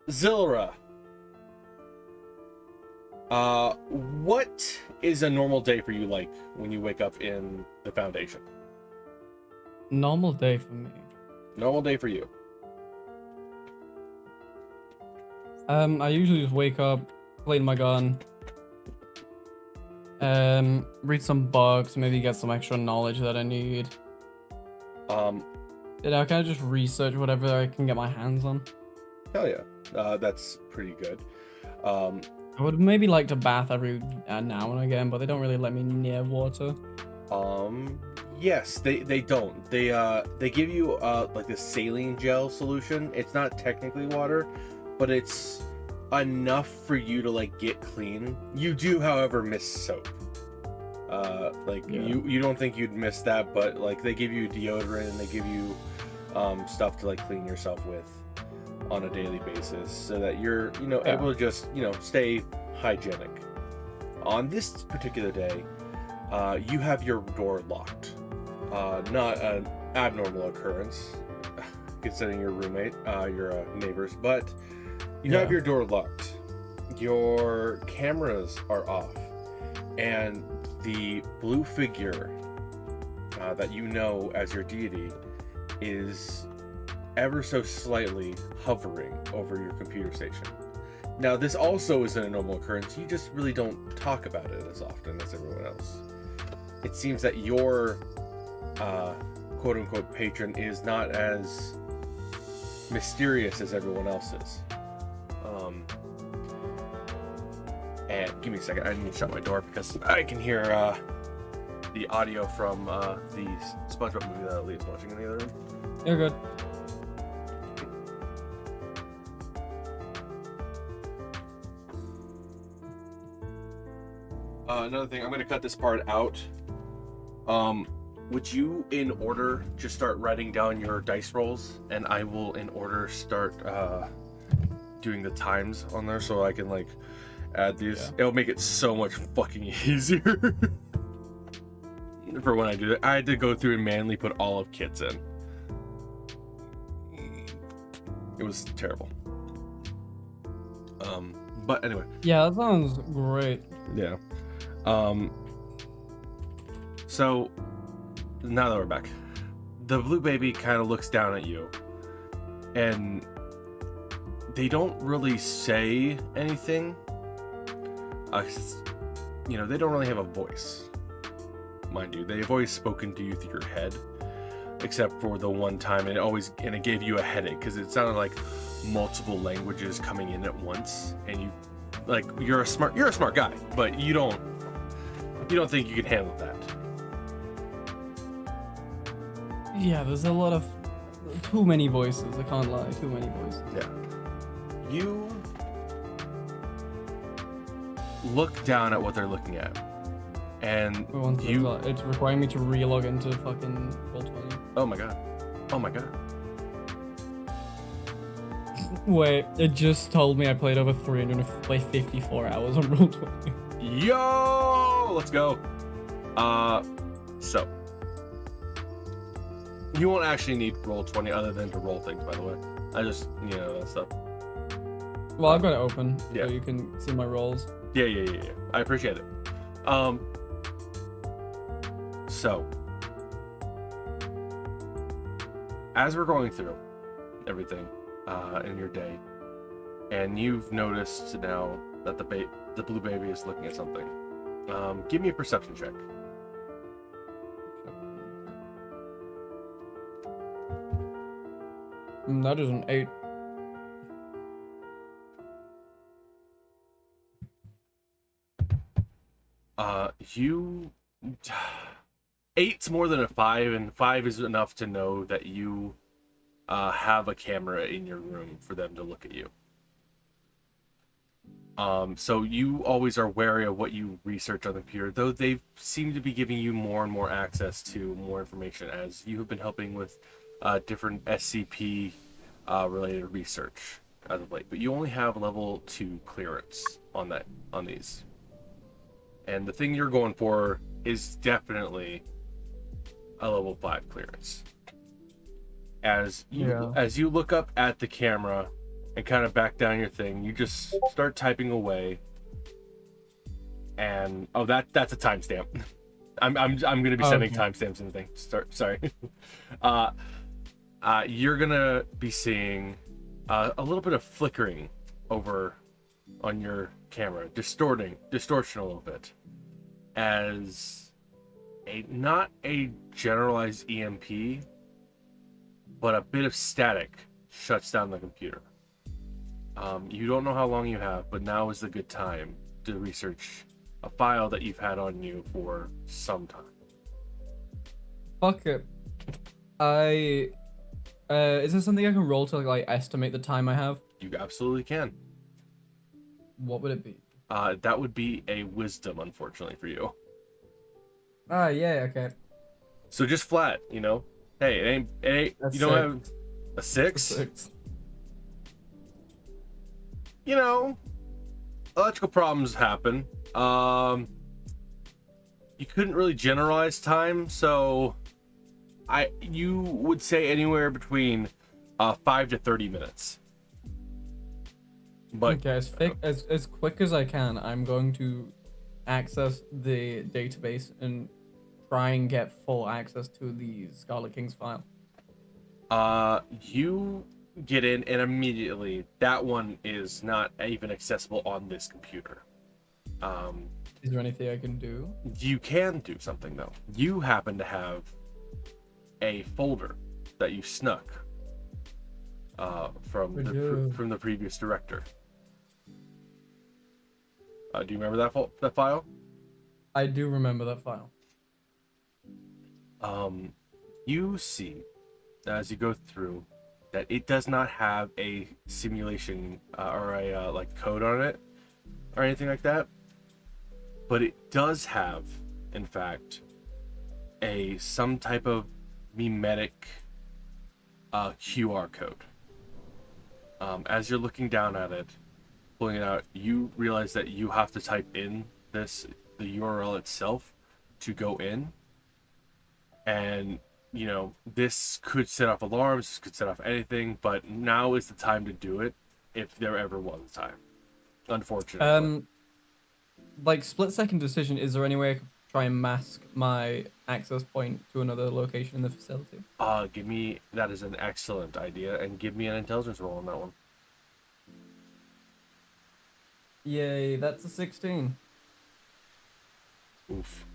Xilra, what is a normal day for you like when you wake up in the Foundation? Normal day for me. Normal day for you. I usually just wake up, clean my gun, read some books, maybe get some extra knowledge that I need. Kind of just research whatever I can get my hands on. Hell yeah, that's pretty good. I would maybe like to bath every now and again, but they don't really let me near water. Yes, they don't. They give you like this saline gel solution. It's not technically water, but it's enough for you to like get clean. You do, however, miss soap. You don't think you'd miss that, but like they give you deodorant and they give you stuff to like clean yourself with on a daily basis so that you're able to just stay hygienic. On this particular day, you have your door locked. Not an abnormal occurrence considering your roommate, your neighbors, but you have your door locked. Your cameras are off, and the blue figure that you know as your deity is ever so slightly hovering over your computer station. Now, this also isn't a normal occurrence. You just really don't talk about it as often as everyone else. It seems that your quote-unquote patron is not as mysterious as everyone else's. And give me a second. I need to shut my door because I can hear the audio from the SpongeBob movie that Lee's watching in the other room. You're good. Another thing, I'm going to cut this part out. Would you, in order, just start writing down your dice rolls, and I will, in order, start doing the times on there so I can like add these. Yeah. It'll make it so much fucking easier for when I do that. I had to go through and manually put all of Kit's in. It was terrible. But anyway. Yeah, that sounds great. Yeah. So now that we're back, the blue baby kind of looks down at you, and they don't really say anything. They don't really have a voice, mind you. They've always spoken to you through your head, except for the one time, and it gave you a headache because it sounded like multiple languages coming in at once, and you're a smart guy, but you don't think you can handle that. Yeah, there's a lot of too many voices. I can't lie, too many voices. Yeah. You look down at what they're looking at, and it's requiring me to re-log into fucking Roll20. Oh my god. Wait, it just told me I played over 354 hours on Roll20. Yo, let's go. So you won't actually need Roll20 other than to roll things, by the way. I just that stuff. Well, I've got it open, yeah. So you can see my rolls. Yeah. I appreciate it. So as we're going through everything in your day, and you've noticed now that the blue baby is looking at something, give me a perception check. That is an 8. You 8's more than a 5, and 5 is enough to know that you have a camera in your room for them to look at you. So you always are wary of what you research on the computer, though they seem to be giving you more and more access to more information as you have been helping with different SCP related research as of late. But you only have level 2 clearance on these. And the thing you're going for is definitely a level 5 clearance. As you look up at the camera, and kind of back down your thing. You just start typing away, and that's a timestamp. I'm gonna be sending timestamps in the thing. Sorry. You're gonna be seeing a little bit of flickering over on your camera, distortion a little bit, as not a generalized EMP, but a bit of static shuts down the computer. You don't know how long you have, but now is the good time to research a file that you've had on you for some time. Fuck it. Is there something I can roll to like estimate the time I have? You absolutely can. What would it be? That would be a wisdom, unfortunately for you. Yeah, okay. So just flat, you know. Hey, it ain't you don't have a 6? You know, electrical problems happen. You couldn't really generalize time, so you would say anywhere between 5 to 30 minutes. But okay, as quick as I can, I'm going to access the database and try and get full access to the Scarlet King's file. You get in, and immediately that one is not even accessible on this computer. Is there anything I can do? You can do something though. You happen to have a folder that you snuck from the previous director. Do you remember that file? I do remember that file. You see, as you go through, that it does not have a simulation or a like code on it or anything like that, but it does have, in fact, some type of mimetic QR code. As you're looking down at it, pulling it out, you realize that you have to type in the URL itself to go in, and you know, this could set off alarms, this could set off anything, but now is the time to do it, if there ever was a time. Unfortunately. Like split-second decision, is there any way I could try and mask my access point to another location in the facility? That is an excellent idea, and give me an intelligence roll on that one. Yay, that's a 16. Oof.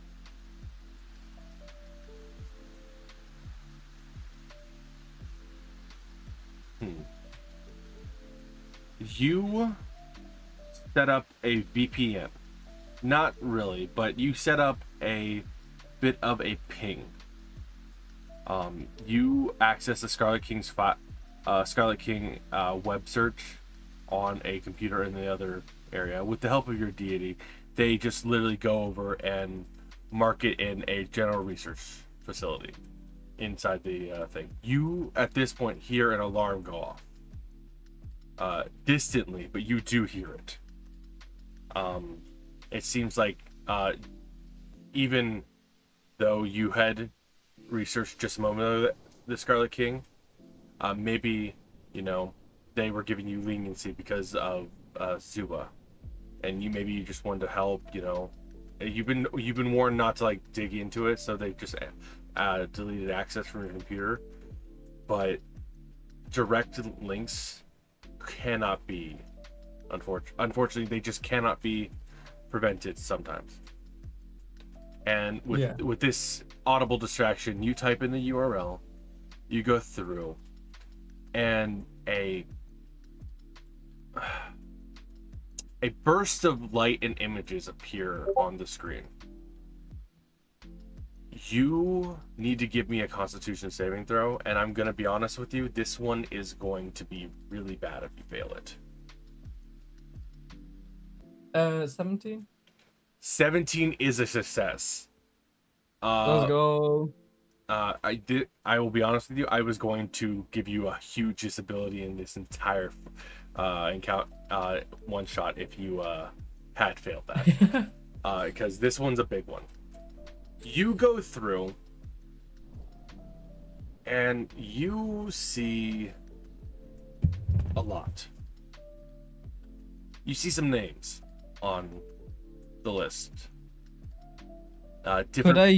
You set up a VPN. Not really, but you set up a bit of a ping. You access the Scarlet King's Scarlet King web search on a computer in the other area with the help of your deity. They just literally go over and mark it in a general research facility inside the thing. You at this point hear an alarm go off distantly, but you do hear it. It seems like even though you had researched just a moment ago the Scarlet King, maybe, you know, they were giving you leniency because of Zuba, and you just wanted to help. You know, you've been warned not to like dig into it, so they just deleted access from your computer. But direct links cannot be, unfortunately, they just cannot be prevented sometimes. And with this audible distraction, you type in the URL, you go through, and a burst of light and images appear on the screen. You need to give me a Constitution saving throw, and I'm gonna be honest with you, this one is going to be really bad if you fail it. 17? 17 is a success. Let's go. I will be honest with you, I was going to give you a huge disability in this entire one shot if you had failed that. Because this one's a big one. You go through and you see a lot. you see some names on the list. Could I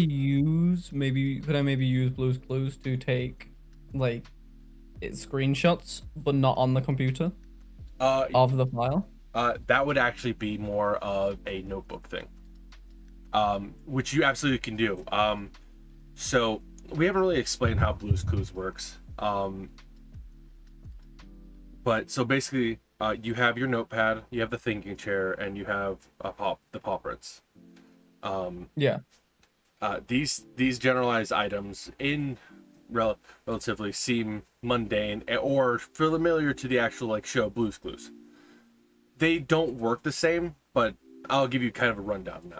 maybe use Blue's Clues to take like screenshots, but not on the computer of the file? That would actually be more of a notebook thing, which you absolutely can do. So we haven't really explained how Blue's Clues works. But so basically, you have your notepad, you have the thinking chair, and you have the paw prints. Yeah. These generalized items in relatively seem mundane or familiar to the actual like show Blue's Clues. They don't work the same, but I'll give you kind of a rundown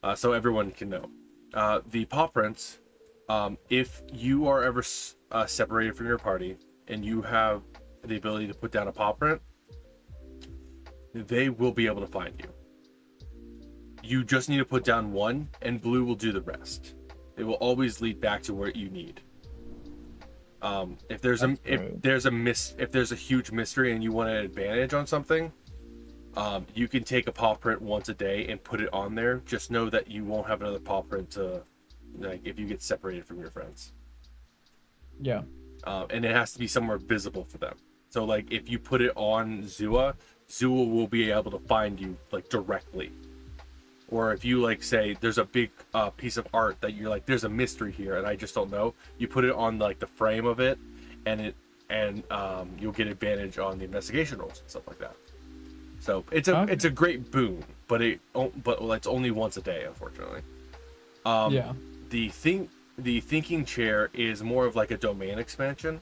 now, so everyone can know. The paw prints, if you are ever separated from your party and you have the ability to put down a paw print, they will be able to find you. You just need to put down one, and Blue will do the rest. It will always lead back to where you need. If there's a huge mystery and you want an advantage on something, you can take a paw print once a day and put it on there. Just know that you won't have another paw print to, like, if you get separated from your friends. Yeah. And it has to be somewhere visible for them. So, like, if you put it on Zua will be able to find you, like, directly. Or if you, like, say there's a big piece of art that you're like, there's a mystery here and I just don't know, you put it on, like, the frame of it, and you'll get advantage on the investigation rolls and stuff like that. So it's a great boon, but it's only once a day, unfortunately. Yeah. The thinking chair is more of like a domain expansion.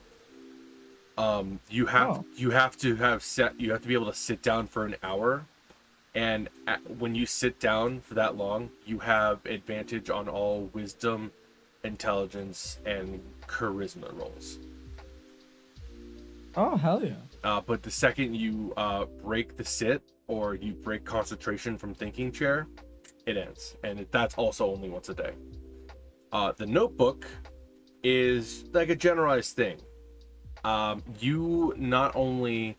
You have to be able to sit down for an hour, and when you sit down for that long, you have advantage on all wisdom, intelligence, and charisma rolls. Oh, hell yeah. But the second you break the sit or you break concentration from thinking chair, it ends, and that's also only once a day. The notebook is like a generalized thing. You not only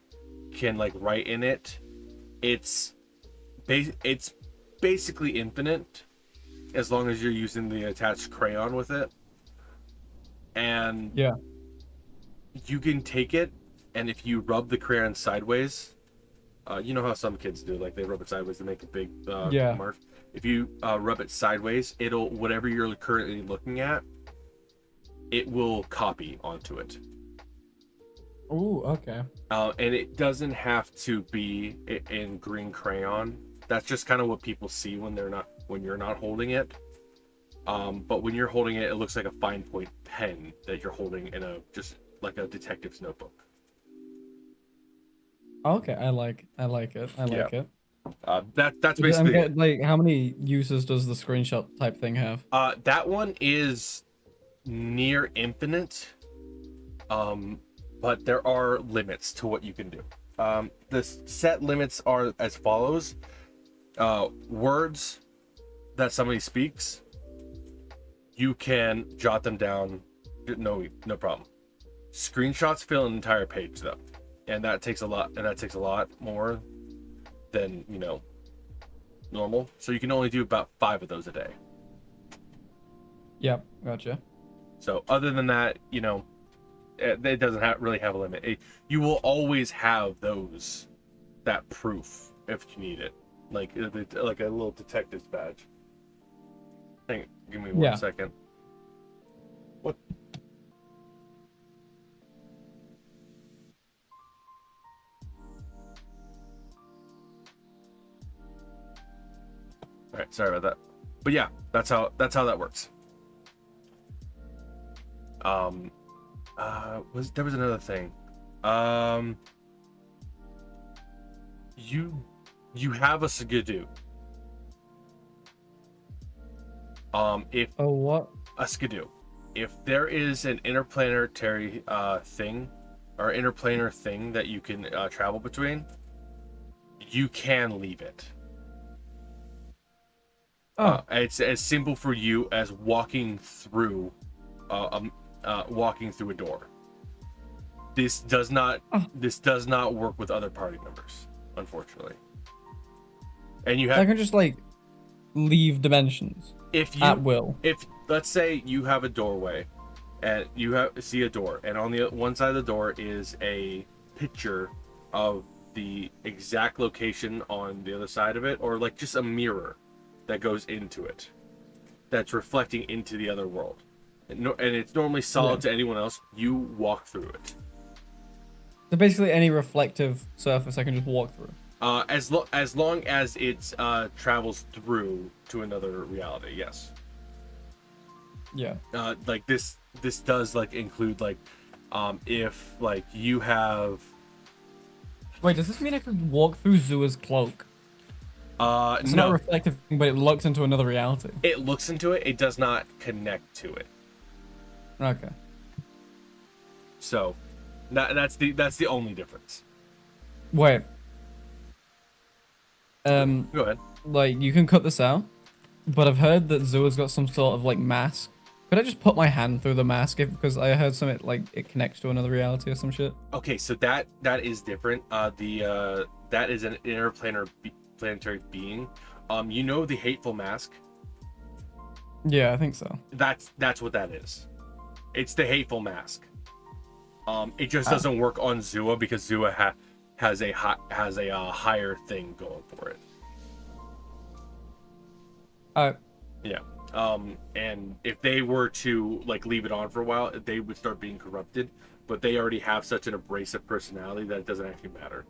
can like write in it, it's basically infinite as long as you're using the attached crayon with it. And yeah, you can take it, and if you rub the crayon sideways, you know how some kids do, like they rub it sideways to make a big mark. If you rub it sideways, it'll, whatever you're currently looking at, it will copy onto it. Oh, okay. And it doesn't have to be in green crayon. That's just kind of what people see when you're not holding it. But when you're holding it, it looks like a fine point pen that you're holding in just like a detective's notebook. Okay, I like it. I like it. That's basically like, how many uses does the screenshot type thing have? That one is near infinite. But there are limits to what you can do. The set limits are as follows. Words that somebody speaks, you can jot them down, no problem. Screenshots fill an entire page though, and that takes a lot more than normal. So you can only do about 5 of those a day. Yep, gotcha. So other than that, it doesn't really have a limit. You will always have that proof if you need it, like a little detective's badge. Give me one second. What? All right, sorry about that. But yeah, that's how that works. There was another thing. You have a skidoo. What? A skidoo. If there is an interplanetary thing or interplanar thing that you can travel between, you can leave it. It's as simple for you as walking through a door. This does not work with other party members, unfortunately. And you So I have, can just like leave dimensions at will. if let's say you have a doorway, and you see a door, and on the one side of the door is a picture of the exact location on the other side of it, or like just a mirror that goes into it, that's reflecting into the other world, and it's normally solid to anyone else. You walk through it. So basically, any reflective surface I can just walk through. As long as it travels through to another reality, yes. Yeah. Like this does like include like, if like you have. Wait, does this mean I could walk through Zua's cloak? It's not a No, reflective thing, but it looks into another reality. it looks into it. It does not connect to it. Okay. So, that's the only difference. Wait. Go ahead. Like you can cut this out, but I've heard that Zua's got some sort of like mask. Could I just put my hand through the mask because I heard something like it connects to another reality or some shit? Okay, so that is different. That is an planetary being. You know the hateful mask. Yeah, I think so. That's what that is. It's the hateful mask. It just doesn't work on Zua because Zua has a higher thing going for it. Yeah. And if they were to like leave it on for a while, they would start being corrupted. But they already have such an abrasive personality that it doesn't actually matter.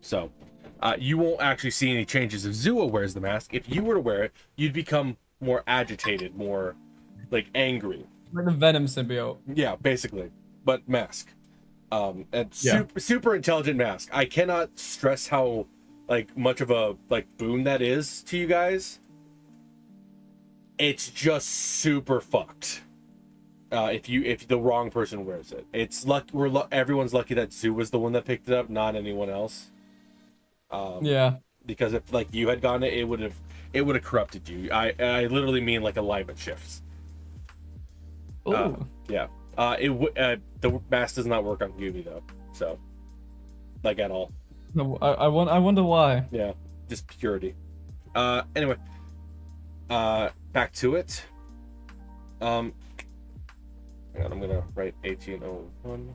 So, you won't actually see any changes if Zua wears the mask. If you were to wear it, you'd become more agitated, more like angry. Like the Venom symbiote. Yeah, basically, but mask. And super intelligent mask. I cannot stress how like much of a like boon that is to you guys. It's just super fucked. If the wrong person wears it, it's luck. Everyone's lucky that Zoo was the one that picked it up, not anyone else. Yeah. Because if like you had gotten it, it would have corrupted you. I literally mean like alignment shifts. Ooh. Yeah. The mask does not work on Gooby though, so like at all. No, I wonder why. Yeah, just purity. Anyway, back to it. Hang on, I'm gonna write 1801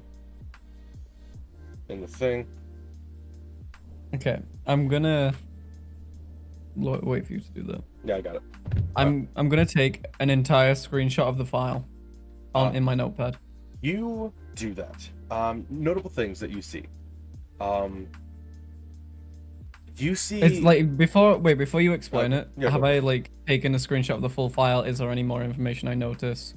in the thing. Okay, I'm gonna wait for you to do that. Yeah, I got it. I'm gonna take an entire screenshot of the file in my notepad. You do that. Notable things that you see. You see. It's like before you explain it. Yeah, have I like taken a screenshot of the full file? Is there any more information I notice?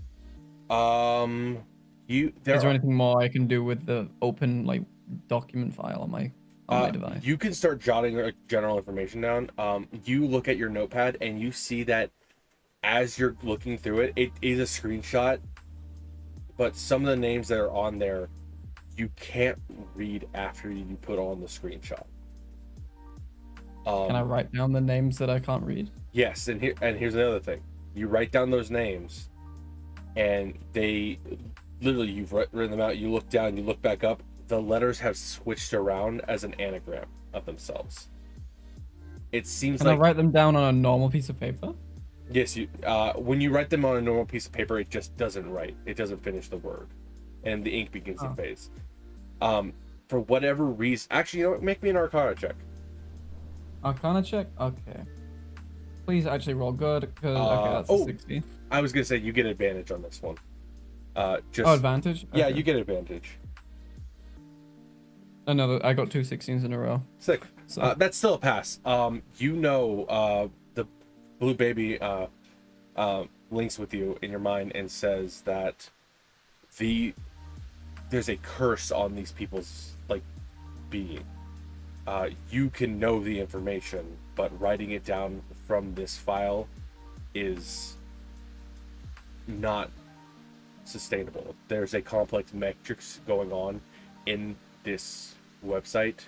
Is there anything more I can do with the open like document file on my device? You can start jotting general information down. You look at your notepad and you see that as you're looking through it, it is a screenshot, but some of the names that are on there, you can't read after you put on the screenshot. Can I write down the names that I can't read? Yes, and here's another thing. You write down those names, and they literally, you've written them out, you look down, you look back up, the letters have switched around as an anagram of themselves. It seems Can I write them down on a normal piece of paper? Yes, when you write them on a normal piece of paper, it just doesn't write. It doesn't finish the word, and the ink begins to fade. For whatever reason, actually, you know what? Make me an Arcana check. Arcana check? Okay. Please actually roll good, because okay, that's a 16. I was gonna say you get advantage on this one. Advantage? Okay. Yeah, you get advantage. Another, I got 2 16s in a row. Sick. So. That's still a pass. You know, the blue baby links with you in your mind and says that there's a curse on these people's like being. You can know the information, but writing it down from this file is not sustainable. There's a complex metrics going on in this website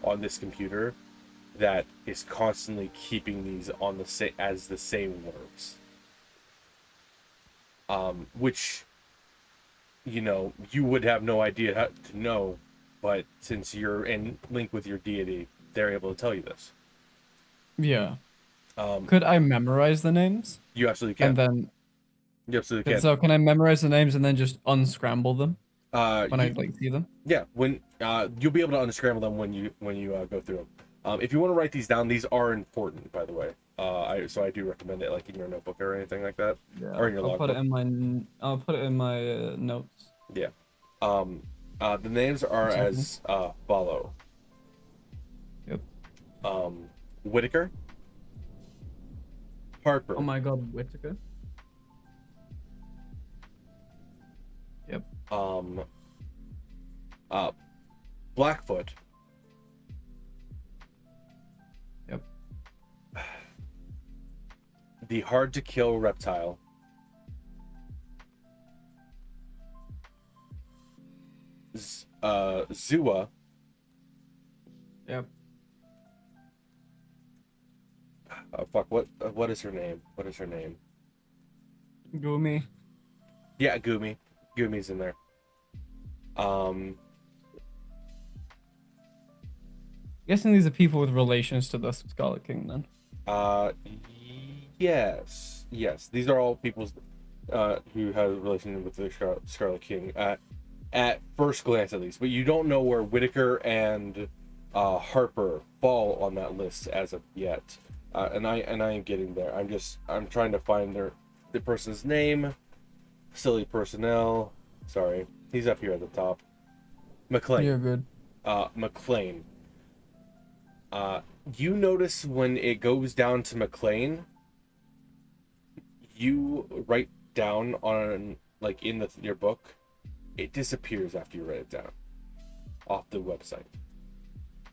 on this computer that is constantly keeping these on the same words. Which, you know, you would have no idea how to know, but since you're in link with your deity, they're able to tell you this. Yeah. Um, Could I memorize the names? you absolutely And can. then, You absolutely can. so can I memorize the names and then just unscramble them when I You, like see them? yeah, when you'll be able to unscramble them when you go through them. If you want to write these down, these are important, by the way. So I do recommend it, like in your notebook or anything like that, Yeah. or in your I'll put it logbook. in my. I'll put it in my notes. Yeah. Um, the names are Second. as follow. Yep. Whitaker, Harper, Oh my God, Whitaker. Yep. um, Blackfoot, Yep. the hard to kill reptile, Zua, Yep. fuck, what is her name? What is her name? Gumi. Yeah, Gumi's in there. Guessing these are people with relations to the Scarlet King then. Uh, yes. These are all people who have a relation with the Scarlet King at first glance, at least. But you don't know where Whitaker and Harper fall on that list as of yet. And I am getting there. I'm trying to find the person's name. Facility personnel. Sorry, he's up here at the top. McLean. You're good. McLean. You notice when it goes down to McLean, you write down on like in your book, it disappears after you write it down off the website.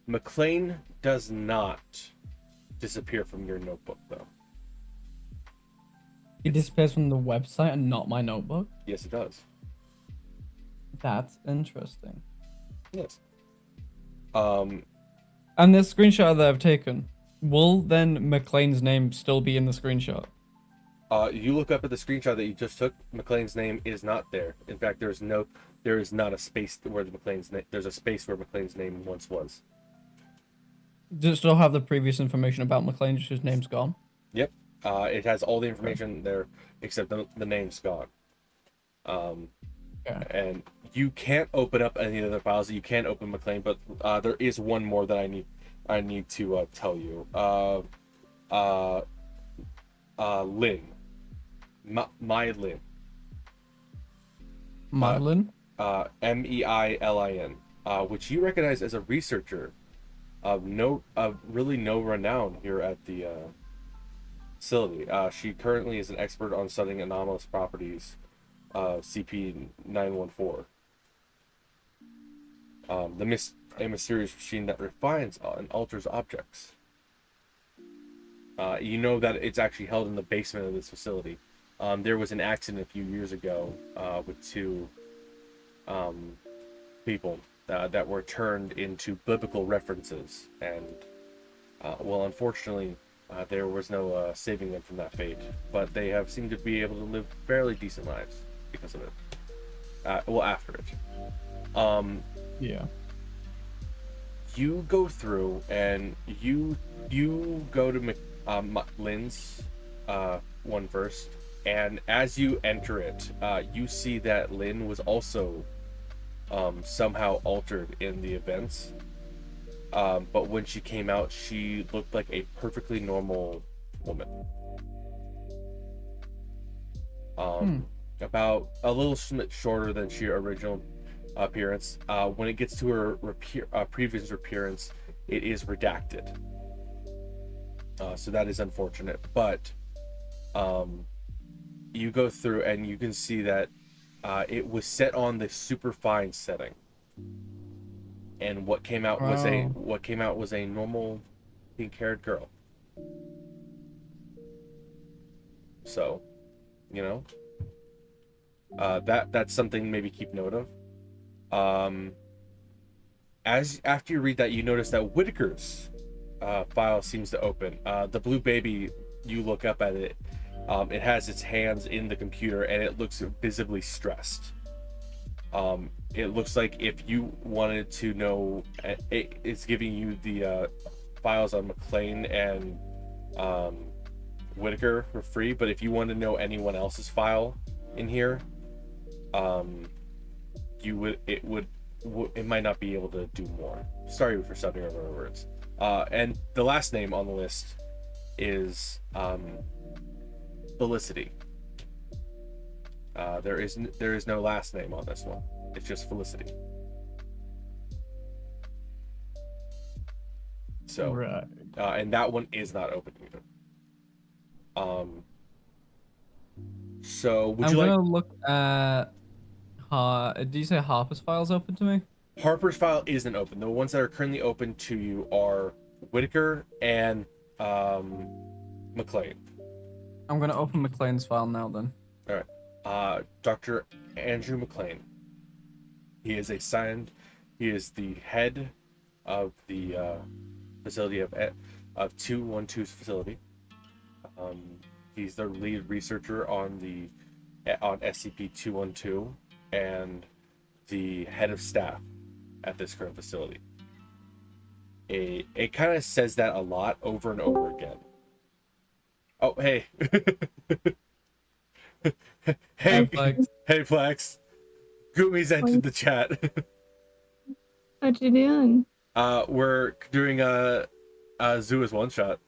McLean does not disappear from your notebook though. It disappears from the website and not my notebook. Yes, it does. That's interesting. Yes. And this screenshot that I've taken, will then McLean's name still be in the screenshot? You look up at the screenshot that you just took. McLean's name is not there. In fact, there is not a space where there's a space where McLean's name once was. Does it still have the previous information about McLean, just his name's gone? Yep. It has all the information there except the name's gone. Yeah. And you can't open up any other files. You can't open McLean, but there is one more that I need to tell you. Lynn. My Lynn. Marlin? Meilin, which you recognize as a researcher of really no renown here at the facility. She currently is an expert on studying anomalous properties of SCP-914. A mysterious machine that refines and alters objects. You know that it's actually held in the basement of this facility. There was an accident a few years ago with two people that were turned into biblical references, and well, unfortunately, there was no saving them from that fate. But they have seemed to be able to live fairly decent lives because of it. Well, after it. Yeah. You go through and you go to Lynn's one first, and as you enter it, you see that Lynn was also somehow altered in the events. But when she came out, she looked like a perfectly normal woman. About a little bit shorter than her original appearance. When it gets to her previous appearance, it is redacted. So that is unfortunate. But you go through and you can see that it was set on the super fine setting, and what came out was a normal pink-haired girl. So, you know, that's something to maybe keep note of. After you read that, you notice that Whitaker's file seems to open. The blue baby, you look up at it. It has its hands in the computer and it looks visibly stressed. It looks like if you wanted to know, it's giving you the files on McLean and Whitaker for free. But if you want to know anyone else's file in here, it might not be able to do more. Sorry for stumbling over words. And the last name on the list is Felicity. There is no last name on this one. It's just Felicity. So, Right. And that one is not open either. So would I'm you like? gonna look at. Do you say Harper's file's open to me? Harper's file isn't open. The ones that are currently open to you are Whitaker and McLean. I'm gonna open McLean's file now then. All right. Dr. Andrew McLean. He is the head of the facility of 212's facility. He's the lead researcher on SCP-212 and the head of staff at this current facility. It kind of says that a lot over and over again. Oh, hey. Hey, hey, Plex. Gumi's entered the chat. What you doing? We're doing a Zua's one shot.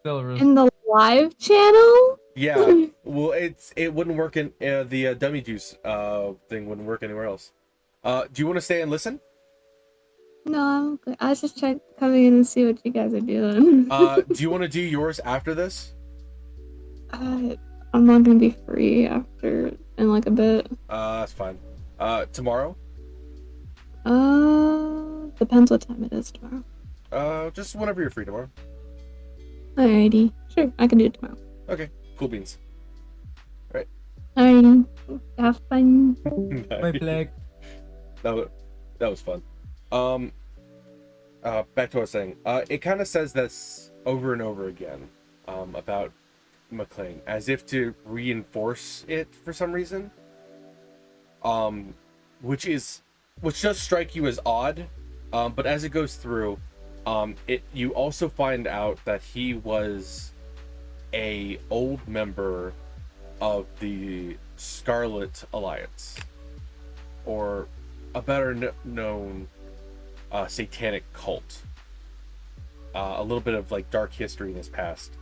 In the live channel? Yeah. Well, it wouldn't work in the dummy juice thing wouldn't work anywhere else. Do you want to stay and listen? No, I'm good. I was just coming in and see what you guys are doing. Do you want to do yours after this? I'm not gonna be free after in like a bit. That's fine. Tomorrow? Depends what time it is tomorrow. Just whenever you're free tomorrow. Alrighty. Sure, I can do it tomorrow. Okay, cool beans. Right. Alrighty. Have fun. My flag. That was fun. Back to what I was saying. It kind of says this over and over again, about McLean, as if to reinforce it for some reason. Which does strike you as odd. But as it goes through, you also find out that he was a old member of the Scarlet Alliance, or a better known satanic cult. A little bit of like dark history in his past,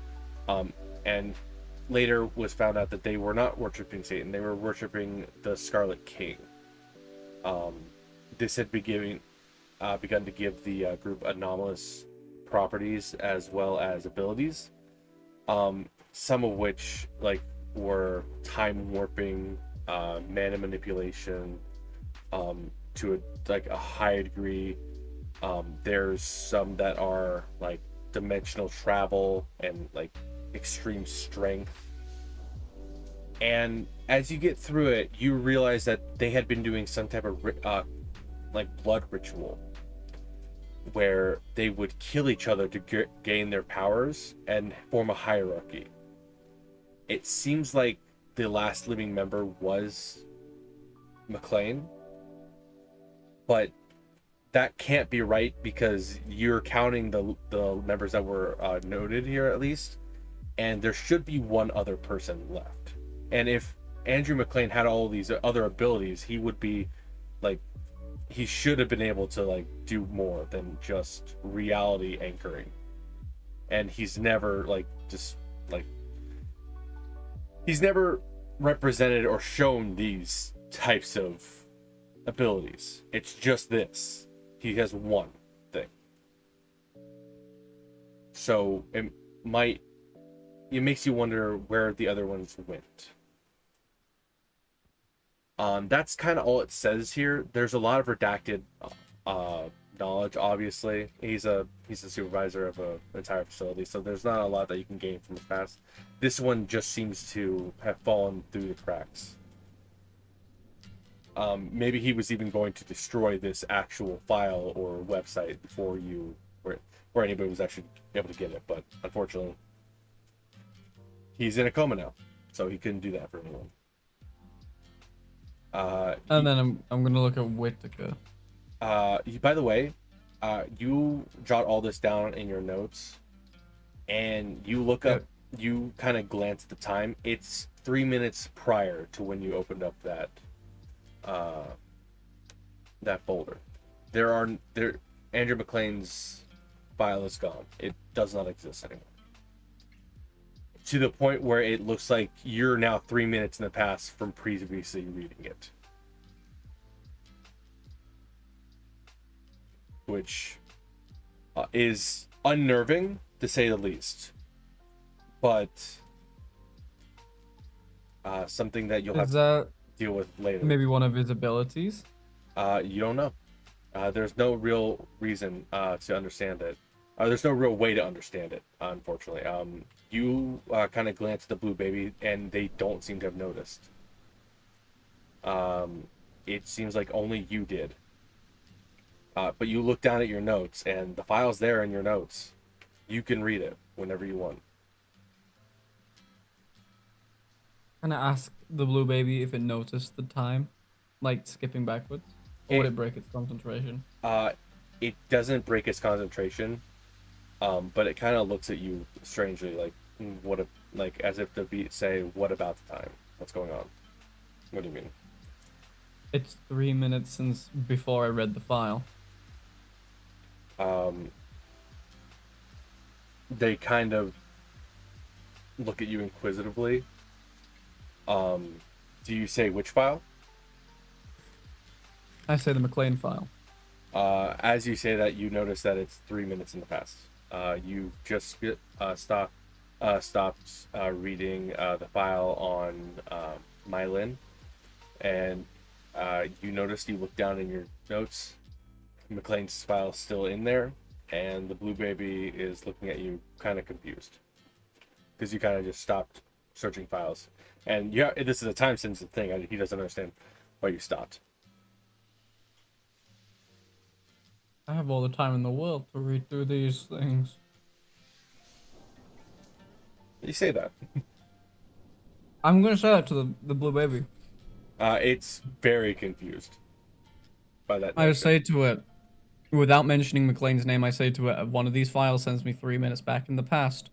and later was found out that they were not worshiping Satan; they were worshiping the Scarlet King. This had begun to give the group anomalous properties as well as abilities, some of which were time warping, mana manipulation, to a high degree. There's some that are like dimensional travel and extreme strength. And as you get through it, you realize that they had been doing some type of blood ritual where they would kill each other to gain their powers and form a hierarchy. It seems like the last living member was McLean, but that can't be right because you're counting the members that were noted here at least, and there should be one other person left. And if Andrew McLean had all these other abilities, he would be he should have been able to do more than just reality anchoring. And he's never he's never represented or shown these types of abilities. It's just this. He has one thing. So it makes you wonder where the other ones went. That's kind of all it says here. There's a lot of redacted knowledge. Obviously, he's a supervisor of an entire facility, so there's not a lot that you can gain from his past. This one just seems to have fallen through the cracks. Maybe he was even going to destroy this actual file or website before where anybody was actually able to get it, but unfortunately, he's in a coma now, so he couldn't do that for anyone. And then I'm gonna look at Whitaker. By the way, you jot all this down in your notes, and you look up. You kind of glance at the time. It's 3 minutes prior to when you opened up that that folder. Andrew McLean's file is gone. It does not exist anymore. To the point where it looks like you're now 3 minutes in the past from previously reading it. Which is unnerving, to say the least. But something that you'll have to deal with later. Maybe one of his abilities? You don't know. There's no real reason to understand it. There's no real way to understand it, unfortunately. You kind of glance at the blue baby, and they don't seem to have noticed. It seems like only you did. But you look down at your notes, and the file's there in your notes. You can read it whenever you want. Can I ask the blue baby if it noticed the time, like skipping backwards, or would it break its concentration? It doesn't break its concentration, but it kind of looks at you strangely, like as if to say, "What about the time? What's going on? What do you mean?" It's 3 minutes since before I read the file. They kind of look at you inquisitively. Do you say which file? I say the McLean file. As you say that, you notice that it's 3 minutes in the past. You just stopped reading the file on Lynn, and you noticed, you look down in your notes, McLean's file is still in there, and the blue baby is looking at you kind of confused because you kind of just stopped searching files. And yeah, this is a time sensitive thing. He doesn't understand why you stopped. I have all the time in the world to read through these things. You say that. I'm gonna say that to the blue baby. It's very confused by that. I say to it, without mentioning McLean's name, I say to it, one of these files sends me 3 minutes back in the past.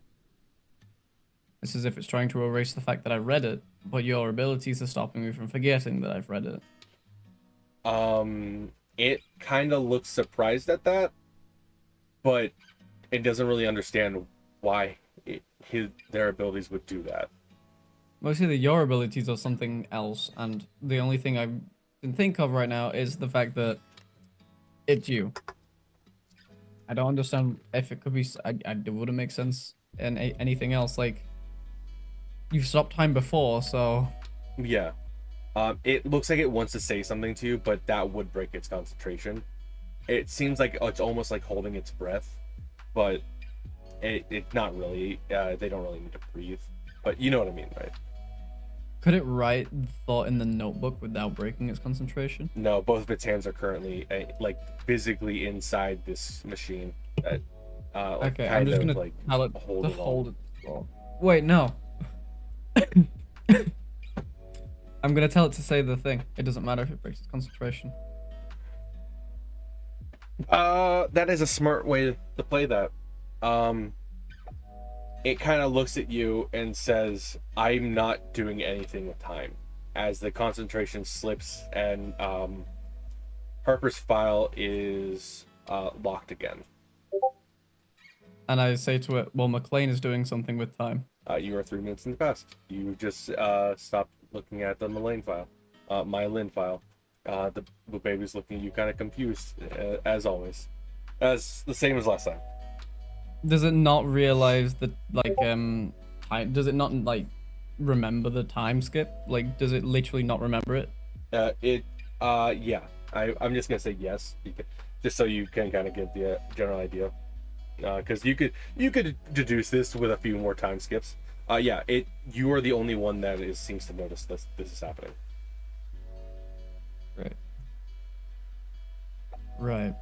It's as if it's trying to erase the fact that I read it, but your abilities are stopping me from forgetting that I've read it. It kind of looks surprised at that, but it doesn't really understand why their abilities would do that. Mostly that your abilities are something else, and the only thing I can think of right now is the fact that it's you. I don't understand if it could be. It wouldn't make sense in anything else. Like, you've stopped time before, so yeah. It looks like it wants to say something to you, but that would break its concentration. It seems like it's almost like holding its breath, but it not really. They don't really need to breathe, but you know what I mean, right? Could it write the thought in the notebook without breaking its concentration? No, both of its hands are currently like physically inside this machine. That, okay, I'm just gonna tell it to hold it. Wait, no. I'm gonna tell it to say the thing. It doesn't matter if it breaks its concentration. That is a smart way to play that. It kind of looks at you and says, "I'm not doing anything with time," as the concentration slips and Harper's file is locked again. And I say to it, well, McLean is doing something with time. You are 3 minutes in the past. You just stopped looking at the Lynn file. Lynn file. The baby's looking at you kind of confused, as always. As the same as last time. Does it not realize that, like, time? Does it not, like, remember the time skip? Like, does it literally not remember it? Yeah. I'm just gonna say yes, just so you can kind of get the general idea. Because you could deduce this with a few more time skips. Yeah. You are the only one that seems to notice this is happening. Right.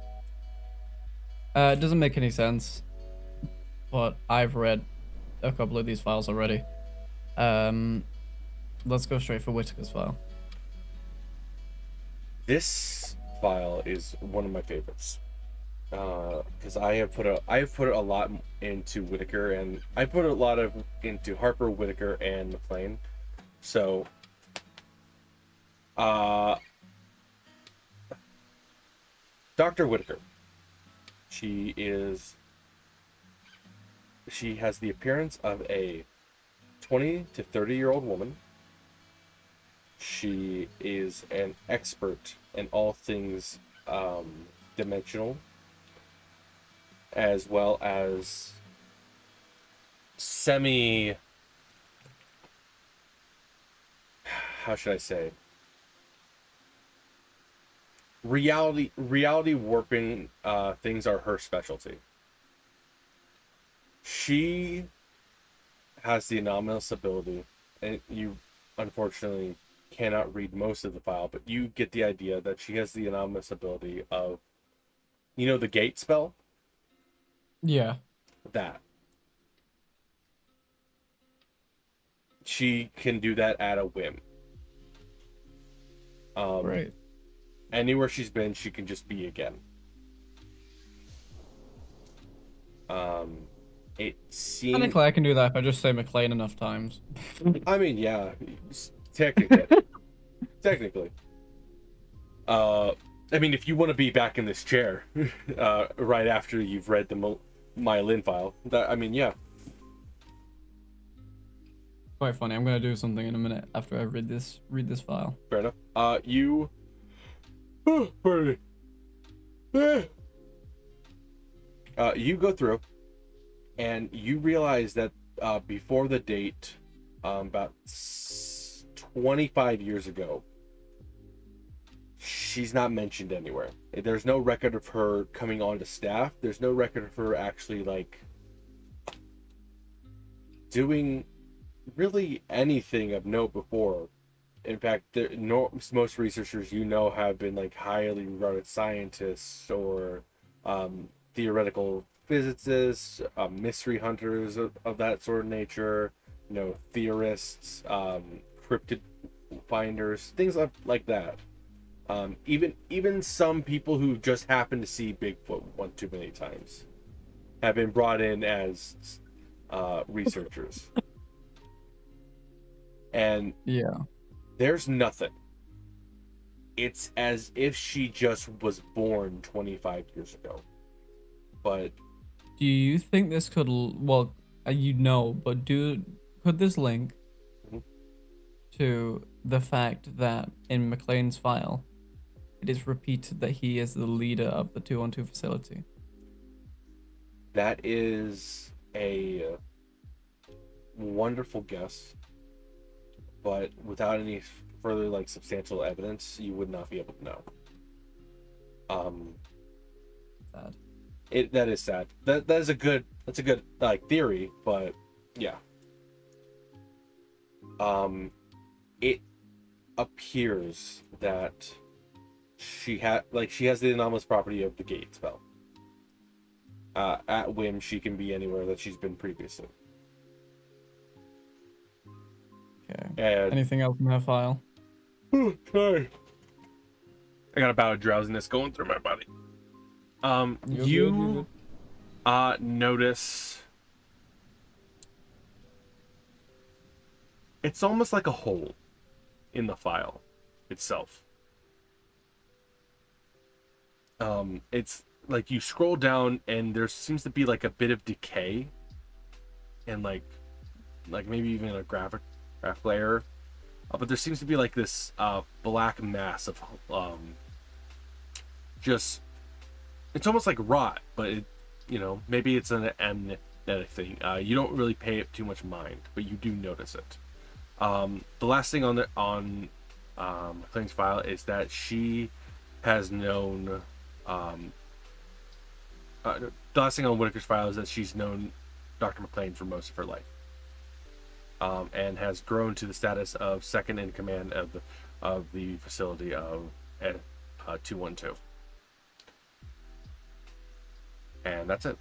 It doesn't make any sense. But I've read a couple of these files already. Let's go straight for Whitaker's file. This file is one of my favorites because I have put a lot into Whitaker, and I put a lot of into Harper, Whitaker, and McLean. So, Dr. Whitaker, she has the appearance of a 20 to 30-year-old woman. She is an expert in all things dimensional, as well as semi, how should I say, reality warping things are her specialty. She has the anomalous ability, and you unfortunately cannot read most of the file, but you get the idea that she has the anomalous ability of, the gate spell? Yeah. That. She can do that at a whim. Right. Anywhere she's been, she can just be again. It seems. Technically, I can do that if I just say McLean enough times. I mean, yeah, technically. Technically. I mean, if you want to be back in this chair, right after you've read the my Lynn file, yeah. Quite funny. I'm gonna do something in a minute after I read this file. Fair enough. You. Pardon me. You go through, and you realize that before the date, about 25 years ago, she's not mentioned anywhere. There's no record of her coming on to staff. There's no record of her actually doing really anything of note before. In fact, most researchers have been highly regarded scientists or theoretical physicists, mystery hunters of that sort of nature, theorists, cryptid finders, things like that. Even some people who just happen to see Bigfoot one too many times have been brought in as researchers. And yeah, there's nothing. It's as if she just was born 25 years ago. But do you think this could but could this link to the fact that in McLean's file it is repeated that he is the leader of the 212 facility? That is a wonderful guess, but without any further substantial evidence, you would not be able to know. Sad. That is sad. That's a good theory, but yeah. It appears that she has the anomalous property of the gate spell. At whim, she can be anywhere that she's been previously. Okay. And anything else in her file? Sorry. I got a bout of drowsiness going through my body. You're good. Notice it's almost like a hole in the file itself. It's like you scroll down and there seems to be a bit of decay and maybe even a graphic layer, but there seems to be this black mass of just, it's almost like rot, but it, maybe it's an amnetic thing. You don't really pay it too much mind, but you do notice it. The last thing on McLean's file is that she has known the last thing on Whitaker's file is that she's known Dr. McLean for most of her life, and has grown to the status of second in command of the facility of 212. And that's it.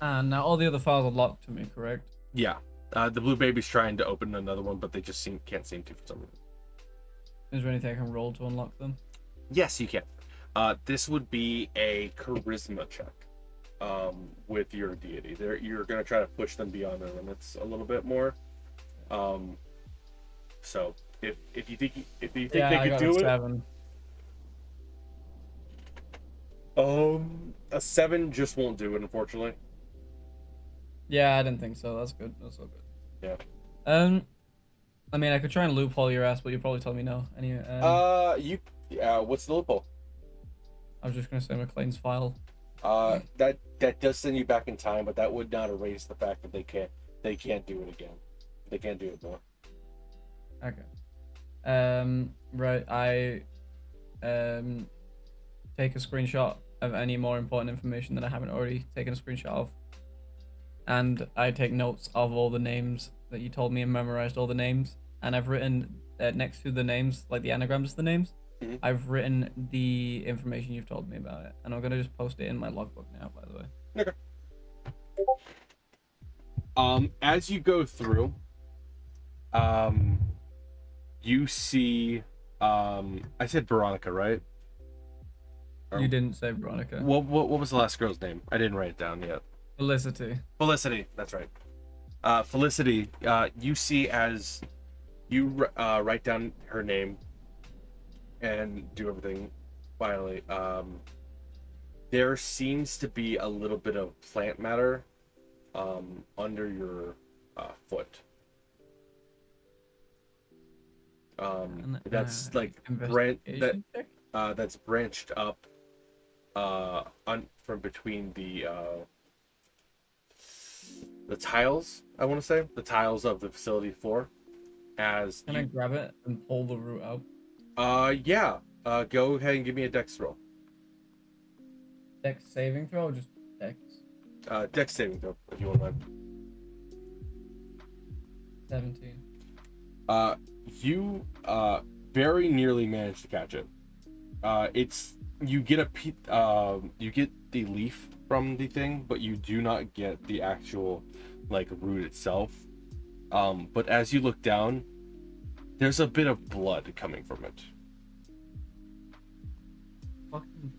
And now all the other files are locked to me, correct? Yeah. The blue baby's trying to open another one, but they just can't seem to for some reason. Is there anything I can roll to unlock them? Yes, you can. This would be a charisma check. With your deity, you're gonna try to push them beyond their limits a little bit more. So if you think they could do it, 7. A 7 just won't do it, unfortunately. Yeah, I didn't think so. That's good. That's all good. Yeah. I mean, I could try and loophole your ass, but you probably tell me no. Anyway. What's the loophole? I was just gonna say McLean's file. That does send you back in time, but that would not erase the fact that they can't do it again. They can't do it more. Okay. Right. I take a screenshot of any more important information that I haven't already taken a screenshot of, and I take notes of all the names that you told me and memorized all the names, and I've written next to the names, like the anagrams of the names. Mm-hmm. I've written the information you've told me about it, and I'm gonna just post it in my logbook now, by the way. Okay. As you go through, you see, I said Veronica, right? You didn't say Veronica. What was the last girl's name? I didn't write it down yet. Felicity, that's right. Felicity, you see as you write down her name and do everything finally, there seems to be a little bit of plant matter under your foot. That's like that's branched up from between the tiles, I want to say the tiles of the facility floor. Can I grab it and pull the root out? Yeah. Go ahead and give me a dex roll. Dex saving throw or just dex? Dex saving throw, if you want to mind. 17. You very nearly managed to catch it. You get the leaf from the thing, but you do not get the actual like root itself. But as you look down, there's a bit of blood coming from it. Fucking.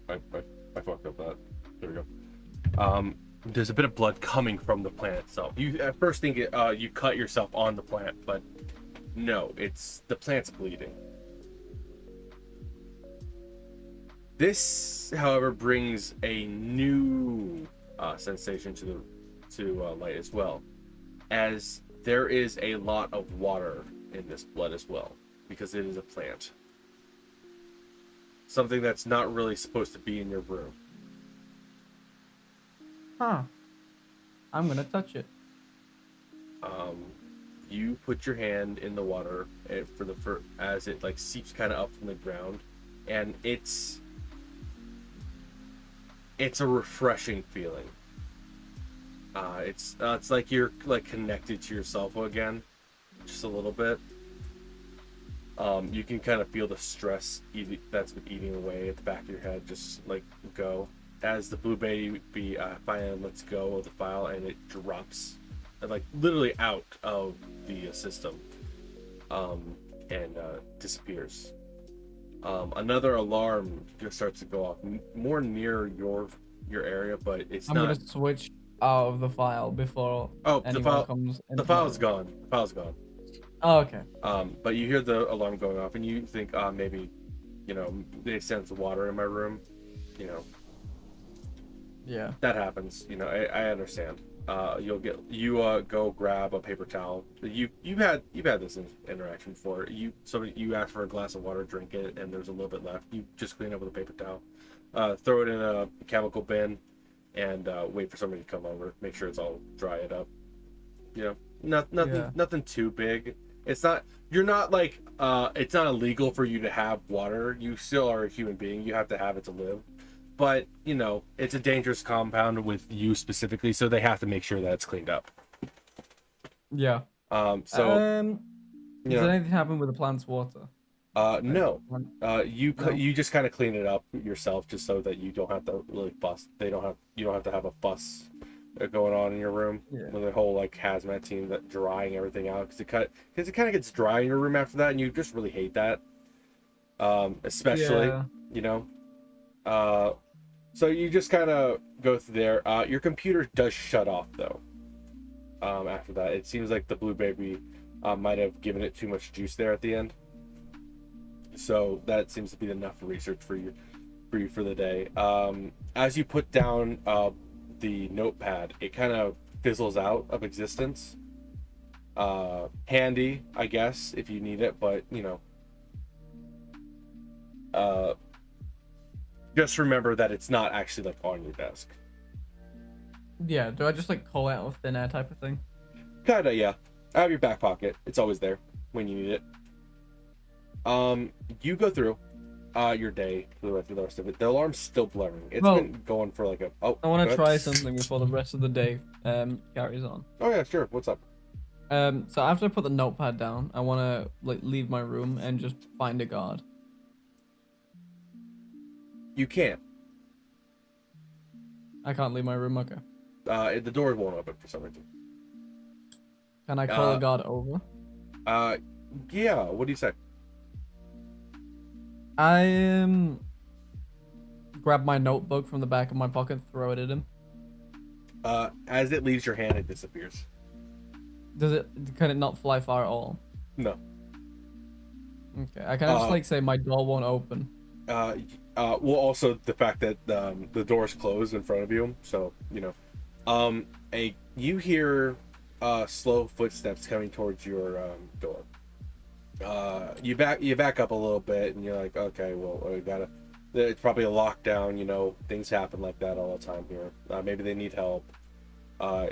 I fucked up that. There we go. There's a bit of blood coming from the plant itself. You at first think you cut yourself on the plant, but no, it's the plant's bleeding. This, however, brings a new sensation to light as well, as there is a lot of water in this blood as well, because it is a plant. Something that's not really supposed to be in your room. Huh. I'm gonna touch it. You put your hand in the water as it like seeps kind of up from the ground, and it's a refreshing feeling. It's like you're like connected to yourself again, just a little bit. You can kind of feel the stress that's been eating away at the back of your head just like go as the blue baby finally lets go of the file, and it drops like literally out of the system and disappears. Another alarm just starts to go off more near your area, but I'm gonna switch out of the file before anyone comes. The file's gone. The file's gone. Oh, okay. But you hear the alarm going off, and you think, maybe, they sense water in my room, Yeah. That happens. I understand. You go grab a paper towel. You've had this interaction before. You ask for a glass of water, drink it, and there's a little bit left. You just clean up with a paper towel, throw it in a chemical bin, and wait for somebody to come over, make sure it's all dry it up. Nothing too big. It's not. You're not like. It's not illegal for you to have water. You still are a human being. You have to have it to live. But it's a dangerous compound with you specifically, so they have to make sure that it's cleaned up. Yeah. Does anything happen with the plant's water? No. You just kind of clean it up yourself, just so that you don't have to really fuss. You don't have to have a fuss going on in your room Yeah. with the whole like hazmat team that drying everything out because it kind of gets dry in your room after that, and you just really hate that. Especially, Yeah. you know. So you just kind of go through there. Your computer does shut off though. After that, it seems like the blue baby might have given it too much juice there at the end. So that seems to be enough research for you for the day. As you put down the notepad, it kind of fizzles out of existence. Handy, I guess, if you need it, but you know, just remember that it's not actually like on your desk. Yeah. Do I just like call out of thin air type of thing? Kinda, yeah. Out of your back pocket, it's always there when you need it. You go through your day for the rest of it. The alarm's still blaring. It's been going for like a. Oh, I want to try something before the rest of the day carries on. Oh yeah, sure. What's up? So after I put the notepad down, I want to like leave my room and just find a guard. You can't. I can't leave my room. Okay. The door won't open for some reason. Can I call a guard over? Yeah. What do you say? I grab my notebook from the back of my pocket, throw it at him. As it leaves your hand, it disappears. Can it not fly far at all? No. Okay. I kind of just like say my door won't open. Well, also the fact that the door's closed in front of you, so you know, you hear slow footsteps coming towards your door. You back up a little bit, and you're like, okay, well, we gotta. It's probably a lockdown. You know, things happen like that all the time here. Maybe they need help.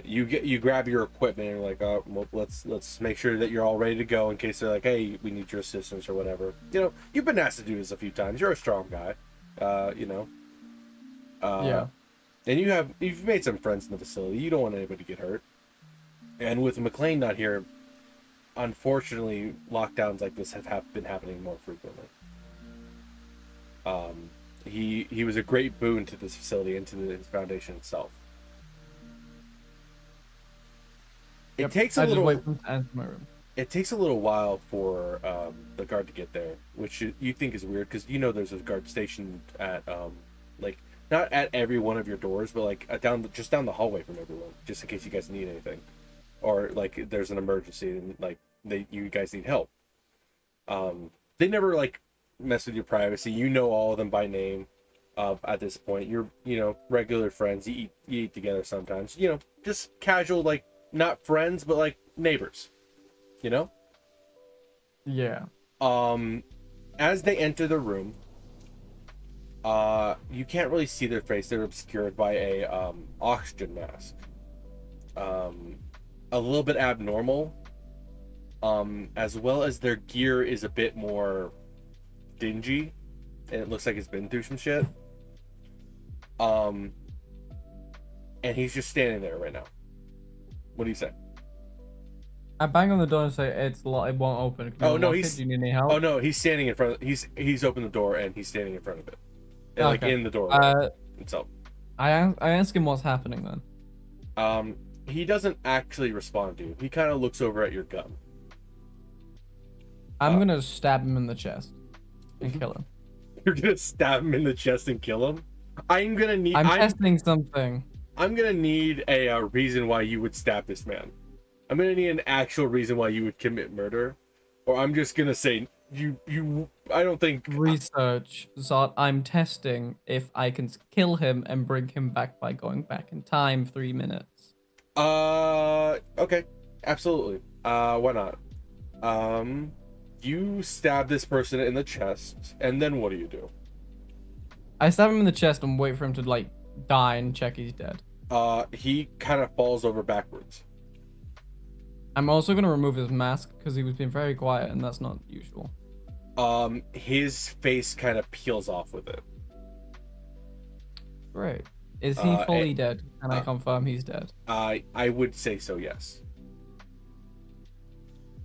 You grab your equipment and you're like, oh, well, let's make sure that you're all ready to go in case they're like, hey, we need your assistance or whatever. You know, you've been asked to do this a few times. You're a strong guy. You know. Yeah. And you've made some friends in the facility. You don't want anybody to get hurt. And with McLean not here, unfortunately, lockdowns like this have been happening more frequently. He was a great boon to this facility and to the foundation itself. It takes a little. Wait for him to enter my room. It takes a little while for the guard to get there, which you think is weird because you know there's a guard stationed at like not at every one of your doors, but like just down the hallway from everyone, just in case you guys need anything, or like there's an emergency and like you guys need help. They never like mess with your privacy. You know all of them by name. At this point, you're regular friends. You eat together sometimes. You know, just casual, like not friends, but like neighbors. You know. Yeah. As they enter the room, you can't really see their face. They're obscured by a oxygen mask. A little bit abnormal. As well as their gear is a bit more dingy, and it looks like it's been through some shit. And he's just standing there right now. What do you say? I bang on the door and say it's locked. It won't open. Can you Oh no, unlock it? Do you need any help? Oh no, he's standing in front. He's opened the door and he's standing in front of it, and, like in the door itself. I ask him what's happening then. He doesn't actually respond to you. He kind of looks over at your gun. I'm gonna stab him in the chest and kill him. You're gonna stab him in the chest and kill him? I'm testing something. I'm gonna need a reason why you would stab this man. I'm gonna need an actual reason why you would commit murder, or I'm just gonna say you. I don't think research. Zod, I'm testing if I can kill him and bring him back by going back in time 3 minutes. Okay, absolutely. Why not? You stab this person in the chest, and then what do you do? I stab him in the chest and wait for him to like die and check he's dead. He kind of falls over backwards. I'm also gonna remove his mask because he was being very quiet, and that's not usual. His face kind of peels off with it. Great. Is he fully dead? Can I confirm he's dead? I would say so, yes.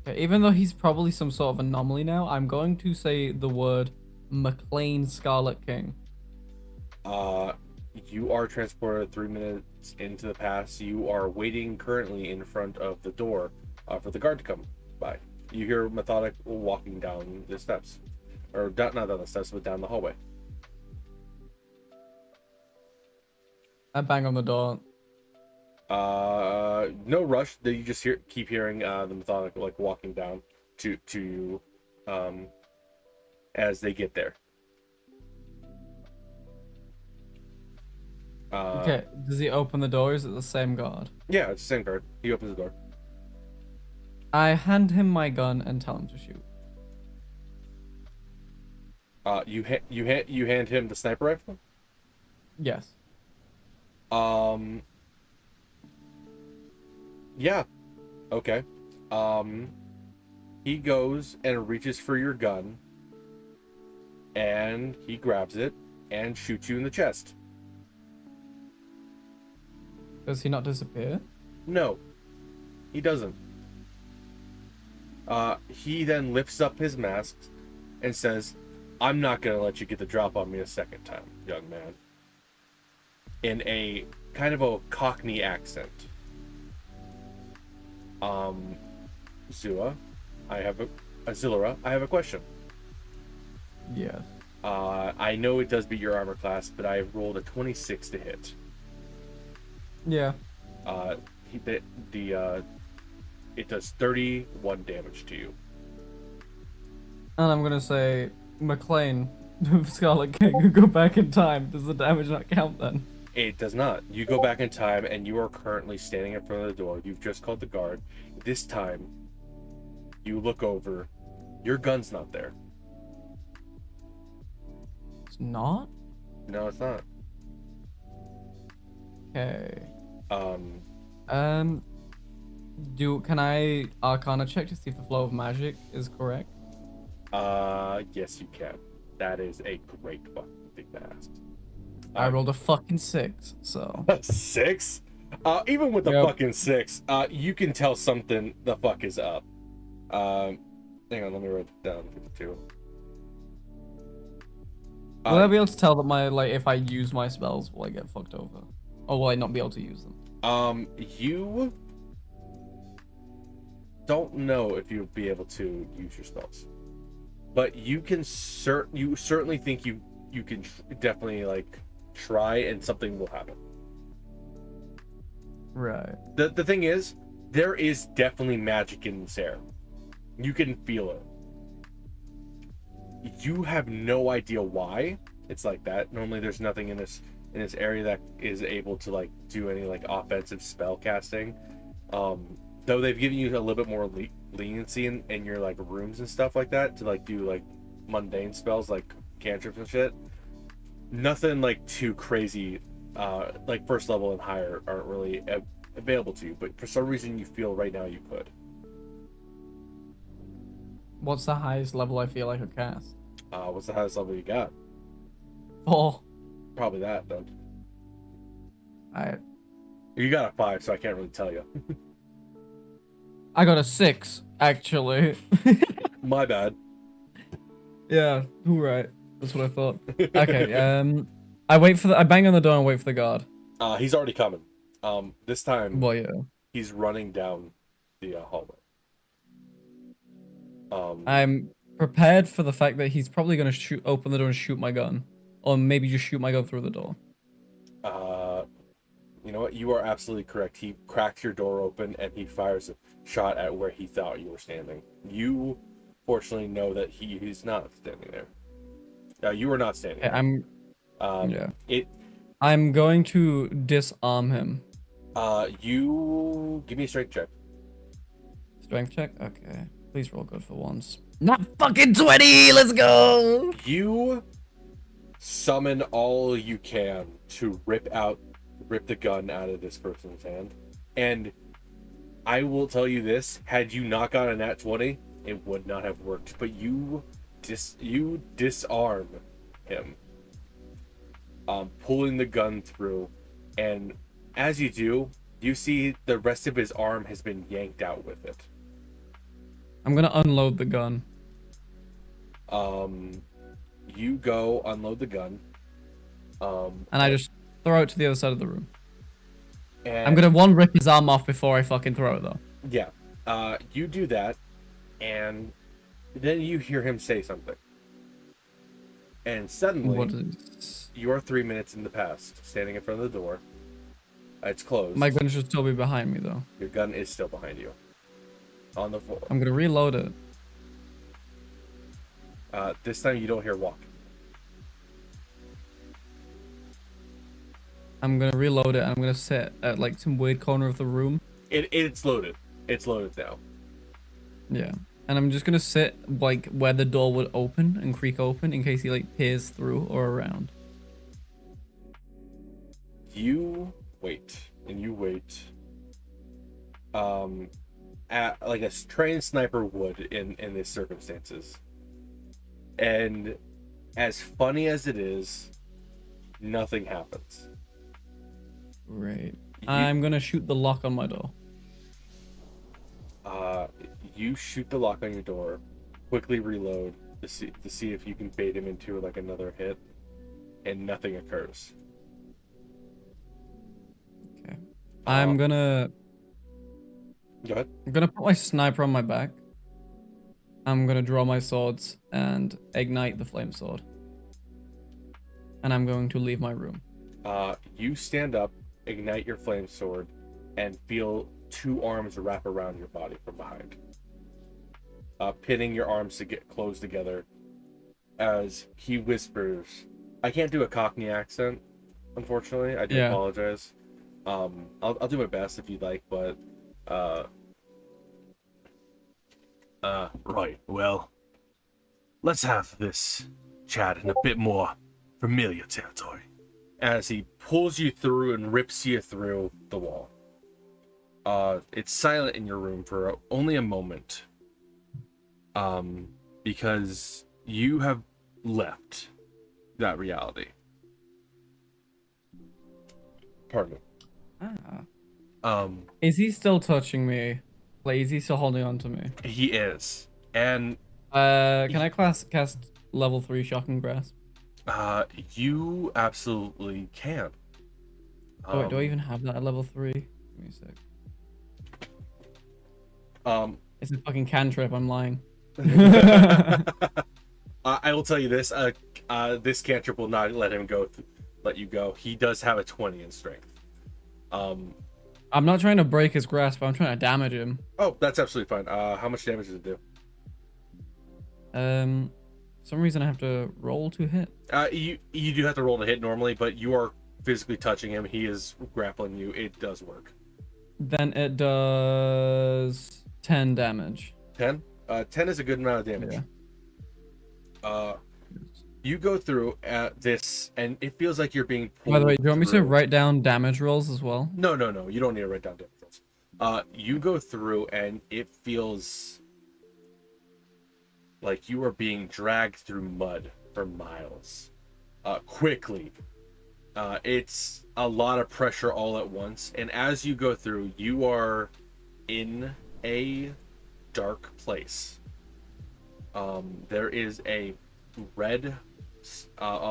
Okay, even though he's probably some sort of anomaly now, I'm going to say the word McLean Scarlet King. You are transported 3 minutes into the past. You are waiting currently in front of the door for the guard to come by. You hear Methodic walking down the steps. Or not down the steps, but down the hallway. I bang on the door. No rush. You just keep hearing the Methodic like walking down to you as they get there. Okay, does he open the door? Is it the same guard? Yeah, it's the same guard. He opens the door. I hand him my gun and tell him to shoot. You hand him the sniper rifle. Yes. Yeah. Okay. He goes and reaches for your gun, and he grabs it and shoots you in the chest. Does he not disappear? No, he doesn't. He then lifts up his mask and says, "I'm not gonna let you get the drop on me a second time, young man." In a kind of a Cockney accent. Zua, xilra, I have a question. Yes. I know it does beat your armor class, but I rolled a 26 to hit. Yeah. It does 31 damage to you. And I'm gonna say, McLean, Scarlet King, go back in time. Does the damage not count then? It does not. You go back in time, and you are currently standing in front of the door. You've just called the guard. This time, you look over. Your gun's not there. It's not? No, it's not. Okay. Um, Can I Arcana check to see if the flow of magic is correct? yes, you can. That is a great fucking thing to ask. I rolled a fucking 6, so. 6? Even with the Yep. fucking 6, you can tell something the fuck is up. Hang on, let me write it down. 52. Will I be able to tell that if I use my spells, will I get fucked over? Or will I not be able to use them? You don't know if you'll be able to use your spells, but you can you certainly think you can definitely like try, and something will happen. Right. The thing is, there is definitely magic in this air. You can feel it. You have no idea why it's like that. Normally, there's nothing in this area that is able to like do any like offensive spell casting. Though they've given you a little bit more leniency in your like rooms and stuff like that to like do like mundane spells like cantrips and shit. Nothing like too crazy, like first level and higher aren't really available to you. But for some reason, you feel right now you could. What's the highest level I feel I could cast? What's the highest level you got? 4. Probably that then. I You got a 5, so I can't really tell you. got a 6, actually. My bad. Yeah, all right. That's what I thought. Okay, I bang on the door and wait for the guard. He's already coming. This time Well, yeah. he's running down the hallway. I'm prepared for the fact that he's probably gonna open the door and shoot my gun. Or maybe just shoot my gun through the door. You know what? You are absolutely correct. He cracks your door open and he fires a shot at where he thought you were standing. You, fortunately, know that he's not standing there. You were not standing there. Yeah. I'm going to disarm him. You give me a strength check. Strength check? Okay. Please roll good for once. Not fucking 20! Let's go! You summon all you can to rip the gun out of this person's hand. And I will tell you this, had you not got a nat 20, it would not have worked. But you disarm him. Pulling the gun through, and as you do, you see the rest of his arm has been yanked out with it. I'm gonna unload the gun. You go unload the gun. And I just throw it to the other side of the room. And I'm gonna rip his arm off before I fucking throw it though. yeah, you do that, and then you hear him say something, and suddenly What is... you are 3 minutes in the past, standing in front of the door. It's closed. My gun should still be behind me though. Your gun is still behind you, on the floor. I'm gonna reload it. This time you don't hear walking. I'm gonna reload it and I'm gonna sit at like some weird corner of the room. It's loaded. It's loaded now. Yeah. And I'm just gonna sit like where the door would open and creak open in case he like peers through or around. You wait, and you wait. At like a trained sniper would in these circumstances. And as funny as it is, nothing happens. Right. I'm gonna shoot the lock on my door. You shoot the lock on your door, quickly reload to see if you can bait him into like another hit, and nothing occurs. Okay. I'm gonna Go ahead. put my sniper on my back. I'm gonna draw my swords and ignite the flame sword. And I'm going to leave my room. You stand up, ignite your flame sword, and feel two arms wrap around your body from behind. Pinning your arms to get close together as he whispers. I can't do a Cockney accent, unfortunately. I do apologize. I'll do my best if you'd like, but right, well, let's have this chat in a bit more familiar territory. As he pulls you through and rips you through the wall. It's silent in your room for only a moment. Because you have left that reality. Pardon me. Is he still touching me? Like, is he still holding on to me? He is. And can I cast level 3 shocking grasp? you absolutely can. Oh wait, do I even have that at level 3? Give me a sec. It's a fucking cantrip, I'm lying. I will tell you this, this cantrip will not let him let you go. He does have a 20 in strength. I'm not trying to break his grasp, I'm trying to damage him. Oh, that's absolutely fine. How much damage does it do? For some reason I have to roll to hit. You do have to roll to hit normally, but you are physically touching him. He is grappling you. It does work. Then it does 10 damage. 10? 10 is a good amount of damage. Yeah. You go through this, and it feels like you're being pulled. By the way, do you want me to through. write down damage rolls as well? No. You don't need to write down damage rolls. You go through, and it feels like you are being dragged through mud for miles. Quickly. It's a lot of pressure all at once, and as you go through, you are in a dark place. There is a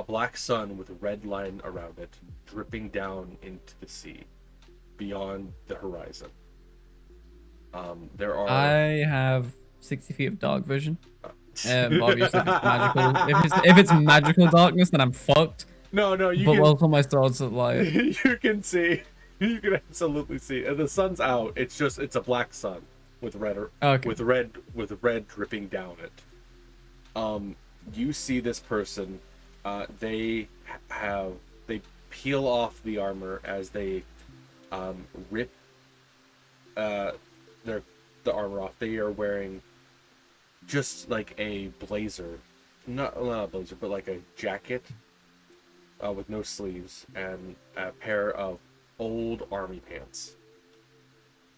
black sun with a red line around it, dripping down into the sea, beyond the horizon. There are. I have 60 feet of dark vision. Obviously, if it's magical, if it's magical darkness, then I'm fucked. No, you but can. welcome my swords at light. You can see. You can absolutely see. And the sun's out. It's a black sun with red with red dripping down it. You see this person. They peel off the armor as they rip the armor off. They are wearing just like a blazer, not a blazer, but like a jacket with no sleeves and a pair of old army pants.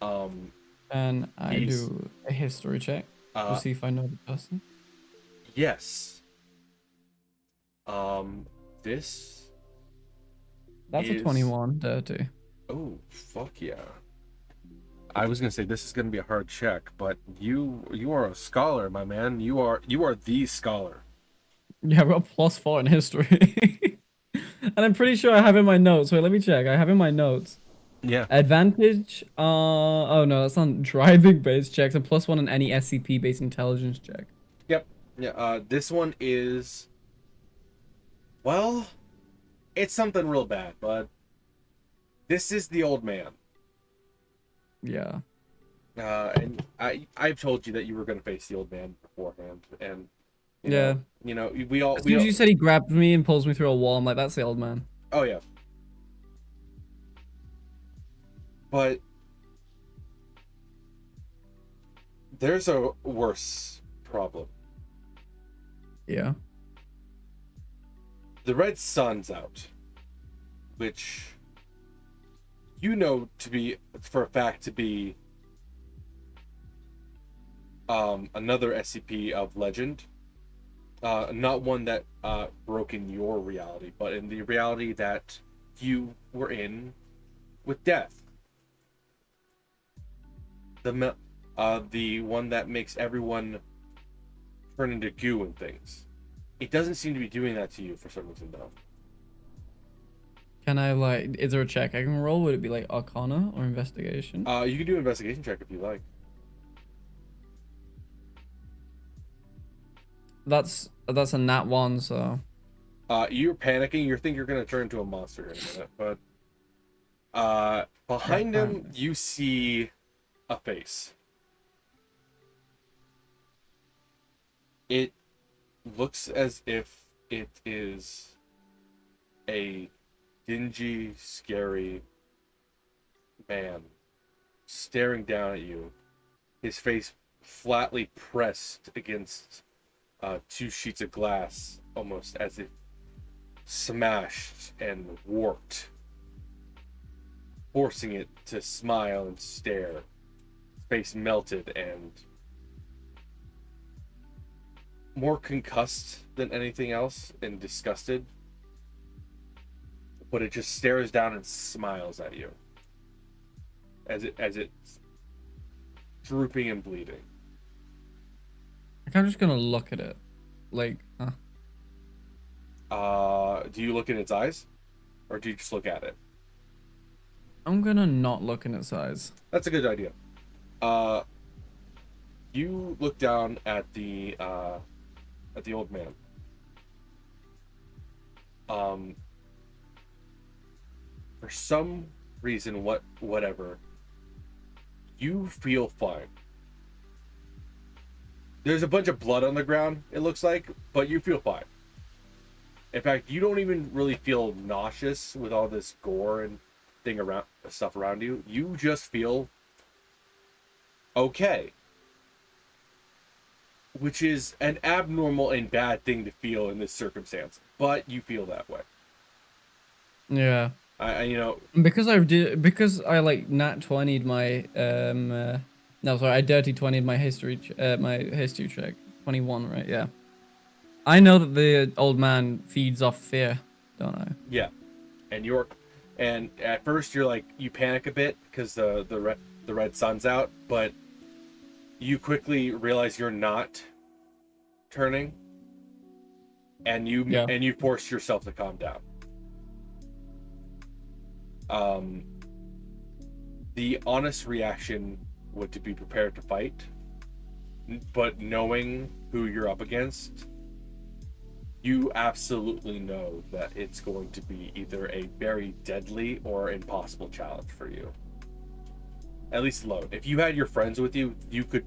And I do a history check to see if I know the person. Yes. That's a 21 dirty. Oh, fuck yeah. I was gonna say this is gonna be a hard check, but you are a scholar, my man. You are the scholar. Yeah, I got +4 in history. And I'm pretty sure I have in my notes. Wait, let me check. I have in my notes. Yeah. Advantage. Oh no, that's on driving based checks and +1 on any SCP based intelligence check. Yep. Yeah. This one is. Well, it's something real bad, but this is the old man. Yeah. And I've told you that you were going to face the old man beforehand, and Yeah. we all As soon as you said he grabbed me and pulls me through a wall, I'm like, that's the old man. Oh yeah. But there's a worse problem. Yeah. The red sun's out, which you know to be for a fact to be another SCP of legend. Not one that broke in your reality, but in the reality that you were in with death. The one that makes everyone turn into goo and things. It doesn't seem to be doing that to you for some reason, though. Can I, like, is there a check I can roll? Would it be like Arcana or Investigation? You can do an investigation check if you like. That's a nat 1, so. You're panicking. You think you're gonna turn into a monster in a minute, but behind him you see a face. It looks as if it is a dingy, scary man staring down at you, his face flatly pressed against two sheets of glass, almost as if smashed and warped, forcing it to smile and stare. His face melted and more concussed than anything else and disgusted, but it just stares down and smiles at you as it's drooping and bleeding. Like, I'm just gonna look at it. Like, Do you look in its eyes? Or do you just look at it? I'm gonna not look in its eyes. That's a good idea. You look down at the old man. For some reason, whatever, you feel fine. There's a bunch of blood on the ground, it looks like, but you feel fine. In fact, you don't even really feel nauseous with all this gore and stuff around you. You just feel okay. Which is an abnormal and bad thing to feel in this circumstance, but you feel that way. Yeah. Because I like nat 20'd my no, sorry, I dirty 20'd my history check. 21, right? Yeah. I know that the old man feeds off fear, don't I? Yeah. And at first you're like, you panic a bit because the red sun's out, but you quickly realize you're not turning, and you force yourself to calm down. The honest reaction would to be prepared to fight, but knowing who you're up against, you absolutely know that it's going to be either a very deadly or impossible challenge for you. At least alone. If you had your friends with you, you could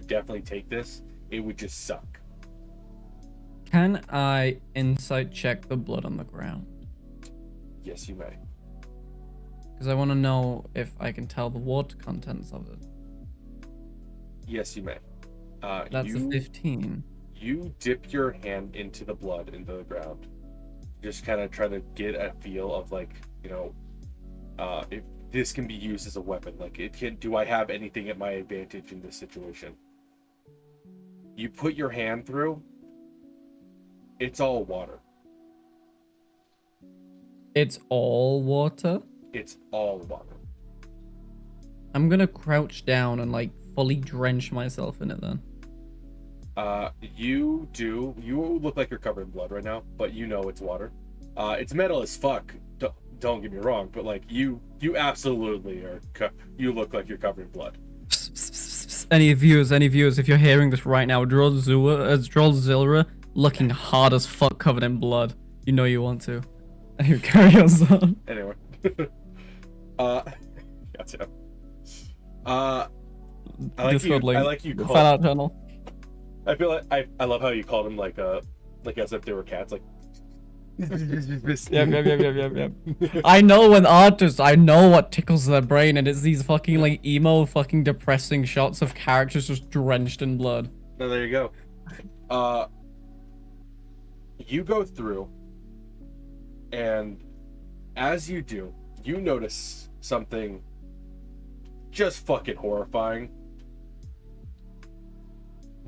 definitely take this. It would just suck. Can I insight check the blood on the ground? Yes, you may. Because I want to know if I can tell the water contents of it. Yes, you may. That's a 15. You dip your hand into the blood into the ground. Just kind of try to get a feel of, like, if this can be used as a weapon. Like, do I have anything at my advantage in this situation? You put your hand through, it's all water. It's all water? It's all water. I'm gonna crouch down and, like, fully drench myself in it then. You look like you're covered in blood right now, but you know it's water. It's metal as fuck. Don't get me wrong, but like you absolutely are. You look like you're covered in blood. Any viewers, if you're hearing this right now, draw xilra looking hard as fuck, covered in blood. You know you want to. Anyway, carry on. Anyway, gotcha. I like Discord you. link. I like you. Fan art channel. I feel like I love how you called him like as if they were cats. Like. Yep. I know when artists, I know what tickles their brain, and it's these fucking like emo, fucking depressing shots of characters just drenched in blood. No, there you go. You go through, and as you do, you notice something just fucking horrifying.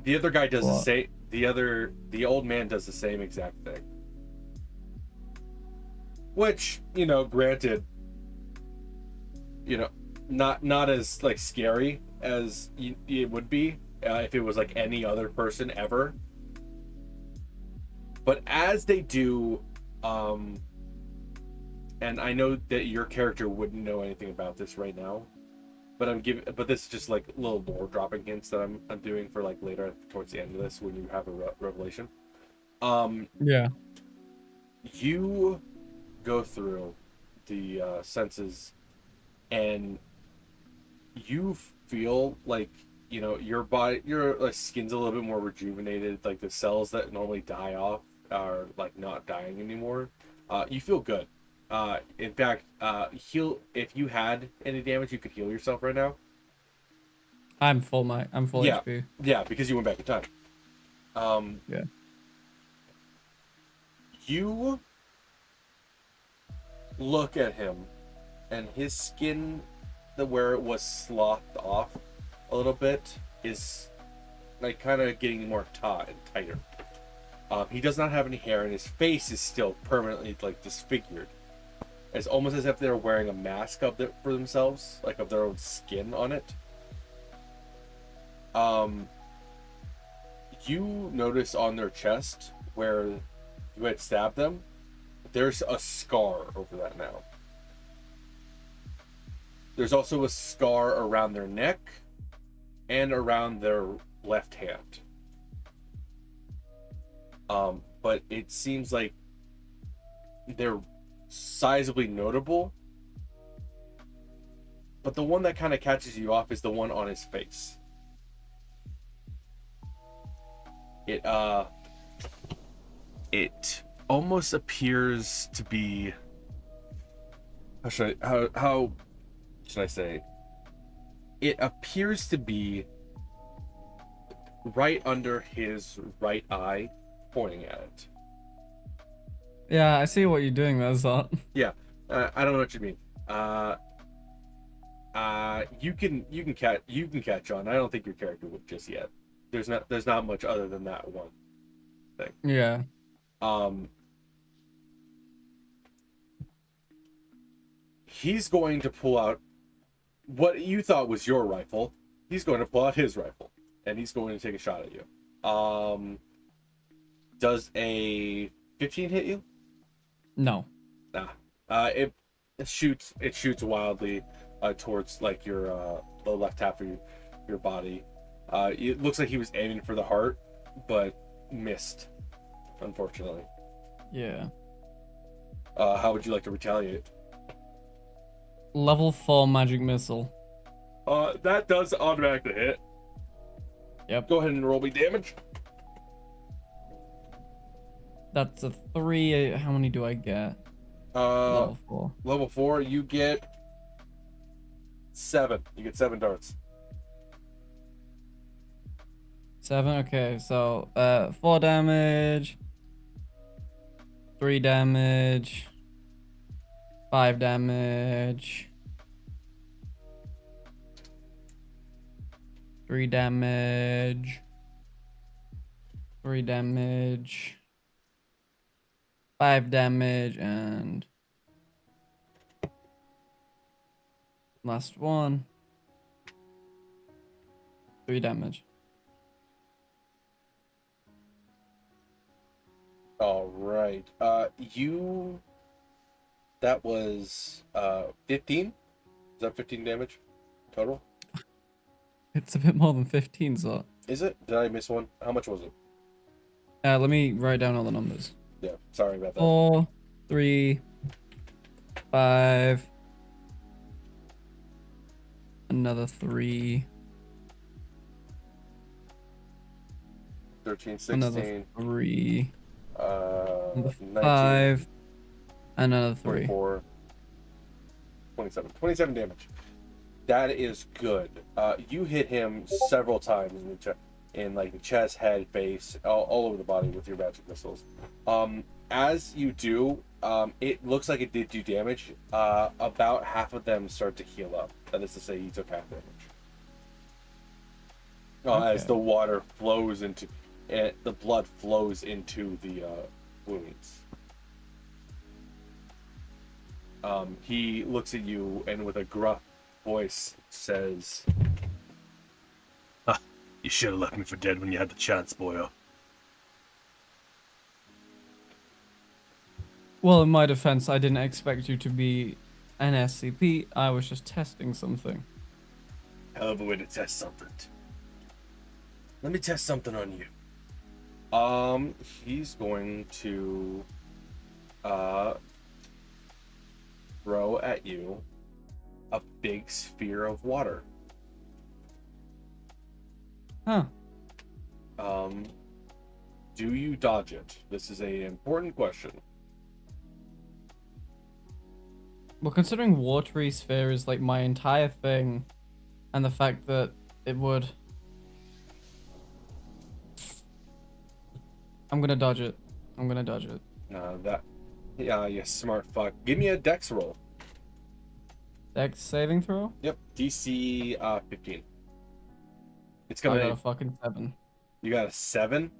The other guy does the same. The old man does the same exact thing. Which, granted, not as like scary as it would be if it was like any other person ever. But as they do, and I know that your character wouldn't know anything about this right now, but but this is just like little lore dropping hints that I'm doing for like later towards the end of this when you have a revelation. Yeah. You go through the senses, and you feel like your body, your like skin's a little bit more rejuvenated. Like the cells that normally die off are like not dying anymore. You feel good. In fact, heal if you had any damage, you could heal yourself right now. I'm full HP. Yeah, because you went back in time. Yeah. You look at him, and his skin, where it was slothed off a little bit, is like kind of getting more taut and tighter. He does not have any hair, and his face is still permanently like disfigured. It's almost as if they're wearing a mask for themselves, like of their own skin on it. You notice on their chest where you had stabbed them, there's a scar over that now. There's also a scar around their neck and around their left hand. But it seems like they're sizably notable. But the one that kind of catches you off is the one on his face. It almost appears to be, how should I say? It appears to be right under his right eye, pointing at it. Yeah, I see what you're doing there, Zot. Yeah, I don't know what you mean. You can catch on. I don't think your character would just yet. There's not much other than that one thing. Yeah. He's going to pull out what you thought was your rifle. He's going to pull out his rifle, and he's going to take a shot at you. Does a 15 hit you? No. Nah. It shoots wildly towards like your the left half of your body. It looks like he was aiming for the heart, but missed, unfortunately. Yeah. How would you like to retaliate? Level 4 magic missile. That does automatically hit. Yep. Go ahead and roll me damage. That's a 3. How many do I get? Level 4. Level 4, you get 7. You get 7 darts. 7. Okay, so 4 damage, 3 damage, 5 damage, 3 damage, 3 damage, 5 damage, and last one, 3 damage. All right. You. That was 15. Is that 15 damage total? It's a bit more than 15, so. Is it? Did I miss one? How much was it? Let me write down all the numbers. Yeah. Sorry about that. 4, 3, 5. Another 3. 13, 16. Another 3. Another 19, 5. And another 3. 24, 27. 27 damage. That is good. You hit him several times in like the chest, head, face, all over the body with your magic missiles. As you do, it looks like it did do damage. About half of them start to heal up. That is to say, you took half damage. Okay. As the water flows into it, the blood flows into the wounds. He looks at you and with a gruff voice says, "You should have left me for dead when you had the chance, boyo." Well, in my defense, I didn't expect you to be an SCP. I was just testing something. Hell of a way to test something. Let me test something on you. He's going to throw at you a big sphere of water. Huh. Do you dodge it? This is an important question. Well, considering watery sphere is like my entire thing, and the fact that it would... I'm gonna dodge it. I'm gonna dodge it. You smart fuck. Give me a dex roll. Dex saving throw? Yep, DC 15. It's I gonna. got a fucking 7. You got a 7?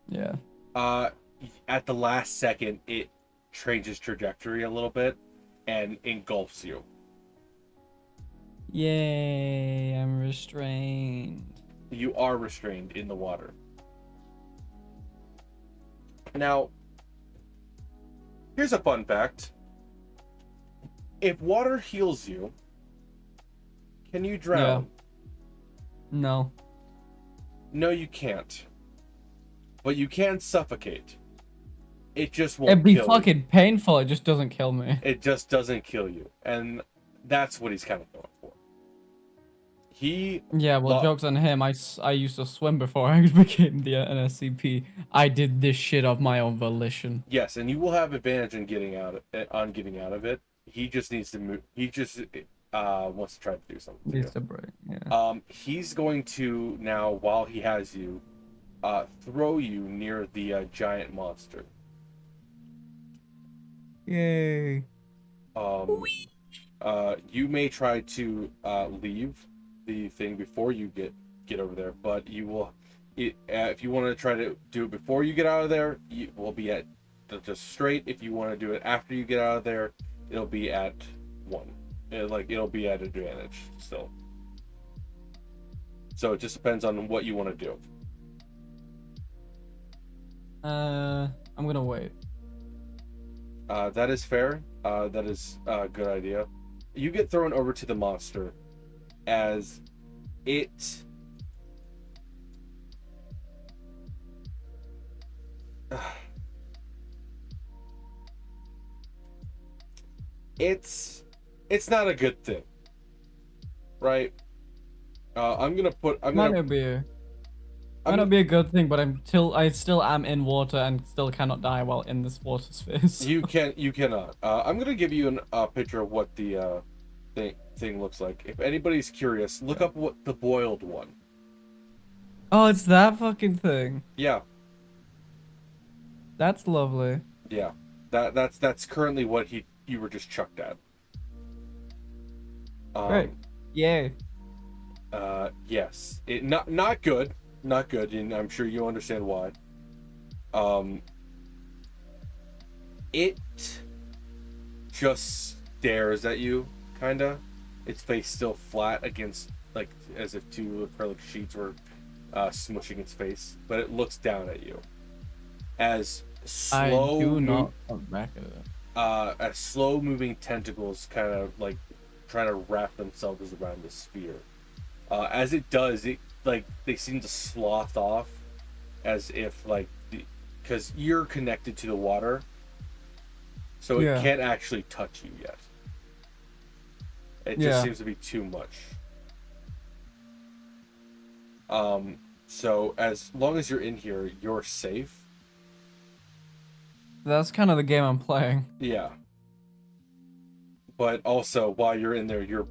Yeah. At the last second, it changes trajectory a little bit and engulfs you. Yay, I'm restrained. You are restrained in the water. Now, here's a fun fact. If water heals you, can you drown? Yeah. No. No, you can't. But you can suffocate. It just won't It'd be kill fucking you. painful, it just doesn't kill me. It just doesn't kill you. And that's what he's kind of going for. Yeah, well, joke's on him. I used to swim before I became the NSCP. I did this shit of my own volition. Yes, and you will have advantage in getting out of it. He just needs to move. He just wants to try to do something. Needs to break. Yeah. He's going to now, while he has you, throw you near the giant monster. Yay. You may try to leave the thing before you get over there, but you will. If you want to try to do it before you get out of there, you will be at just straight. If you want to do it after you get out of there, it'll be at 1. It'll be at advantage still. So it just depends on what you want to do. I'm gonna wait. That is fair. That is a good idea. You get thrown over to the monster as it... It's not a good thing, right? Might not be a good thing, but I still am in water and still cannot die while in this water space. You cannot. I'm gonna give you a picture of what the thing looks like. If anybody's curious, look up what the boiled one. Oh, it's that fucking thing. Yeah. That's lovely. Yeah. That's currently what you were just chucked at. Great. Yay. Yes. It not good. Not good, and I'm sure you understand why. It just stares at you, kinda. Its face still flat against, like, as if two acrylic sheets were smushing its face, but it looks down at you. As I slow do move, not look back at it. as slow moving tentacles kind of like trying to wrap themselves around the sphere. As it does, it like they seem to slough off, as if like because you're connected to the water, so it Yeah. can't actually touch you yet. It just Yeah. seems to be too much. So as long as you're in here, you're safe. That's kind of the game I'm playing. Yeah. But also, while you're in there, you're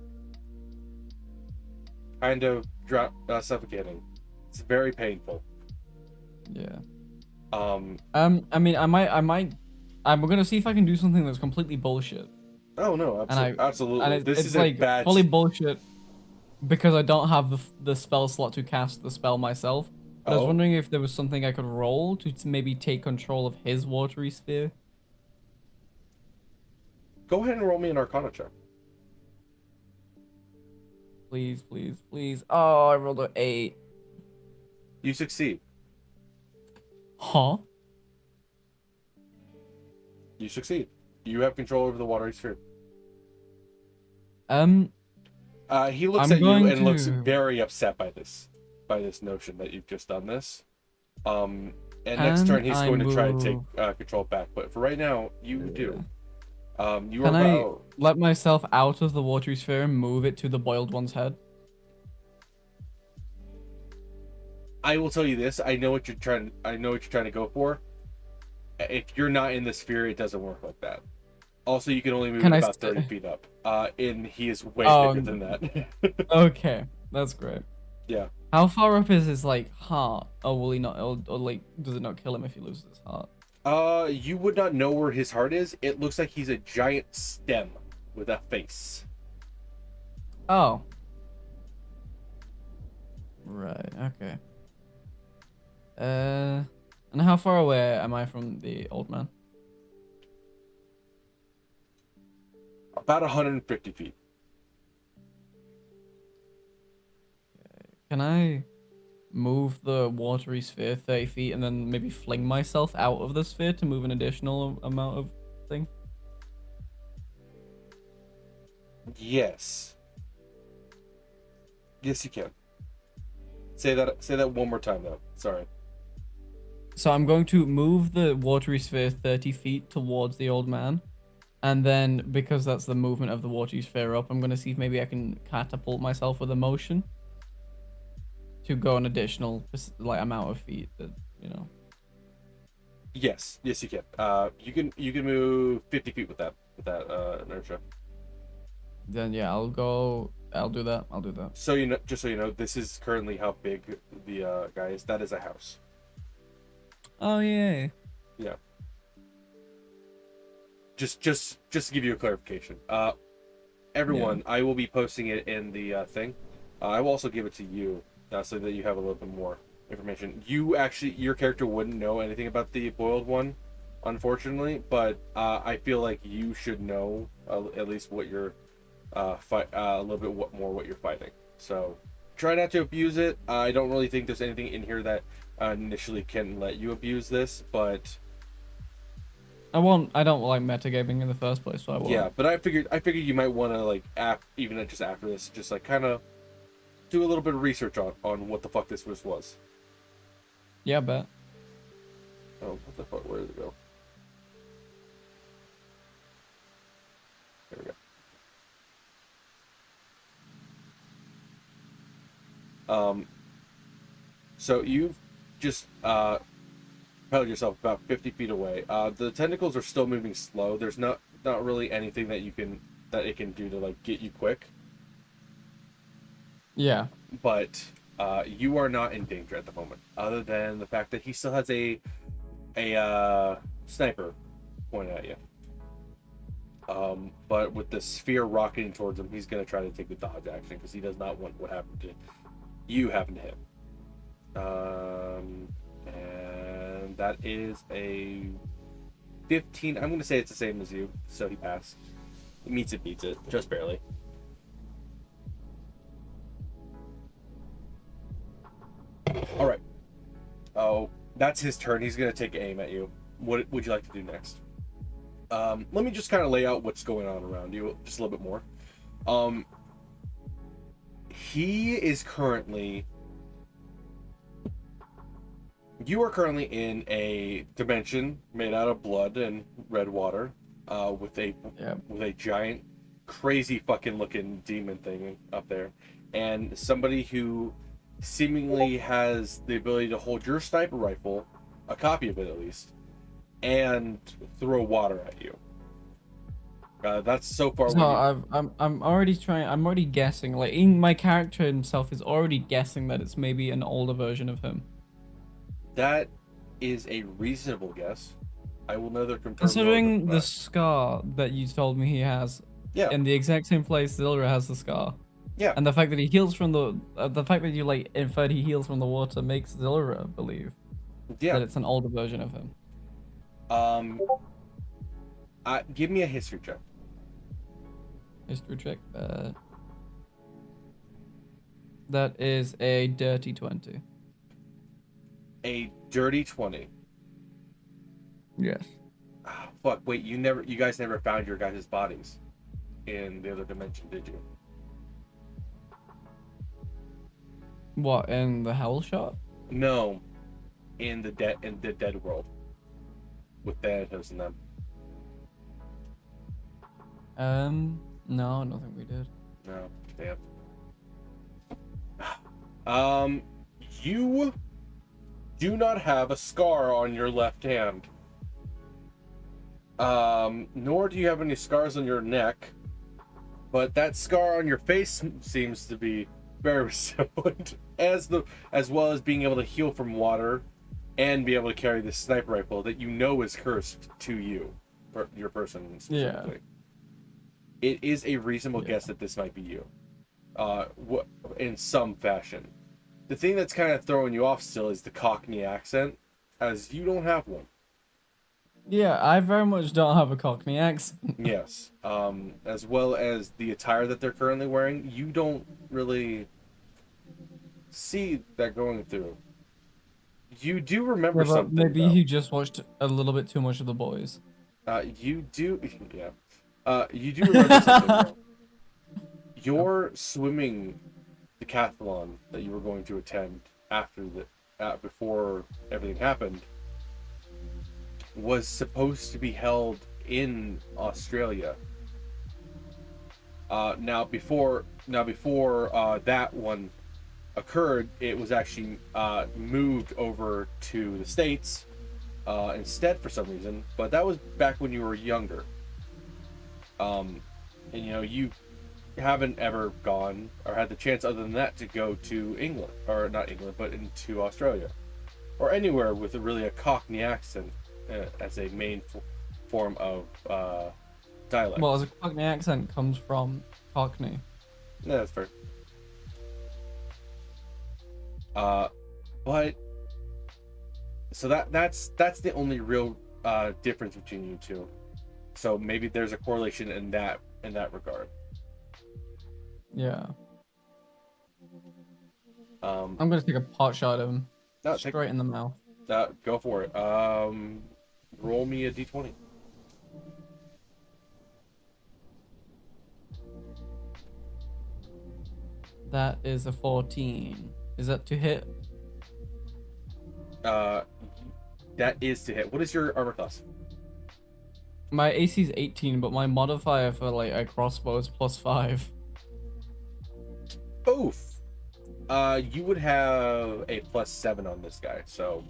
kind of suffocating. It's very painful. Yeah. Um. I mean, I'm gonna see if I can do something that's completely bullshit. Oh no, And absolutely. This it's is a like bad. fully bullshit because I don't have the spell slot to cast the spell myself. But I was Oh, wondering if there was something I could roll to maybe take control of his watery sphere. go ahead and roll me an Arcana check. Please, please, please. Oh, I rolled an 8. You succeed. Huh? You succeed. You have control over the watery sphere. Um, He looks I'm at you going and looks to. very upset by this notion that you've just done this. And next Can turn he's I going to try to take move? control back. But for right now, you Yeah. do. You are Can I about. let myself out of the watery sphere and move it to the boiled one's head? I will tell you this. I know what you're trying. I know what you're trying to go for. If you're not in the sphere, it doesn't work like that. Also, you can only move Can it I? about 30 feet up. And he is way Oh, bigger than that. okay. That's great. Yeah. How far up is his like heart? Oh, will he not? Or like, does it not kill him if he loses his heart? You would not know where his heart is. It looks like he's a giant stem with a face. Oh. Right. Okay. And how far away am I from the old man? About 150 feet. Can I move the watery sphere 30 feet and then maybe fling myself out of the sphere to move an additional amount of thing? Yes. Yes, you can. Say that one more time though. Sorry. So I'm going to move the watery sphere 30 feet towards the old man. And then, because that's the movement of the watery sphere up, I'm going to see if maybe I can catapult myself with a motion to go an additional like amount of feet that, you know. Yes, you can. You can move 50 feet with that inertia. Then yeah, I'll do that. I'll do that. So you know, just so you know, this is currently how big the guy is. That is a house. Oh yeah. Yeah. Just to give you a clarification. Everyone, I will be posting it in the thing. I will also give it to you so that you have a little bit more information. Your character wouldn't know anything about the boiled one, unfortunately, but I feel like you should know at least what you're a little bit more what you're fighting. So try not to abuse it. I don't really think there's anything in here that initially can let you abuse this, but I don't like metagaming in the first place, so I won't. yeah. But I figured you might want to like even just after this, just like kind of do a little bit of research on what the fuck this was. Yeah, bet. Oh, what the fuck? Where did it go? There we go. So you've just propelled yourself about 50 feet away. The tentacles are still moving slow. There's not really anything that it can do to like get you quick. Yeah. But you are not in danger at the moment, other than the fact that he still has a sniper pointed at you. But with the sphere rocketing towards him, he's gonna try to take the dodge action because he does not want what happened to you happen to him. And that is a 15. I'm gonna say it's the same as you, so he passed. He meets it, beats it, just barely. All right. Oh, that's his turn. He's gonna take aim at you what would you like to do next? Let me just kind of lay out what's going on around you just a little bit more. He is currently... You are currently in a dimension made out of blood and red water, with a giant, crazy fucking looking demon thing up there, and somebody who seemingly has the ability to hold your sniper rifle, a copy of it at least, and throw water at you. That's so far. So I'm already guessing. Like, in my character himself is already guessing that it's maybe an older version of him. That is a reasonable guess. I will neither confirm. Considering the scar that you told me he has, yeah, in the exact same place xilra has the scar. Yeah, and the fact that he heals from the fact that you like inferred he heals from the water makes xilra believe that it's an older version of him. Give me a history check. History check. That is a dirty 20. A dirty 20. Yes. Oh, fuck. Wait, you guys never found your guys' bodies in the other dimension, did you? What, in the hell shot? No, in the dead world with Thanatos and them. No, I don't think we did. No, damn. You do not have a scar on your left hand. Nor do you have any scars on your neck. But that scar on your face seems to be very resemblant, as well as being able to heal from water and be able to carry this sniper rifle that you know is cursed to you, your person specifically. Yeah. It is a reasonable guess that this might be you, in some fashion. The thing that's kind of throwing you off still is the Cockney accent, as you don't have one. Yeah, I very much don't have a Cockney accent. Yes, as well as the attire that they're currently wearing, you don't really see that going through. You do remember something. Maybe though. you just watched a little bit too much of The Boys. You do, yeah. You do remember something though. Your swimming decathlon that you were going to attend before everything happened was supposed to be held in Australia. Now before that one occurred, it was actually moved over to the States instead for some reason. But that was back when you were younger. And you haven't ever gone or had the chance other than that to go to England, or not England, but into Australia or anywhere with a Cockney accent as a main form of dialect. Well, as a Cockney accent comes from Cockney. Yeah, that's fair. But so that's the only real difference between you two. So maybe there's a correlation in that regard. Yeah. I'm gonna take a pot shot at him. Straight in the mouth. Go for it. Roll me a d20. That is a 14. Is that to hit? That is to hit. What is your armor class? My AC is 18, but my modifier for like a crossbow is +5. Oof. You would have a +7 on this guy, so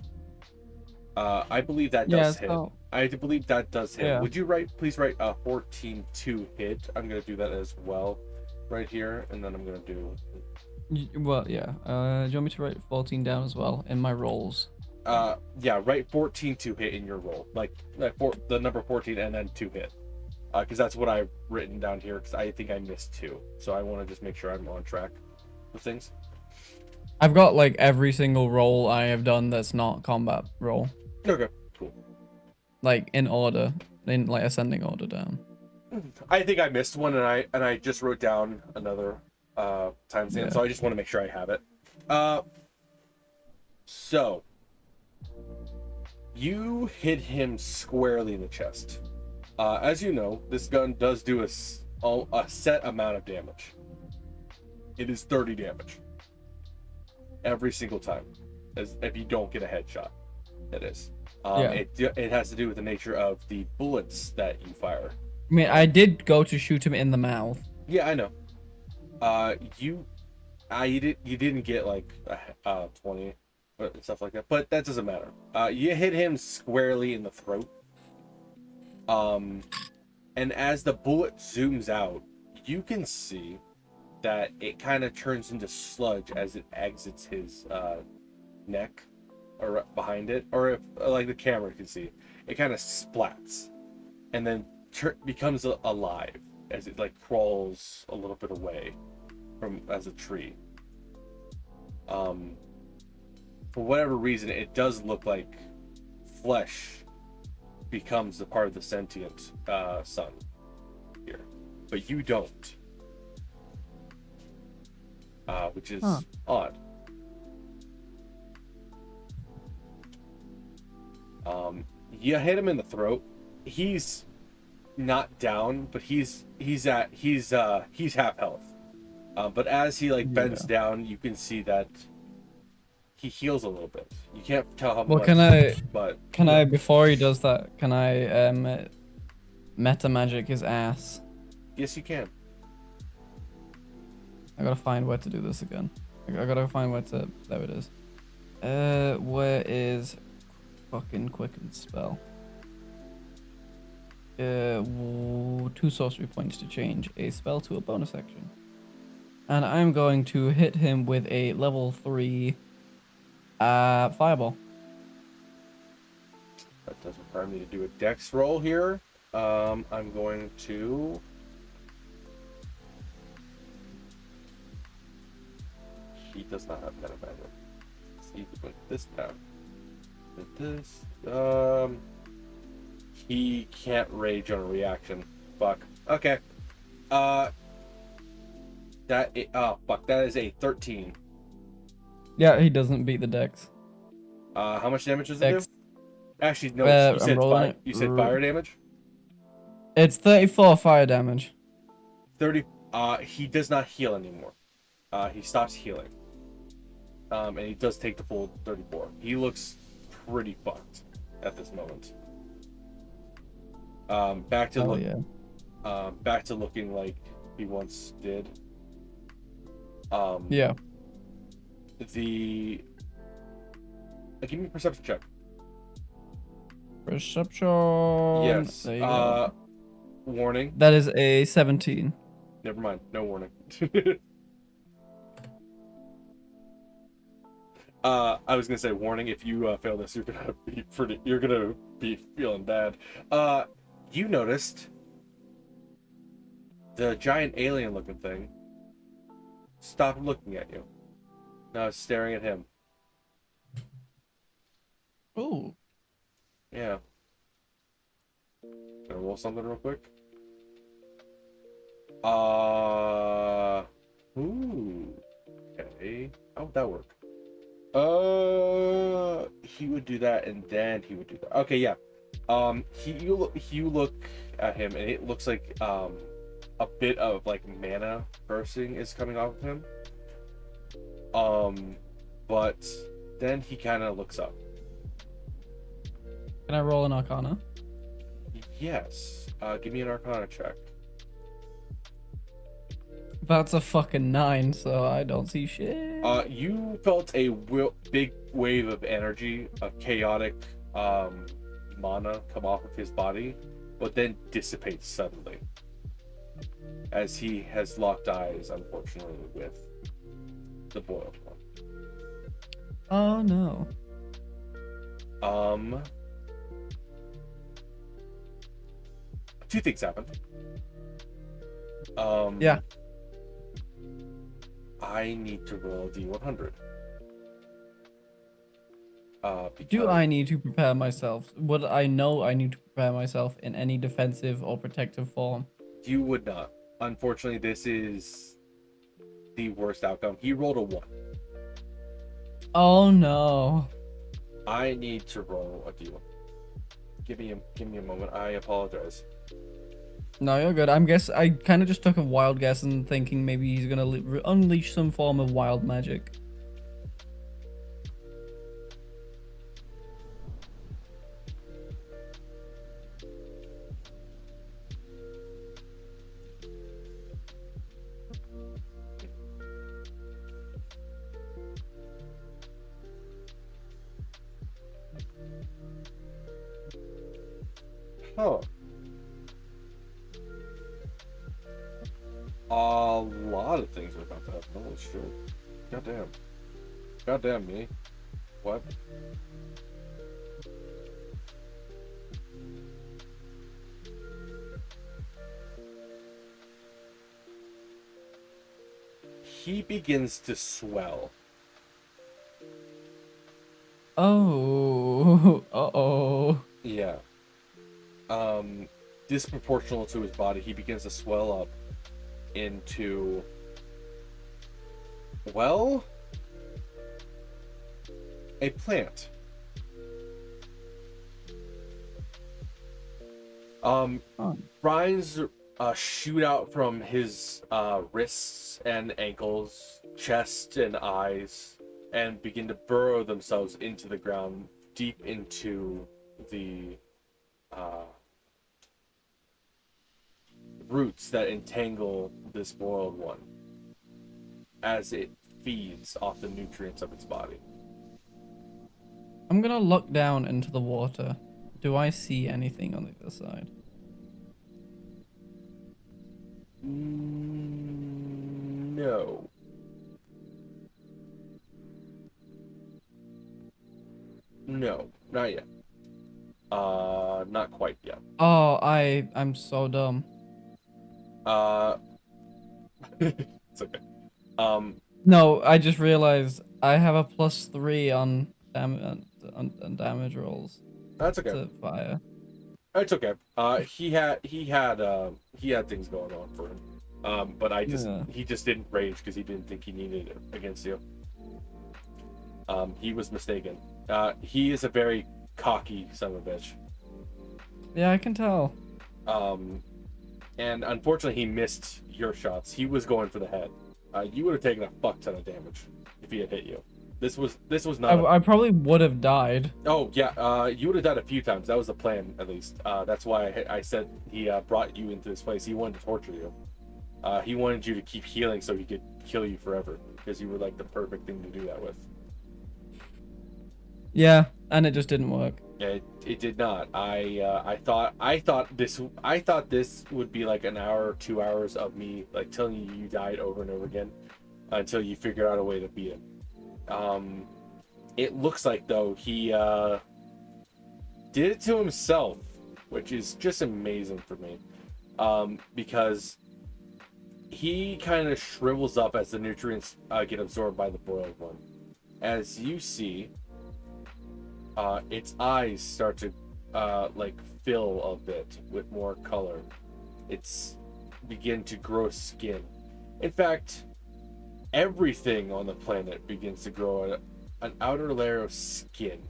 I believe that does hit. I believe that does hit. Yeah. Would you please write 14 to hit? I'm gonna do that as well, right here, and then I'm gonna do. Well, yeah. Do you want me to write 14 down as well in my rolls? Yeah, write 14 to hit in your roll, like the number 14 and then to hit, because that's what I've written down here. Because I think I missed 2, so I want to just make sure I'm on track with things. I've got like every single roll I have done that's not combat roll. Okay, cool. Like in order, in like ascending order down. I think I missed one, and I just wrote down another timestamp, so I just want to make sure I have it. So You hit him squarely in the chest. As you know, this gun does do a set amount of damage. It is 30 damage every single time, as if you don't get a headshot. It is. Yeah. It has to do with the nature of the bullets that you fire. I mean, I did go to shoot him in the mouth. Yeah, I know. You didn't get like 20 and stuff like that, but that doesn't matter. You hit him squarely in the throat. And as the bullet zooms out, you can see that it kind of turns into sludge as it exits his neck or behind it, or if like the camera can see, it kind of splats and then becomes alive as it like crawls a little bit away from as a tree. For whatever reason, it does look like flesh becomes a part of the sentient sun here, but you don't, which is odd. You hit him in the throat. He's not down, but he's half health. But as he like bends down, you can see that he heals a little bit. You can't tell how much. Can I before he does that? Can I meta magic his ass? Yes, you can. I gotta find where to do this again. I gotta find where to. There it is. Where is fucking quicken spell? 2 sorcery points to change a spell to a bonus action. And I'm going to hit him with a level 3 fireball. That does require me to do a dex roll here. I'm going to. He does not have meta magic. Let's see if we put this down. Put this. He can't rage on a reaction. Fuck. Okay. That is a 13. Yeah, he doesn't beat the dex. How much damage does it do? Actually, no. You said fire. You said fire damage. It's 34 fire damage. 30. He does not heal anymore. He stops healing. And he does take the full 34. He looks pretty fucked at this moment. Back to looking like he once did. Yeah. Give me a perception check. Perception. Yes. Warning. That is a 17. Never mind. No warning. I was gonna say warning. If you fail this, you're gonna be feeling bad. You noticed the giant alien-looking thing stopped looking at you. Now it's staring at him. Ooh. Yeah. Gonna roll something real quick. Ooh. Okay. How would that work? He would do that, and then he would do that. Okay, yeah. You look at him, and it looks like a bit of like mana bursting is coming off of him. But then he kind of looks up. Can I roll an Arcana? Yes. Give me an Arcana check. That's a fucking 9, so I don't see shit. You felt a big wave of energy, of chaotic mana come off of his body, but then dissipates suddenly as he has locked eyes, unfortunately, with the boiled one. Oh no. Two things happened. Yeah. I need to roll a D100. Do I need to prepare myself? Would I know I need to prepare myself in any defensive or protective form? You would not. Unfortunately, this is the worst outcome. He rolled a 1. Oh no. I need to roll a d1. Give me a moment. I apologize. No, you're good. I kind of just took a wild guess and thinking maybe he's gonna unleash some form of wild magic. Huh. A lot of things are about to happen. Holy shit. Goddamn. Goddamn me. What? He begins to swell. Oh, uh-oh. Yeah. Disproportional to his body, he begins to swell up into, well, a plant. Vines shoot out from his wrists and ankles, chest and eyes, and begin to burrow themselves into the ground, deep into the roots that entangle this boiled one as it feeds off the nutrients of its body. I'm gonna look down into the water. Do I see anything on the other side? No. No, not yet. Not quite yet. Oh, I'm so dumb. It's okay. No, I just realized I have a +3 on damage rolls That's okay. to fire. It's okay. He had things going on for him. But he just didn't rage because he didn't think he needed it against you. He was mistaken. He is a very cocky son of a bitch. Yeah, I can tell. And unfortunately, he missed your shots. He was going for the head. You would have taken a fuck ton of damage if he had hit you. This was not. I probably would have died. Oh yeah, you would have died a few times. That was the plan, at least. That's why I said he brought you into this place. He wanted to torture you. He wanted you to keep healing so he could kill you forever, because you were like the perfect thing to do that with. Yeah, and it just didn't work. It did not. I thought this would be like an hour or 2 hours of me like telling you died over and over again until you figured out a way to beat him. It looks like though he did it to himself, which is just amazing for me, because he kind of shrivels up as the nutrients get absorbed by the boiled one. As you see, its eyes start to like fill a bit with more color. It's begin to grow skin. In fact, everything on the planet begins to grow an outer layer of skin.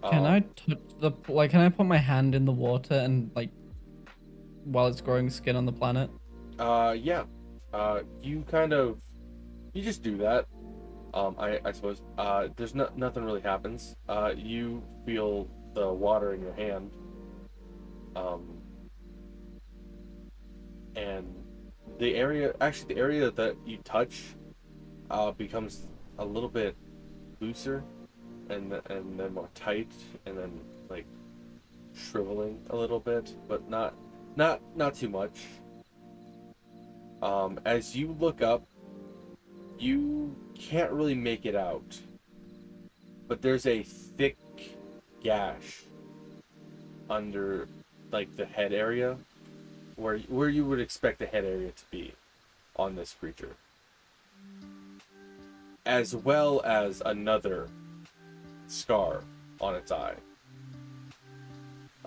Can I touch can I put my hand in the water and like while it's growing skin on the planet? Yeah. You just do that. I suppose. There's nothing really happens. You feel the water in your hand. And the area that you touch becomes a little bit looser and then more tight and then like shriveling a little bit, but not too much. As you look up, you can't really make it out, but there's a thick gash under like the head area where you would expect the head area to be on this creature, as well as another scar on its eye.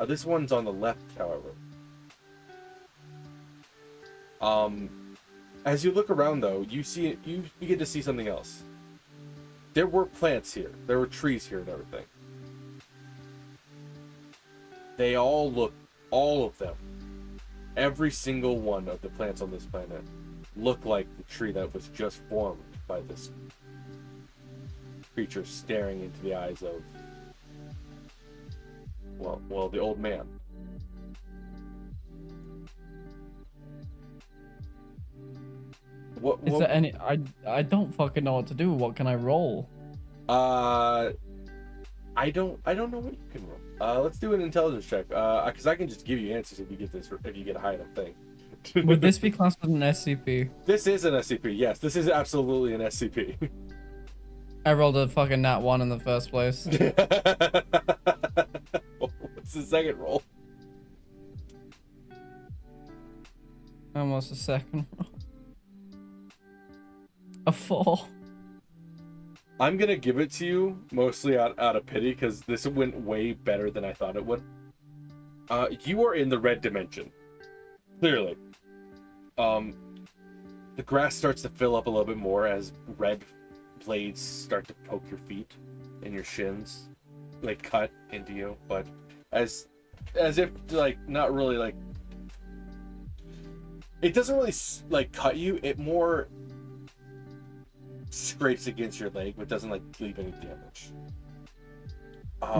This one's on the left, however. As you look around, though, you begin to see something else. There were plants here. There were trees here and everything. They all of them, every single one of the plants on this planet look like the tree that was just formed by this creature staring into the eyes of, well, the old man. Is there any? I don't fucking know what to do. What can I roll? I don't know what you can roll. Let's do an intelligence check. Because I can just give you answers if you get a high enough thing. Would this be classed as an SCP? This is an SCP. Yes, this is absolutely an SCP. I rolled a fucking nat 1 in the first place. What's the second roll? Almost a second roll. A 4. I'm gonna give it to you mostly out of pity because this went way better than I thought it would. You are in the red dimension. Clearly. The grass starts to fill up a little bit more as red blades start to poke your feet and your shins, like cut into you, but as if like not really like it doesn't really like cut you. It more scrapes against your leg, but doesn't like leave any damage.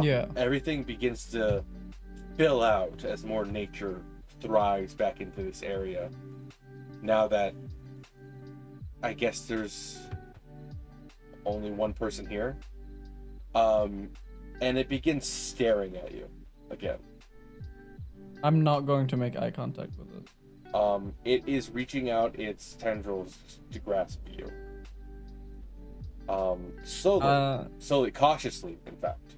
Yeah. Everything begins to fill out as more nature thrives back into this area. Now that I guess there's only one person here, and it begins staring at you again. I'm not going to make eye contact with it. It is reaching out its tendrils to grasp you. Slowly, cautiously, in fact.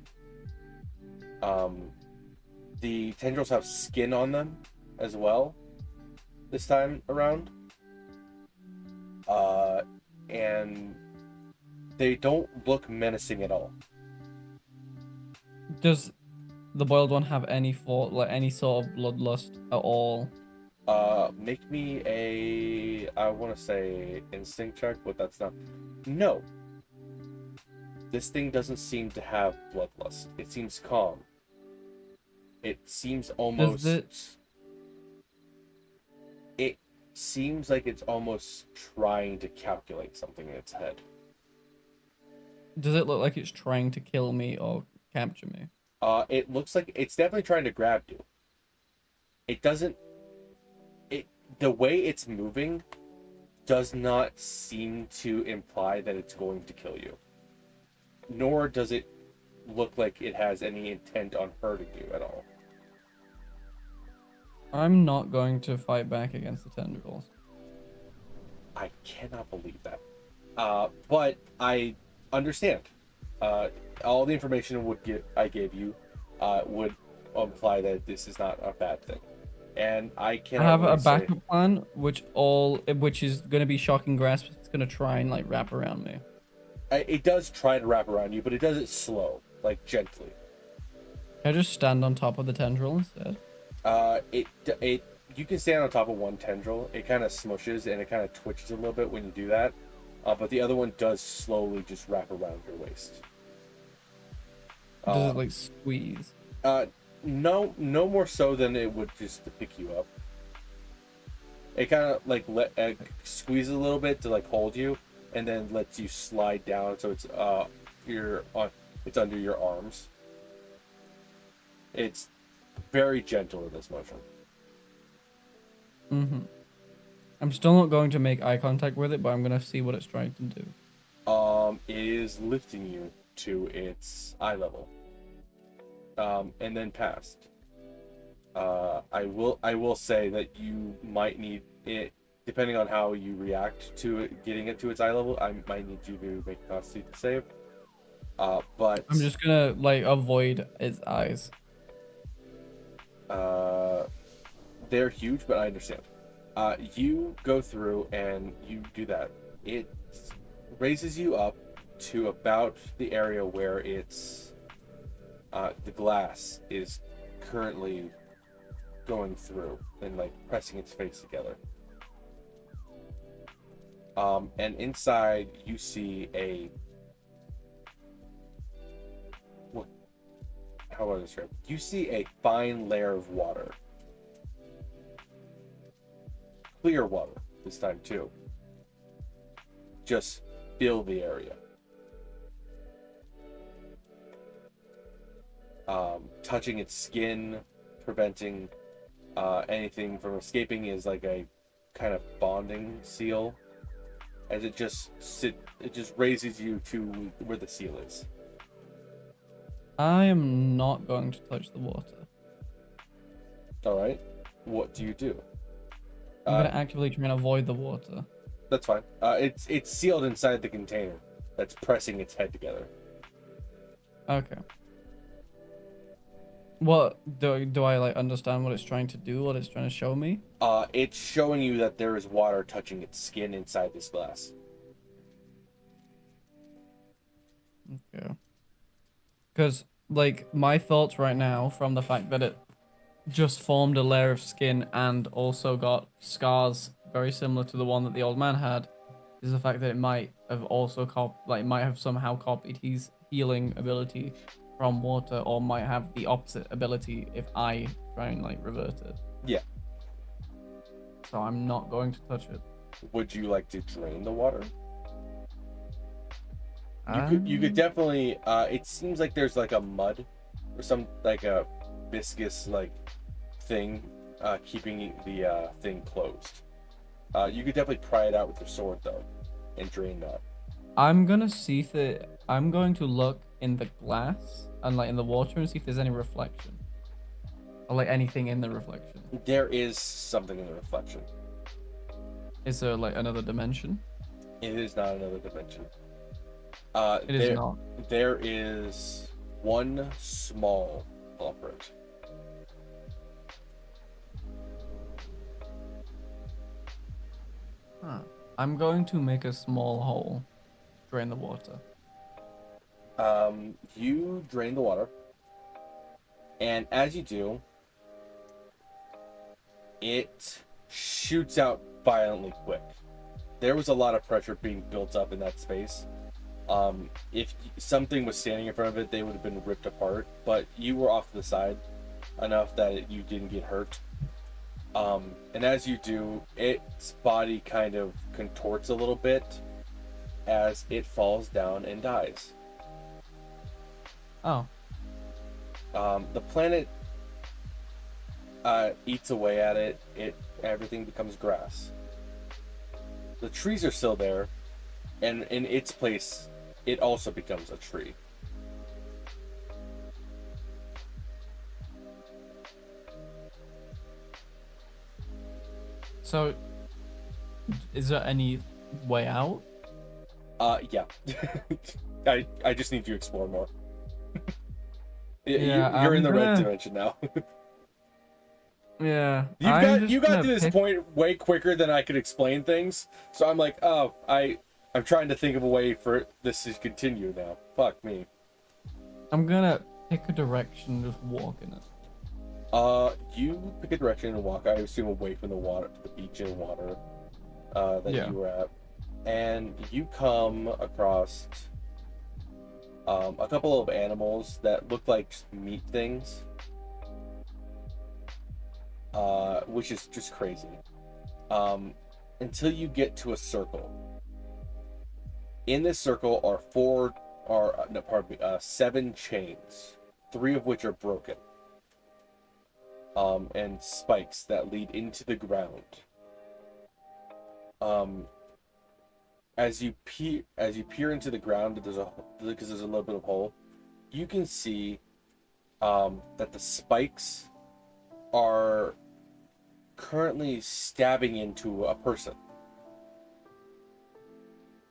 The tendrils have skin on them as well this time around. And they don't look menacing at all. Does the boiled one have any any sort of bloodlust at all? Make me I want to say instinct check, but that's not. No. This thing doesn't seem to have bloodlust. It seems calm. It seems almost. It seems like it's almost trying to calculate something in its head. Does it look like it's trying to kill me or capture me? It looks like it's definitely trying to grab you. It doesn't. The way it's moving does not seem to imply that it's going to kill you. Nor does it look like it has any intent on hurting you at all. I'm not going to fight back against the tendrils. I cannot believe that. But I understand. All the information I gave you would imply that this is not a bad thing. And I have a backup plan, which is going to be shocking grasp. It's going to try and like wrap around me. It does try to wrap around you, but it does it slow, like gently. Can I just stand on top of the tendril instead? You can stand on top of one tendril. It kind of smushes and it kind of twitches a little bit when you do that. But the other one does slowly just wrap around your waist. Does it like squeeze? No more so than it would just to pick you up. It kind of like squeezes a little bit to like hold you, and then lets you slide down. So it's it's under your arms. It's very gentle in this motion. I'm still not going to make eye contact with it, but I'm gonna see what it's trying to do. It is lifting you to its eye level. And then past. I will say that you might need it, depending on how you react to it, getting it to its eye level. I might need you to make a Constitution save. But I'm just gonna like avoid its eyes. They're huge, but I understand. You go through and you do that. It raises you up to about the area where it's the glass is currently going through and like pressing its face together. And inside you see a how do I describe it? You see a fine layer of water. Clear water this time too. Just fill the area. Touching its skin, preventing anything from escaping, is like a kind of bonding seal. As it just raises you to where the seal is. I am not going to touch the water. All right. What do you do? I'm gonna actively try and avoid the water. That's fine. It's sealed inside the container that's pressing its head together. Okay. What do I like understand what it's trying to do? What it's trying to show me? It's showing you that there is water touching its skin inside this glass. Okay. Because like my thoughts right now, from the fact that it just formed a layer of skin and also got scars very similar to the one that the old man had, is the fact that it might have also might have somehow copied his healing ability from water, or might have the opposite ability if I try and like revert it. Yeah. So I'm not going to touch it. Would you like to drain the water? You could definitely. It seems like there's like a mud or some like a viscous like thing keeping the thing closed. You could definitely pry it out with your sword though, and drain that. I'm gonna see if I'm going to look in the glass and like in the water and see if there's any reflection, or like anything in the reflection. There is something in the reflection. Is there like another dimension? It is not another dimension. It is not. There is one small culprit. Huh. I'm going to make a small hole, drain the water. You drain the water, and as you do, it shoots out violently quick. There was a lot of pressure being built up in that space. If something was standing in front of it, they would have been ripped apart, but you were off to the side enough that you didn't get hurt. And as you do, its body kind of contorts a little bit as it falls down and dies. Oh. The planet eats away at it. Everything becomes grass. The trees are still there, and in its place, it also becomes a tree. So, is there any way out? Yeah. I just need you to explore more. Yeah, you're in I'm the red gonna- dimension now. Yeah. You got to this point way quicker than I could explain things. So I'm like, oh, I'm trying to think of a way for this to continue now. Fuck me. I'm gonna pick a direction, just walk in it. You pick a direction and walk, I assume, away from the water, the beach and water that Yeah. you were at. And you come across a couple of animals that look like just meat things. Which is just crazy. Until you get to a circle. In this circle are 7 chains, 3 of which are broken. And spikes that lead into the ground. As you peer into the ground, because there's a little bit of hole, you can see that the spikes are currently stabbing into a person.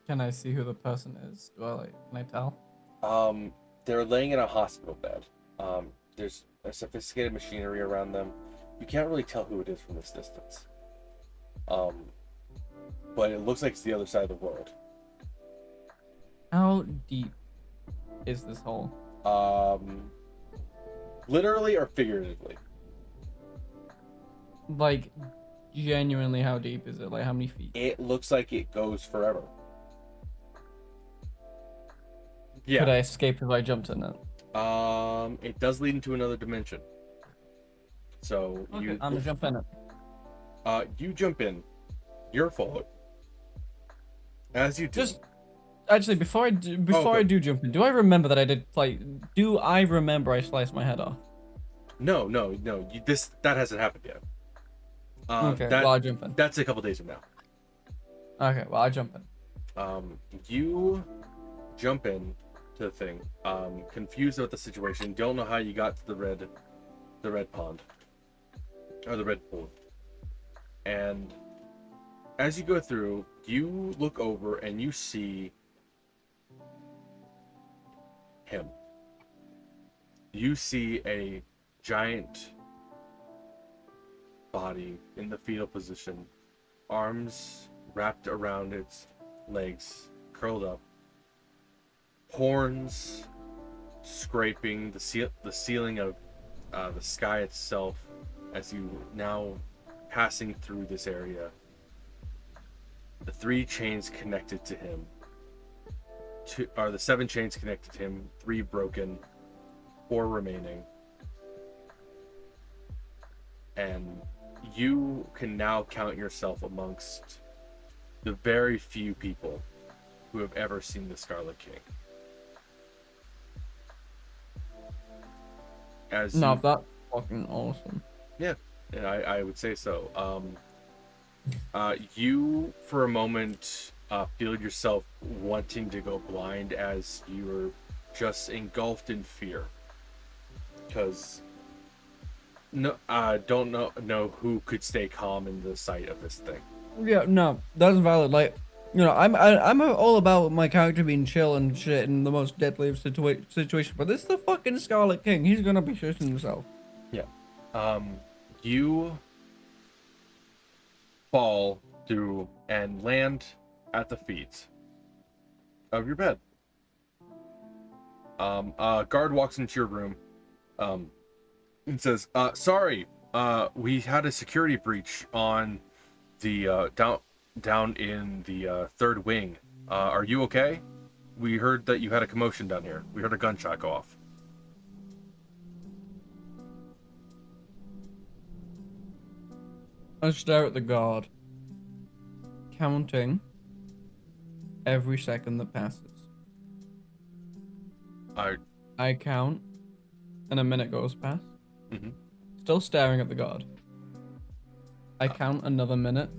Can I see who the person is? Can I tell? They're laying in a hospital bed. There's a sophisticated machinery around them. You can't really tell who it is from this distance. But it looks like it's the other side of the world. How deep is this hole? Literally or figuratively? Like, genuinely, how deep is it? Like, how many feet? It looks like it goes forever. Yeah. Could I escape if I jumped in it? It does lead into another dimension. So Okay, I'm gonna jump in it. you jump in. You're followed. As you do. Just actually, before Okay. I do jump in, do I remember that I did like? Do I remember I sliced my head off? No. That hasn't happened yet. Okay, well I jump in. That's a couple days from now. Okay, well I jump in. You jump in to the thing, confused about the situation, don't know how you got to the red pond, or the red pool. And as you go through, you look over and you see him. You see a giant body in the fetal position, arms wrapped around its legs, curled up, horns scraping the ceiling of the sky itself as you now passing through this area. The 3 chains connected to him, the 7 chains connected to him, 3 broken, 4 remaining. And you can now count yourself amongst the very few people who have ever seen the Scarlet King. That's fucking awesome. Yeah, I would say so. You for a moment feel yourself wanting to go blind as you were just engulfed in fear, because don't know who could stay calm in the sight of this thing. Yeah, no, that's valid. Like, I'm all about my character being chill and shit in the most deadly of situations, but this is the fucking Scarlet King. He's gonna be shitting himself. Yeah. You fall through and land at the feet of your bed. A guard walks into your room, and says, sorry, we had a security breach on the down in the 3rd wing. Are you okay? We heard that you had a commotion down here. We heard a gunshot go off. I stare at the guard, counting every second that passes. I count, and a minute goes past. Mm-hmm. Still staring at the guard. I count another minute.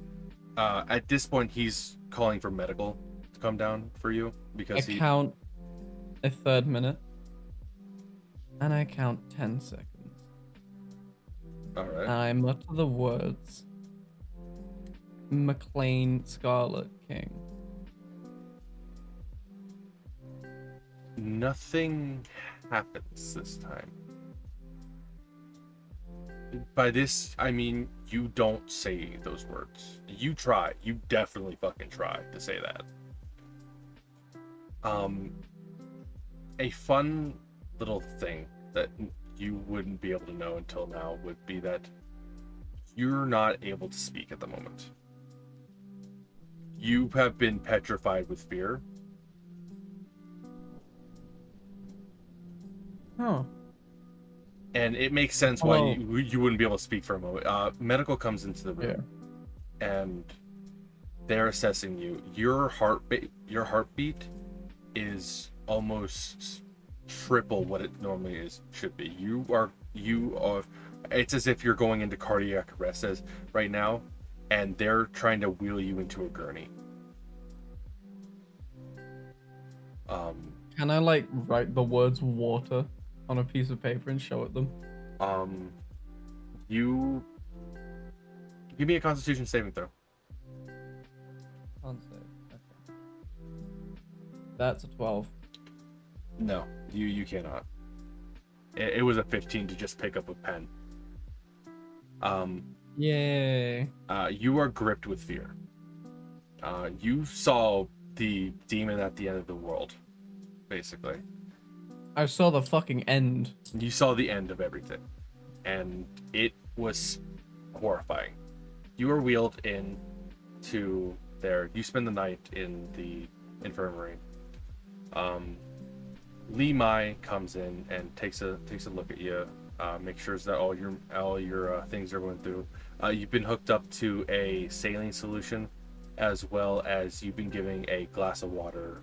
At this point, he's calling for medical to come down for you because I count a 3rd minute, and I count 10 seconds. All right. And I mutter the words, McLean, Scarlet King. Nothing happens this time. By this, I mean you don't say those words. You try. You definitely fucking try to say that. A fun little thing that you wouldn't be able to know until now would be that you're not able to speak at the moment. You have been petrified with fear. Oh. And it makes sense why you wouldn't be able to speak for a moment. Medical comes into the room, and they're assessing you. Your heartbeat is almost triple what it normally should be. You are. It's as if you're going into cardiac arrest right now, and they're trying to wheel you into a gurney. Can I write the words water on a piece of paper and show it them? You give me a Constitution saving throw. Can't save. Okay. That's a 12. No, you cannot. It was a 15 to just pick up a pen. Yay. You are gripped with fear. You saw the demon at the end of the world, basically. I saw the fucking end. You saw the end of everything, and it was horrifying. You were wheeled in to there. You spend the night in the infirmary. Lee Mai comes in and takes a look at you, make sure that all your things are going through. You've been hooked up to a saline solution, as well as you've been giving a glass of water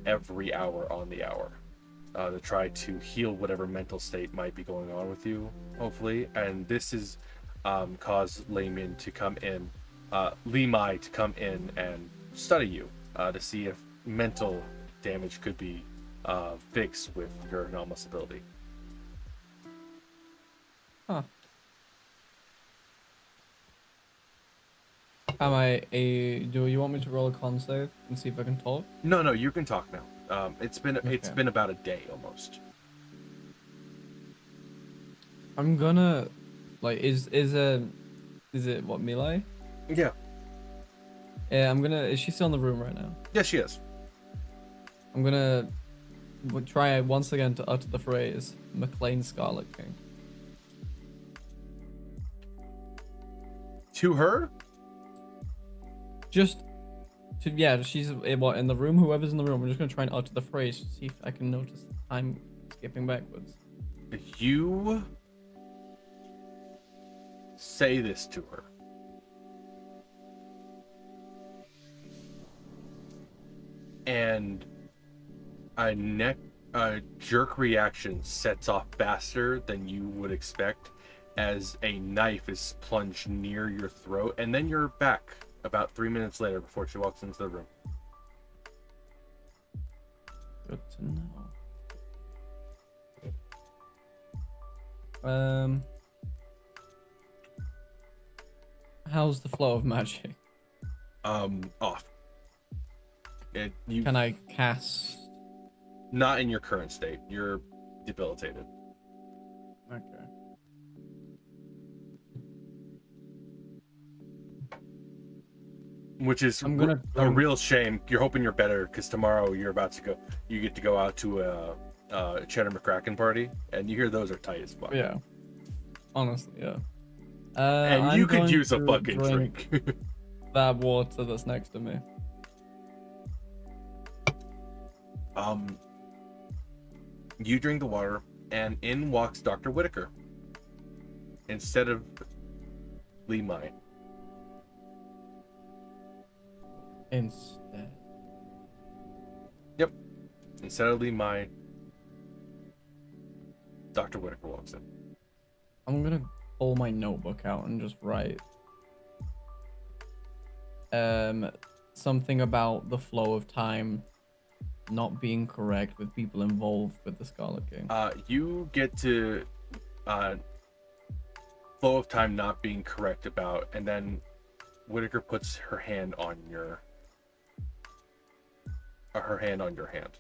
every hour on the hour to try to heal whatever mental state might be going on with you, hopefully. And this is caused Lee Mai to come in and study you to see if mental damage could be fixed with your anomalous ability. Huh. Do you want me to roll a con save and see if I can talk? No, you can talk now. It's been about a day almost. I'm gonna, like, is it what, Milai? Yeah. Yeah, is she still in the room right now? Yes, she is. I'm gonna try once again to utter the phrase McLean Scarlet King. To her? She's in the room. Whoever's in the room, I'm just gonna try and utter the phrase to see if I can notice the time skipping backwards. You say this to her. And a jerk reaction sets off faster than you would expect as a knife is plunged near your throat, and then you're back about 3 minutes later before she walks into the room. Good to know. How's the flow of magic? Off. Can I cast? Not in your current state. You're debilitated. Okay. Which is a real shame. You're hoping you're better because tomorrow you get to go out to a Cheddar McCracken party, and you hear those are tight as fuck. Yeah. Honestly, yeah. And you could use a fucking drink. That water that's next to me. You drink the water, and in walks Dr. Whitaker instead of Lee Mai. Instead. Yep. Instead of Lee Mai, Dr. Whitaker walks in. I'm gonna pull my notebook out and just write something about the flow of time not being correct with people involved with the Scarlet King. You get to flow of time not being correct about, and then Whitaker puts her hand on your hand.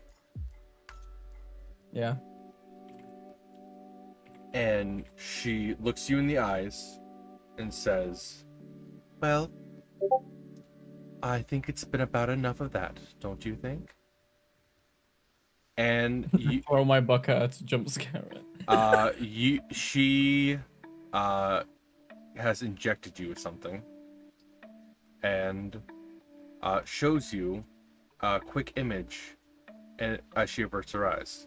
Yeah. And she looks you in the eyes and says, "Well, I think it's been about enough of that, don't you think?" And you throw my bucket at to jump scare it. She has injected you with something and shows you a quick image, and as she averts her eyes,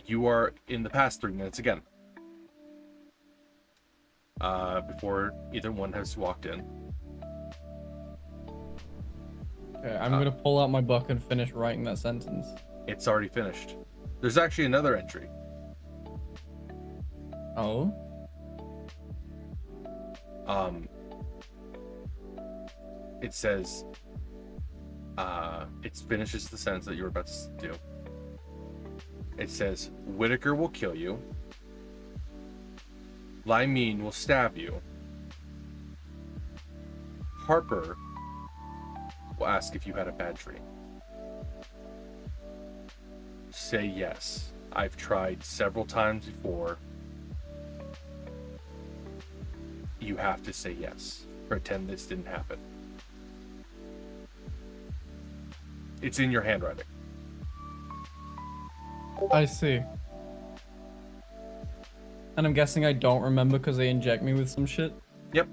you are in the past 3 minutes again, before either one has walked in. Okay, I'm gonna pull out my book and finish writing that sentence. It's already finished. There's actually another entry. Oh? It says, it finishes the sentence that you were about to do. It says, Whitaker will kill you. Lymene will stab you. Harper will ask if you had a bad dream. Say yes. I've tried several times before. You have to say yes. Pretend this didn't happen. It's in your handwriting. I see. And I'm guessing I don't remember because they inject me with some shit? Yep.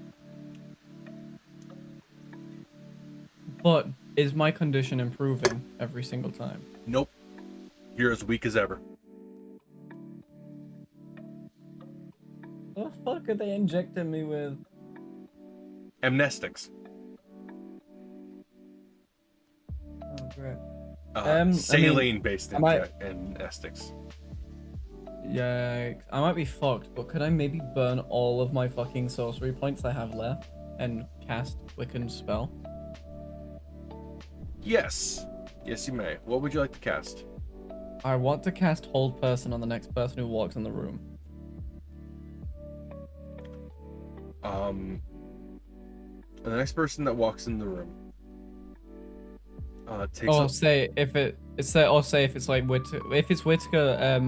But is my condition improving every single time? Nope. You're as weak as ever. What the fuck are they injecting me with? Amnestics. Oh, great. Saline-based I might, amnestics. yeah, I might be fucked, but could I maybe burn all of my fucking sorcery points I have left and cast Wiccan's spell? Yes. Yes, you may. What would you like to cast? I want to cast Hold Person on the next person who walks in the room. The next person that walks in the room takes Or up... say if it's like if it's Whitaker,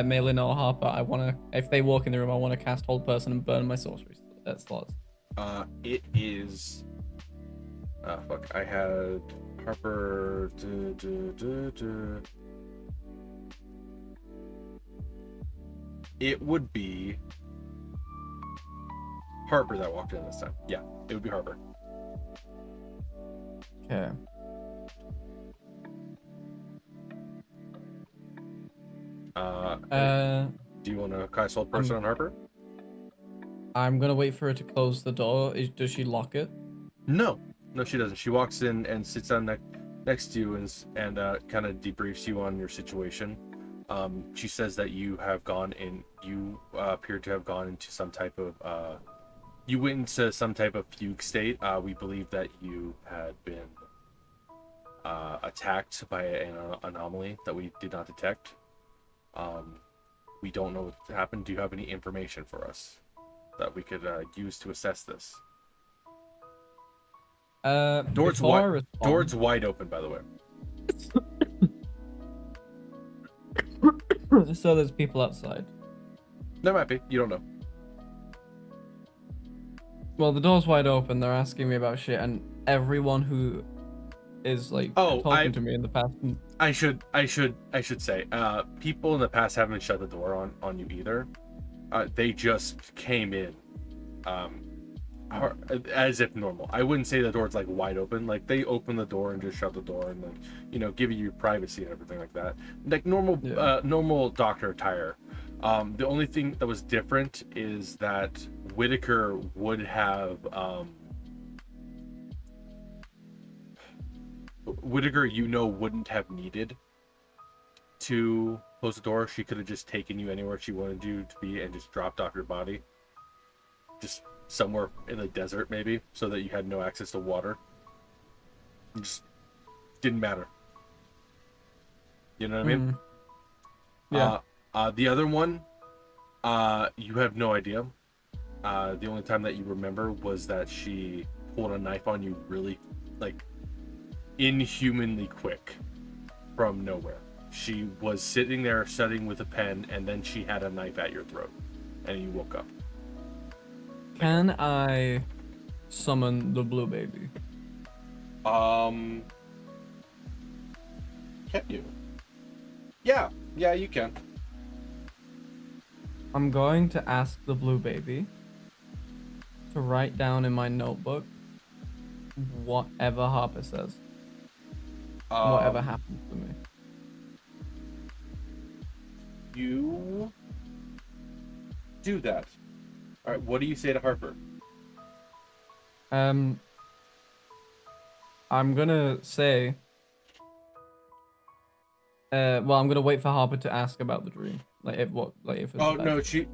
McLean or Harper, I wanna if they walk in the room, I wanna cast Hold Person and burn my sorcery slots. It is... fuck. I had Harper... It would be Harper that walked in this time. Yeah, it would be Harper. Okay. Do you want to cast Hold Person on Harper? I'm gonna wait for her to close the door. Does she lock it? No, she doesn't. She walks in and sits down next to you and kind of debriefs you on your situation. She says that you have gone in. You appear to have gone into some type of. You went into some type of fugue state. We believe that you had been attacked by an anomaly that we did not detect. We don't know what happened. Do you have any information for us that we could use to assess this? Door's wide open, by the way. So there's people outside. There might be. You don't know. Well, the door's wide open. They're asking me about shit, and everyone who is like talking to me in the past. I should say, people in the past haven't shut the door on you either. They just came in, as if normal. I wouldn't say the door's like wide open. Like they open the door and just shut the door and like give you your privacy and everything like that. Like normal doctor attire. The only thing that was different is that Whitaker would have Whitaker, wouldn't have needed to close the door. She could have just taken you anywhere she wanted you to be and just dropped off your body. Just somewhere in the desert, maybe, so that you had no access to water. It just didn't matter. You know what I mean? Yeah. The other one, you have no idea. The only time that you remember was that she pulled a knife on you really, like, inhumanly quick from nowhere. She was sitting there studying with a pen, and then she had a knife at your throat, and you woke up. Can I summon the blue baby? Can you? Yeah, you can. I'm going to ask the blue baby to write down in my notebook whatever Harper says. Whatever happens to me. You do that. All right, what do you say to Harper? I'm gonna say. I'm gonna wait for Harper to ask about the dream. If it's Oh no, she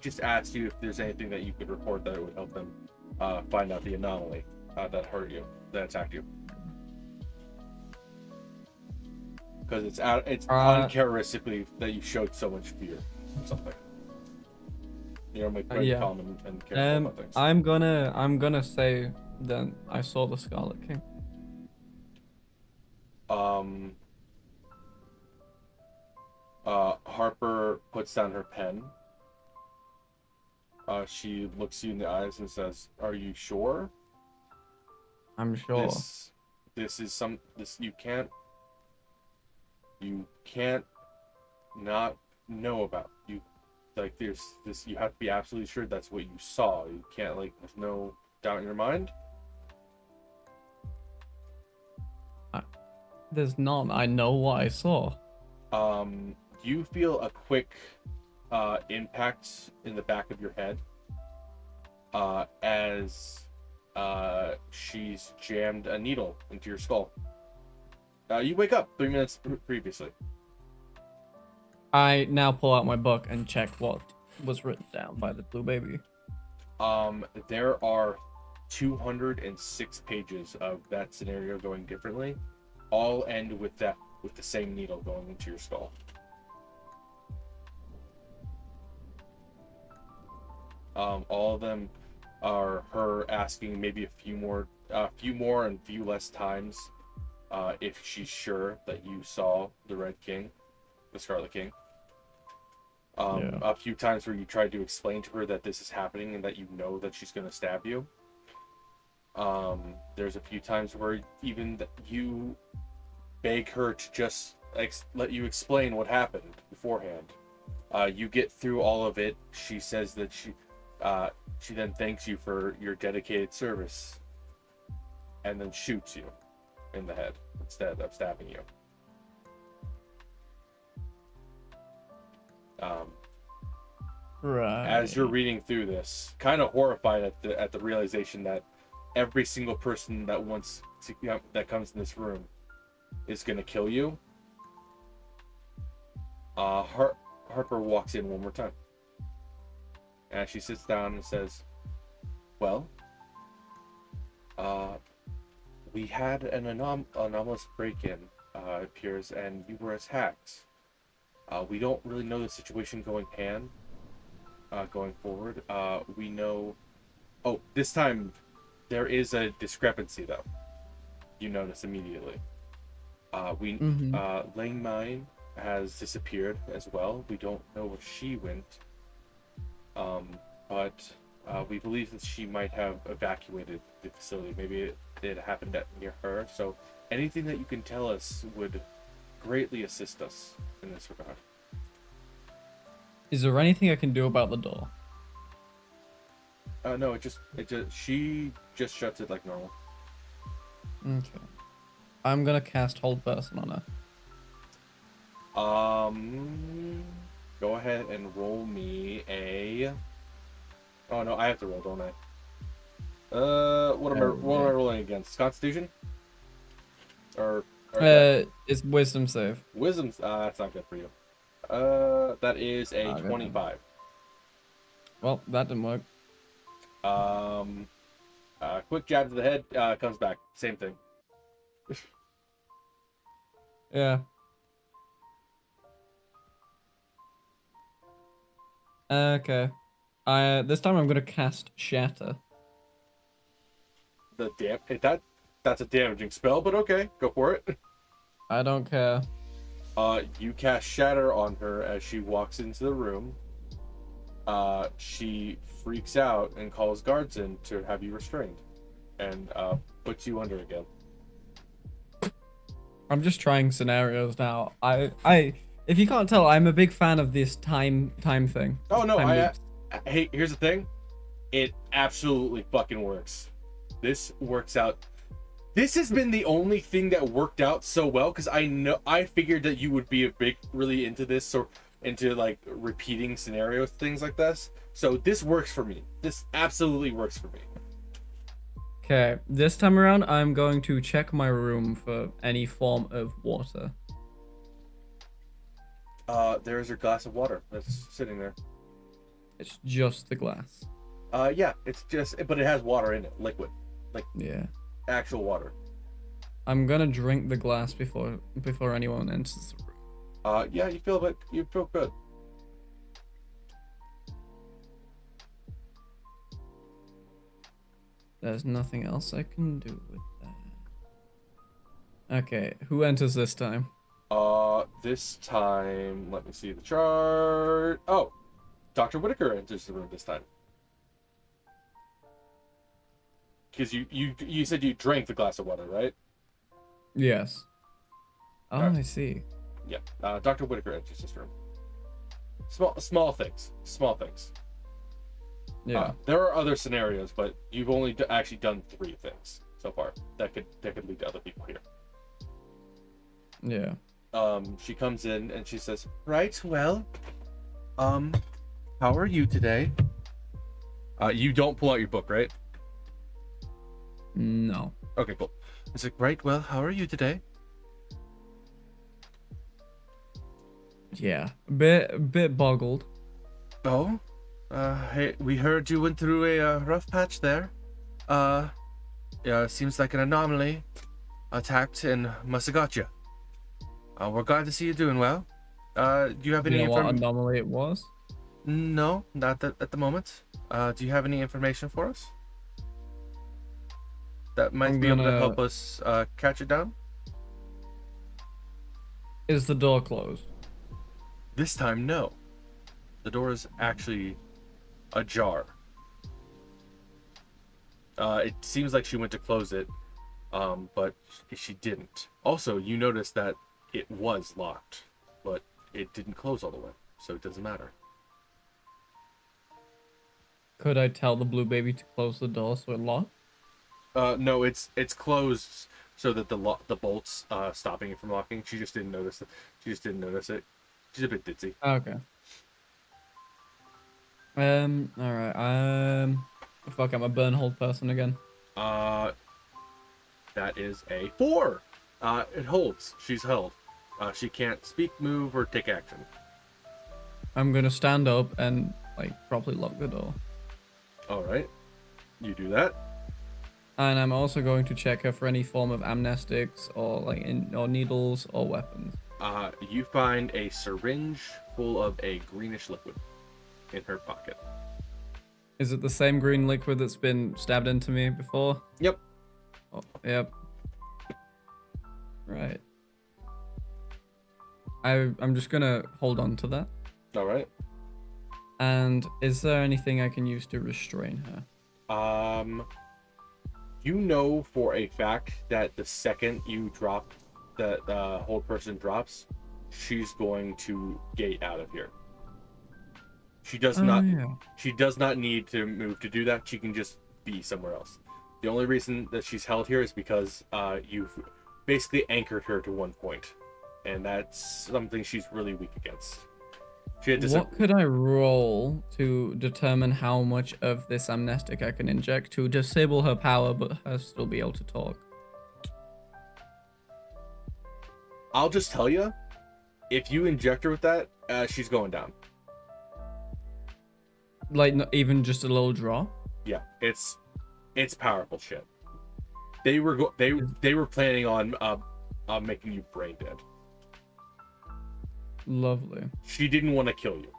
just asked you if there's anything that you could report that would help them find out the anomaly that hurt you, that attacked you. Because it's uncharacteristically that you showed so much fear or something. Very calm and careful about things. I'm gonna say then I saw the Scarlet King. Harper puts down her pen. She looks you in the eyes and says, "Are you sure? I'm sure. This is you can't not know about. There's this, you have to be absolutely sure that's what you saw. You can't, there's no doubt in your mind." There's none. I know what I saw. You feel a quick impact in the back of your head as she's jammed a needle into your skull. You wake up 3 minutes previously. I now pull out my book and check what was written down by the blue baby. There are 206 pages of that scenario going differently. All end with the same needle going into your skull. All of them are her asking maybe a few more and few less times if she's sure that you saw the Red King, the Scarlet King. A few times where you tried to explain to her that this is happening and that you know that she's going to stab you. There's a few times where even you beg her to just let you explain what happened beforehand. You get through all of it. She says that she then thanks you for your dedicated service and then shoots you in the head instead of stabbing you. Right. As you're reading through this, kind of horrified at the realization that every single person that that comes in this room is gonna kill you. Harper walks in one more time, and she sits down and says, "Well, we had an anomalous break-in, it appears, and you were attacked. We don't really know the situation going forward. We know... Oh, this time there is a discrepancy, though. You notice immediately. Lane Mine has disappeared as well. We don't know where she went. But we believe that she might have evacuated the facility. Maybe it happened near her. So anything that you can tell us would greatly assist us in this regard." Is there anything I can do about the door? No, she just shuts it like normal. Okay. I'm gonna cast Hold Person on her. Go ahead and roll me a... Oh no, I have to roll, don't I? What am I rolling against? Constitution? Or It's Wisdom save. Wisdom? That's not good for you. That is a 25. Well, that didn't work. Quick jab to the head, comes back. Same thing. Yeah. Okay. This time I'm gonna cast Shatter. That's a damaging spell, but okay, go for it. I don't care. You cast Shatter on her as she walks into the room. She freaks out and calls guards in to have you restrained, and puts you under again. I'm just trying scenarios now. If you can't tell, I'm a big fan of this time thing. Oh no, Time hey, here's the thing. It absolutely fucking works. This works out. This has been the only thing that worked out so well, because I figured that you would be really into this, or into like repeating scenarios, things like this. So this works for me. This absolutely works for me. Okay, this time around, I'm going to check my room for any form of water. There's your glass of water that's sitting there. It's just the glass. Yeah, but it has water in it, liquid, Yeah. actual water. I'm gonna drink the glass before anyone enters the room. Yeah, you feel good. There's nothing else I can do with that. Okay, who enters this time? This time, let me see the chart. Oh, Dr. Whitaker enters the room this time. Because you said you drank the glass of water, right? Yes. Oh, Alright. I see. Yeah. Dr. Whitaker enters this room. Small things. Small things. Yeah. There are other scenarios, but you've only actually done 3 things so far that could lead to other people here. Yeah. She comes in and she says, "Right, well, how are you today?" You don't pull out your book, right? No. Okay, cool. It's like, "Right, well, how are you today?" Yeah. A bit boggled. Oh, hey, we heard you went through a rough patch there. Uh, yeah, seems like an anomaly attacked and must have got you. We're glad to see you doing well. Do you have Do you any know what information? anomaly it was? No, not at the moment. Do you have any information for us that might I'm be able to gonna. help us catch it down? Is the door closed? This time, no. The door is actually ajar. It seems like she went to close it, but she didn't. Also, you notice that it was locked, but it didn't close all the way, so it doesn't matter. Could I tell the blue baby to close the door so it locked? No, it's closed so that the bolts stopping it from locking. She just didn't notice it. She just didn't notice it. She's a bit ditzy. Okay. All right. Fuck, I'm a burn hold person again. Uh, that is a 4. It holds. She's held. She can't speak, move, or take action. I'm gonna stand up and like properly lock the door. All right, you do that. And I'm also going to check her for any form of amnestics or or needles or weapons. You find a syringe full of a greenish liquid in her pocket. Is it the same green liquid that's been stabbed into me before? Yep. Oh, yep. Right. I'm just gonna hold on to that. All right. And is there anything I can use to restrain her? You know for a fact that the second you drop that the whole person drops, she's going to gate out of here. She does not. Yeah. She does not need to move to do that. She can just be somewhere else. The only reason that she's held here is because you've basically anchored her to one point, and that's something she's really weak against. She had What could I roll to determine how much of this amnestic I can inject to disable her power but her still be able to talk? I'll just tell you, if you inject her with that, she's going down. Like, not even just a little drop? Yeah, it's powerful shit. They were planning on making you brain dead. Lovely. She didn't want to kill you.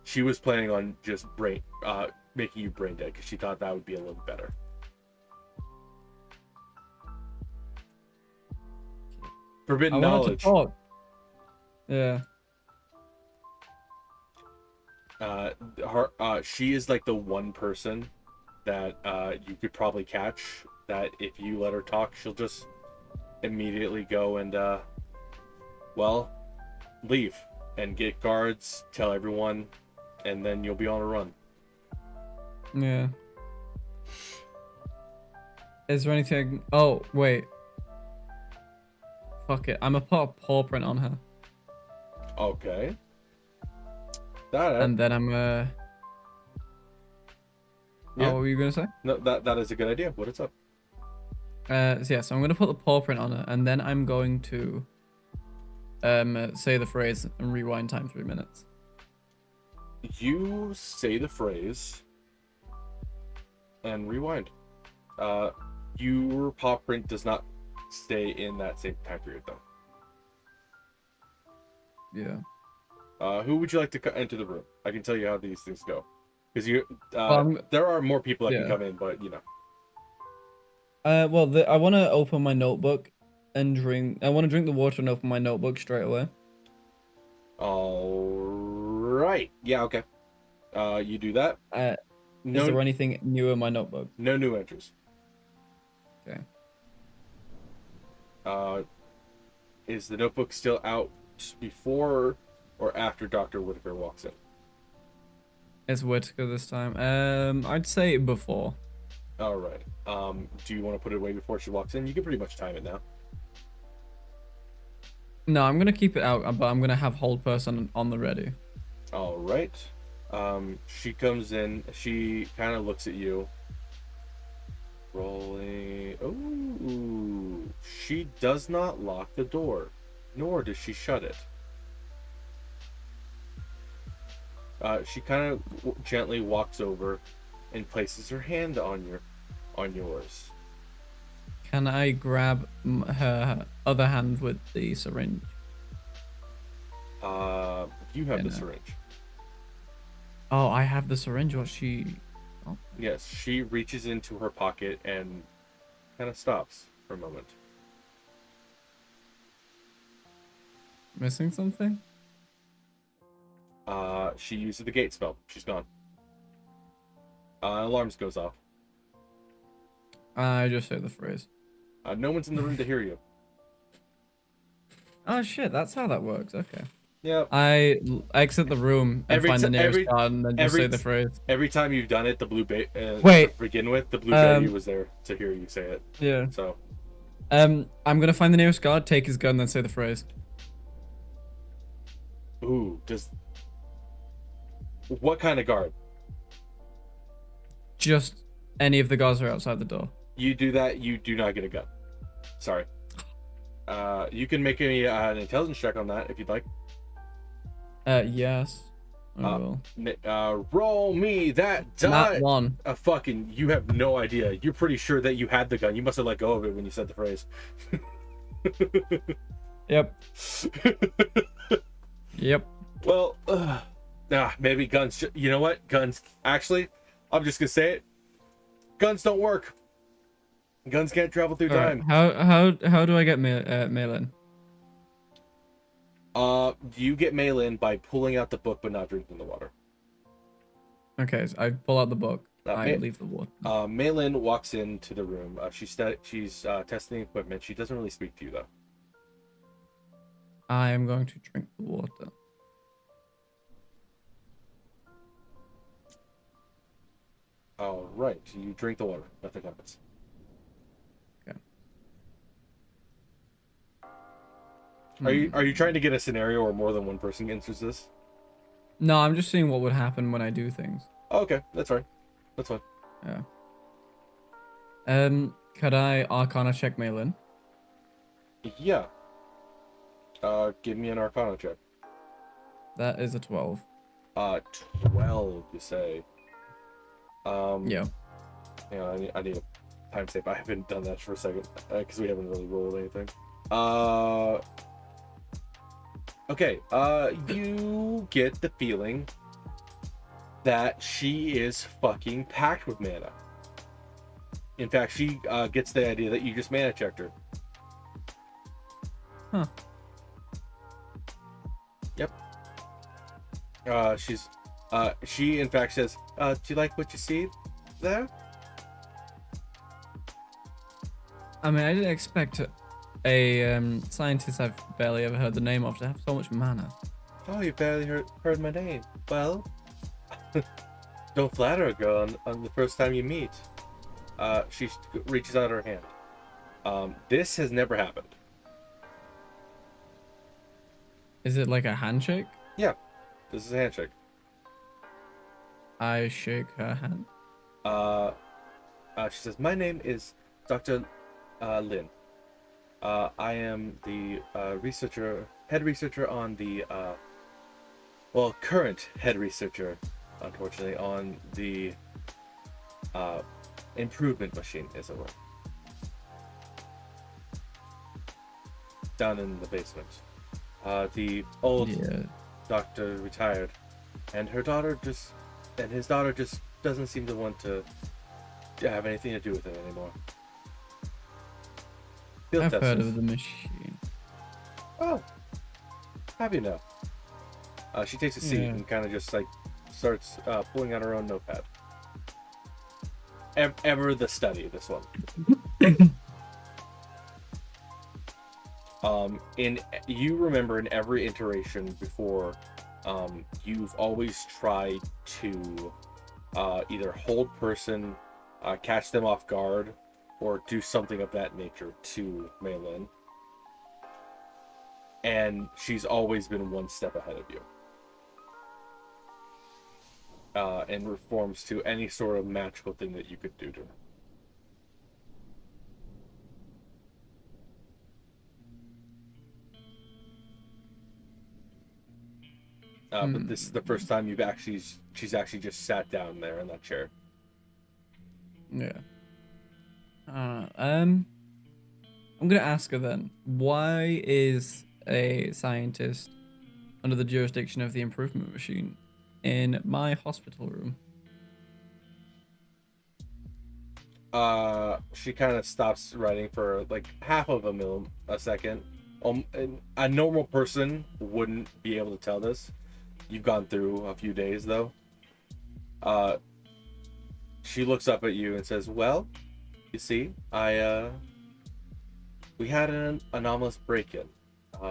She was planning on just making you brain dead because she thought that would be a little better. Forbidden knowledge. I want to talk. Yeah. She is like the one person that you could probably catch that if you let her talk, she'll just immediately go and leave and get guards, tell everyone, and then you'll be on a run. Yeah. Is there anything? Oh, wait. Fuck it. I'm gonna put a paw print on her. Okay. And then I'm Yeah. Oh, what were you gonna say? No, that is a good idea. What is up? So yeah, so I'm gonna put the paw print on her, and then I'm going to say the phrase and rewind time 3 minutes. You say the phrase and rewind. Your paw print does not stay in that same time period though. Yeah. Who would you like to enter the room? I can tell you how these things go. Because there are more people that can come in, but you know. Well, I want to open my notebook and drink. I want to drink the water and open my notebook straight away. All right. Yeah. Okay. You do that. Is there anything new in my notebook? No new entries. Okay. Is the notebook still out before or after Dr. Whitaker walks in? It's Whitaker this time. I'd say before. All right. Do you want to put it away before she walks in? You can pretty much time it now. No, I'm gonna keep it out, but I'm gonna have hold person on the ready. All right. She comes in. She kind of looks at you. Rolling. Ooh. She does not lock the door, nor does she shut it. She kind of gently walks over and places her hand on yours. Can I grab her other hand with the syringe? You have the syringe. Oh, I have the syringe. What she? Oh. Yes, she reaches into her pocket and kind of stops for a moment. Missing something? She uses the gate spell. She's gone. Alarms goes off. I just say the phrase. No one's in the room to hear you. Oh shit, that's how that works. Okay. Yeah. I exit the room and find the nearest guard and then just say the phrase. Every time you've done it, the blue Wait. to begin with, the blue bayou was there to hear you say it. Yeah. So. I'm gonna find the nearest guard, take his gun, then say the phrase. Ooh, what kind of guard? Just any of the guards are outside the door. You do that, you do not get a gun. Sorry. You can make me an intelligence check on that if you'd like. Yes. I will. Roll me that die. Not one. Fucking, you have no idea. You're pretty sure that you had the gun. You must have let go of it when you said the phrase. Yep. Yep. Well, maybe guns. You know what? Guns. Actually, I'm just gonna say it. Guns don't work. Guns can't travel through time. How do I get Malin? You get Malin by pulling out the book but not drinking the water. Okay, so I pull out the book. I leave the water. Malin walks into the room. She's testing the equipment. She doesn't really speak to you though. I am going to drink the water. All right, so you drink the water. Nothing happens. Okay. Are you trying to get a scenario where more than one person answers this? No, I'm just seeing what would happen when I do things. Oh, okay, that's fine. That's fine. Yeah. Could I Arcana check Malin? Yeah. Give me an Arcana check. That is a 12. 12, you say. Yeah. I need a time save. I haven't done that for a second because we haven't really rolled anything. Okay. You get the feeling that she is fucking packed with mana. In fact, she gets the idea that you just mana checked her. Huh. Yep. She in fact says, do you like what you see there? I mean, I didn't expect a scientist I've barely ever heard the name of to have so much mana. Oh, you barely heard my name. Well, don't flatter a girl on the first time you meet. She reaches out her hand. This has never happened. Is it like a handshake? Yeah, this is a handshake. I shake her hand. She says, my name is Dr. Lynn. I am the head researcher on the, current head researcher, unfortunately, on the improvement machine, as it were. Down in the basement. The old doctor retired, and his daughter just doesn't seem to want to have anything to do with it anymore. I've heard of the machine. Oh, have you now? She takes a seat and kind of just like starts pulling out her own notepad. Ever the study, this one. You remember in every iteration before, you've always tried to either hold person, catch them off guard, or do something of that nature to Malin. and she's always been one step ahead of you. And reforms to any sort of magical thing that you could do to her. But this is the first time she's actually just sat down there in that chair. Yeah. I'm gonna ask her then. Why is a scientist under the jurisdiction of the improvement machine in my hospital room? She kind of stops writing for like half of a second. A normal person wouldn't be able to tell this. You've gone through a few days though. She looks up at you and says, "Well, you see, we had an anomalous break-in.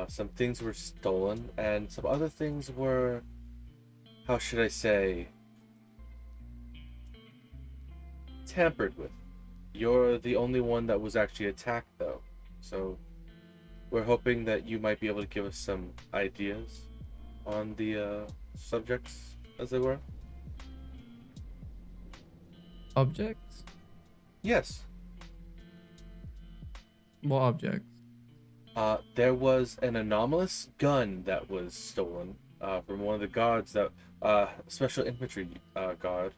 Some things were stolen, and some other things were, how should I say, tampered with. You're the only one that was actually attacked, though. So we're hoping that you might be able to give us some ideas on the subjects, as they were." Objects? Yes. What objects? There was an anomalous gun that was stolen from one of the guards, that special infantry guard,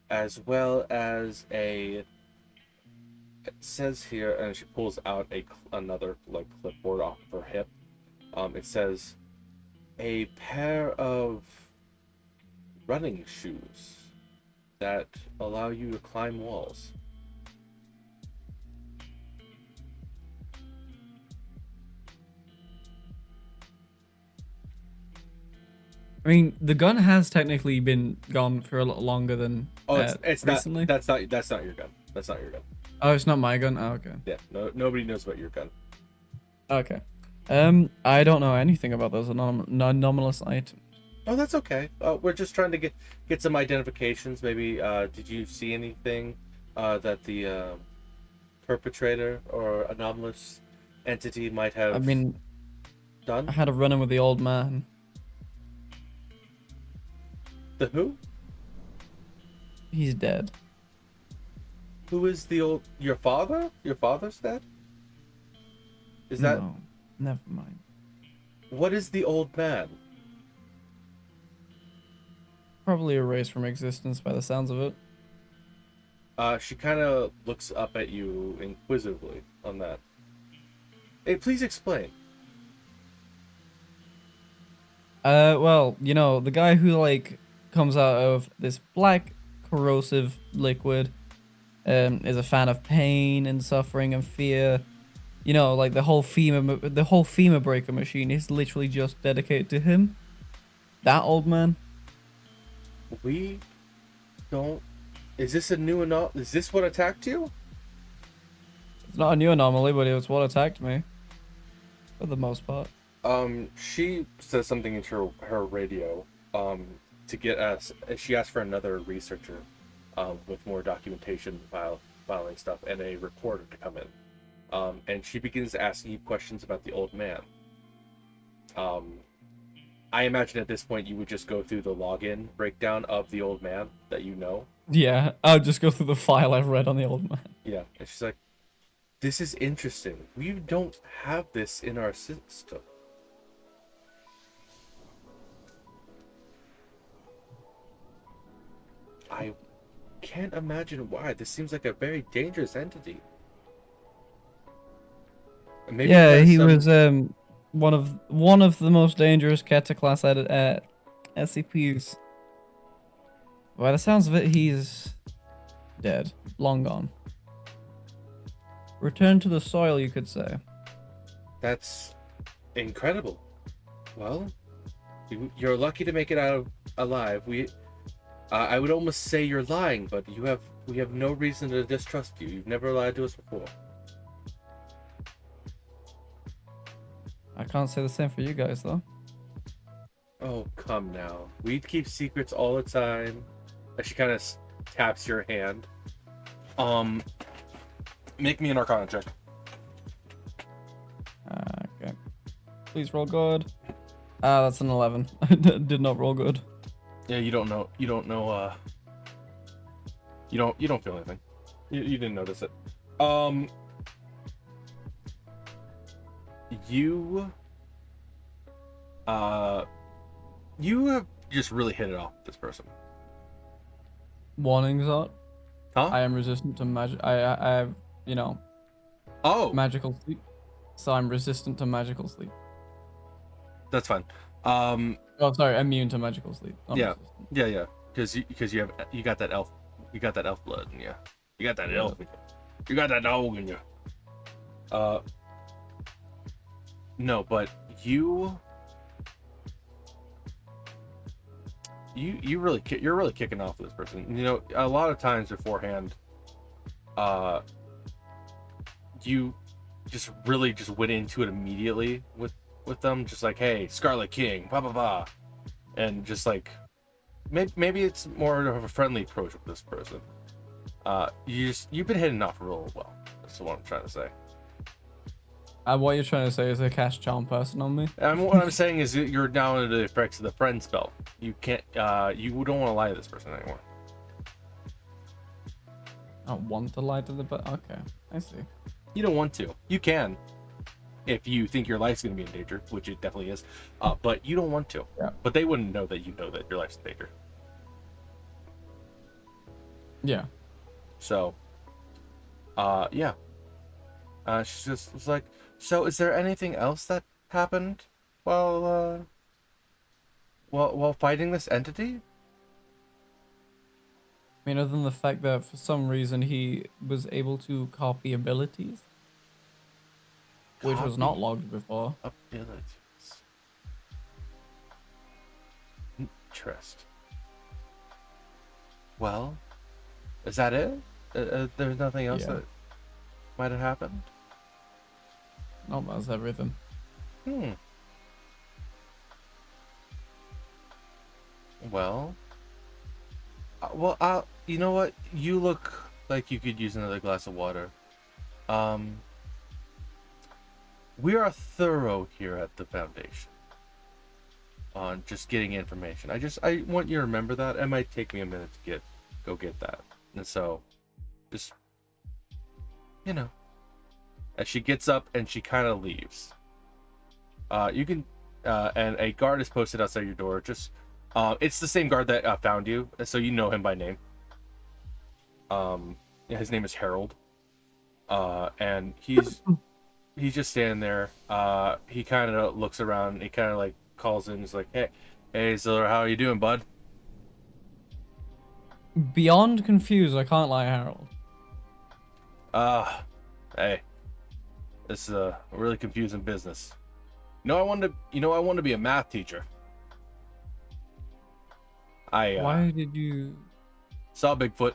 as well as it says here, and she pulls out another like clipboard off of her hip. It says a pair of running shoes that allow you to climb walls. I mean, the gun has technically been gone for a lot longer than It's recently. not. That's not your gun. That's not your gun. Oh, it's not my gun. Oh, okay. Yeah. No. Nobody knows about your gun. Okay. I don't know anything about those anomalous items. Oh, that's okay. We're just trying to get some identifications. Maybe did you see anything that the perpetrator or anomalous entity might have I mean, done? I had a run-in with the old man. The who? He's dead. Who is your father? Your father's dead? Is that? No, never mind. What is the old man? Probably erased from existence by the sounds of it. She kind of looks up at you inquisitively on that. Hey, please explain. Well, you know, the guy who, like, comes out of this black corrosive liquid, is a fan of pain and suffering and fear. You know, like the whole femur breaker machine is literally just dedicated to him. That old man. We don't. Is this a new anomaly? Is this what attacked you? It's not a new anomaly, but it was what attacked me. For the most part. She says something into her radio. To get us. She asked for another researcher, with more documentation, filing stuff, and a recorder to come in. And she begins asking you questions about the old man. I imagine at this point you would just go through the login breakdown of the old man that you know. Yeah, I'll just go through the file I've read on the old man. Yeah, and she's like, "This is interesting. We don't have this in our system." I can't imagine why. This seems like a very dangerous entity. Maybe Yeah, he was one of the most dangerous Keta class SCPs. By the sounds of it, he's dead, long gone. Returned to the soil, you could say. That's incredible. Well, you're lucky to make it out alive. I would almost say you're lying, but we have no reason to distrust you. You've never lied to us before. I can't say the same for you guys, though. Oh, come now. We keep secrets all the time. She kind of taps your hand. Make me an Arcana check. Okay. Please roll good. That's an 11. I did not roll good. Yeah, you don't know. You don't know. You don't feel anything. You didn't notice it. You you have just really hit it off with this person. Warning shot. Huh? I am resistant to magic. I have, you know, Oh, magical sleep. So I'm resistant to magical sleep. that's fine. Oh, sorry, immune to magical sleep. Not Yeah, resistant. yeah. Because you got that elf blood in you. You got that elf. You got that dog in you. No, but you're really kicking off with this person. You know, a lot of times beforehand, you just really just went into it immediately with them, just like, hey, Scarlet King, blah blah blah, and just like maybe it's more of a friendly approach with this person. You've been hitting off real well. That's what I'm trying to say. What you're trying to say is a cast charm person on me? What I'm saying is you're down to the effects of the friend spell. You can't. You don't want to lie to this person anymore. I don't want to lie to the but okay, I see. You don't want to. You can, if you think your life's going to be in danger, which it definitely is. But you don't want to. Yeah. But they wouldn't know that you know that your life's in danger. Yeah. So, yeah. She just was like, so is there anything else that happened while fighting this entity? I mean, other than the fact that for some reason he was able to copy abilities, which was not logged before. Abilities. Interest. Well, is that it? There's nothing else that might have happened? No, that's everything. Well, you know what? You look like you could use another glass of water. We are thorough here at the Foundation on just getting information. I want you to remember that. It might take me a minute to go get that. And so, just, you know. As she gets up and she kind of leaves. You can, and a guard is posted outside your door. Just, it's the same guard that found you, so you know him by name. His name is Harold. And he's just standing there. He kind of looks around. He kind of like calls in. He's like, hey, xilra, how are you doing, bud? Beyond confused, I can't lie, Harold. Hey. This is a really confusing business. I wanted to be a math teacher. Why did you saw Bigfoot?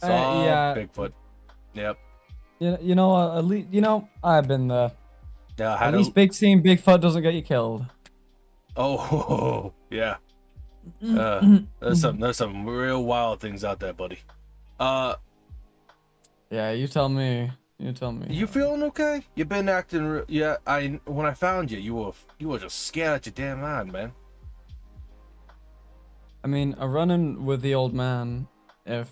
Bigfoot. Yep. You know what? At least I've been there. Yeah. At least seeing Bigfoot doesn't get you killed. Oh yeah. There's some real wild things out there, buddy. Yeah, you tell me. You feeling okay? You've been acting. Yeah, when I found you, you were just scared out your damn mind, man. I mean, a run-in with the old man, if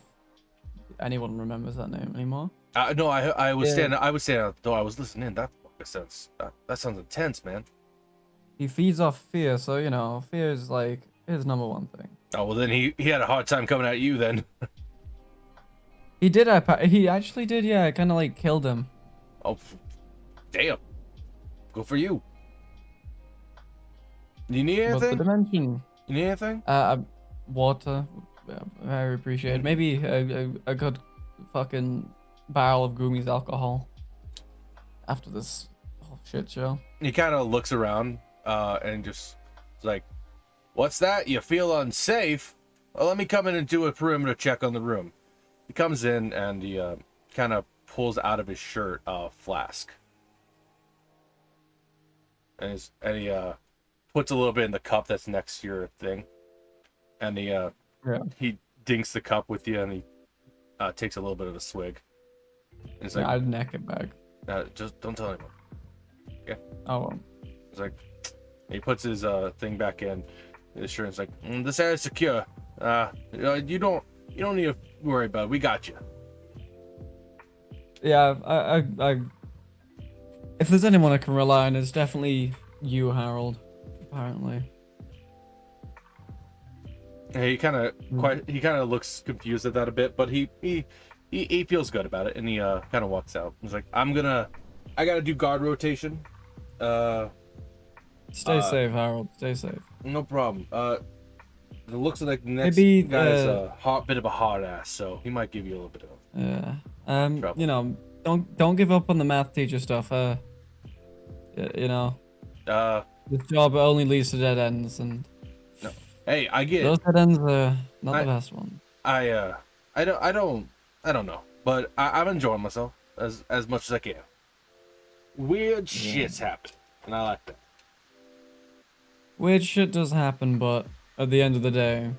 anyone remembers that name anymore. No, I was standing. I was standing out the door. I was listening. That sounds intense, man. He feeds off fear, so fear is like his number one thing. Oh well, then he had a hard time coming at you then. He did. He actually did. Yeah, kind of like killed him. Oh, damn! Good for you. You need anything? What's the dimension? You need anything? Water. Very appreciated. Maybe a good fucking barrel of Gumi's alcohol. After this whole shit show. He kind of looks around, and just is like, "What's that? You feel unsafe? Well, let me come in and do a perimeter check on the room." He comes in and he kind of pulls out of his shirt a flask, and he puts a little bit in the cup that's next to your thing, and he dinks the cup with you, and he takes a little bit of a swig. And Yeah, I'd neck it back. Just don't tell anyone. Yeah. Oh well. He's like, he puts his thing back in. The insurance like, this area is secure. You don't need to worry about it. We got you. Yeah, I if there's anyone I can rely on, it's definitely you, Harold. Apparently. And he kind of looks confused at that a bit, but he feels good about it, and he kind of walks out. He's like, I gotta do guard rotation. Stay safe, Harold. Stay safe. No problem. It looks like the next Maybe guy's a bit of a hard ass, so he might give you a little bit of trouble. you know, don't give up on the math teacher stuff. You know, this job only leads to dead ends, and no. Hey, I get those dead ends are not the best one. I don't know, but I'm enjoying myself as much as I can. Weird shit's happen, and I like that. Weird shit does happen, but at the end of the day,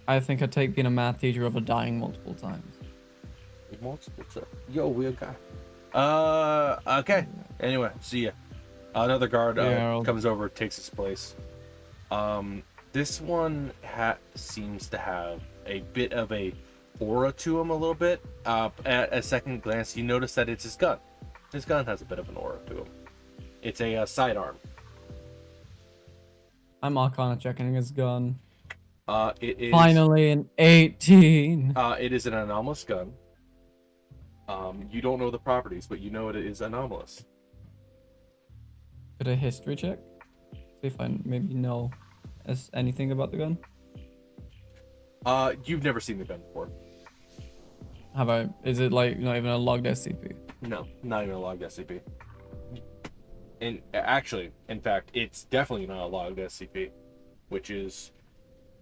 I think I'd take being a math teacher over dying multiple times. Yo, weird guy. Okay. Anyway, see ya. Another guard comes over, takes his place. This one seems to have a bit of a aura to him a little bit. At a second glance, you notice that it's his gun. His gun has a bit of an aura to him. It's a sidearm. I'm Arcana checking his gun. It is finally an 18. It is an anomalous gun. You don't know the properties, but you know it is anomalous. Could a history check? See if I maybe know anything about the gun. You've never seen the gun before. Have I? Is it like not even a logged SCP? No, not even a logged SCP. And actually, in fact, it's definitely not a logged SCP, which is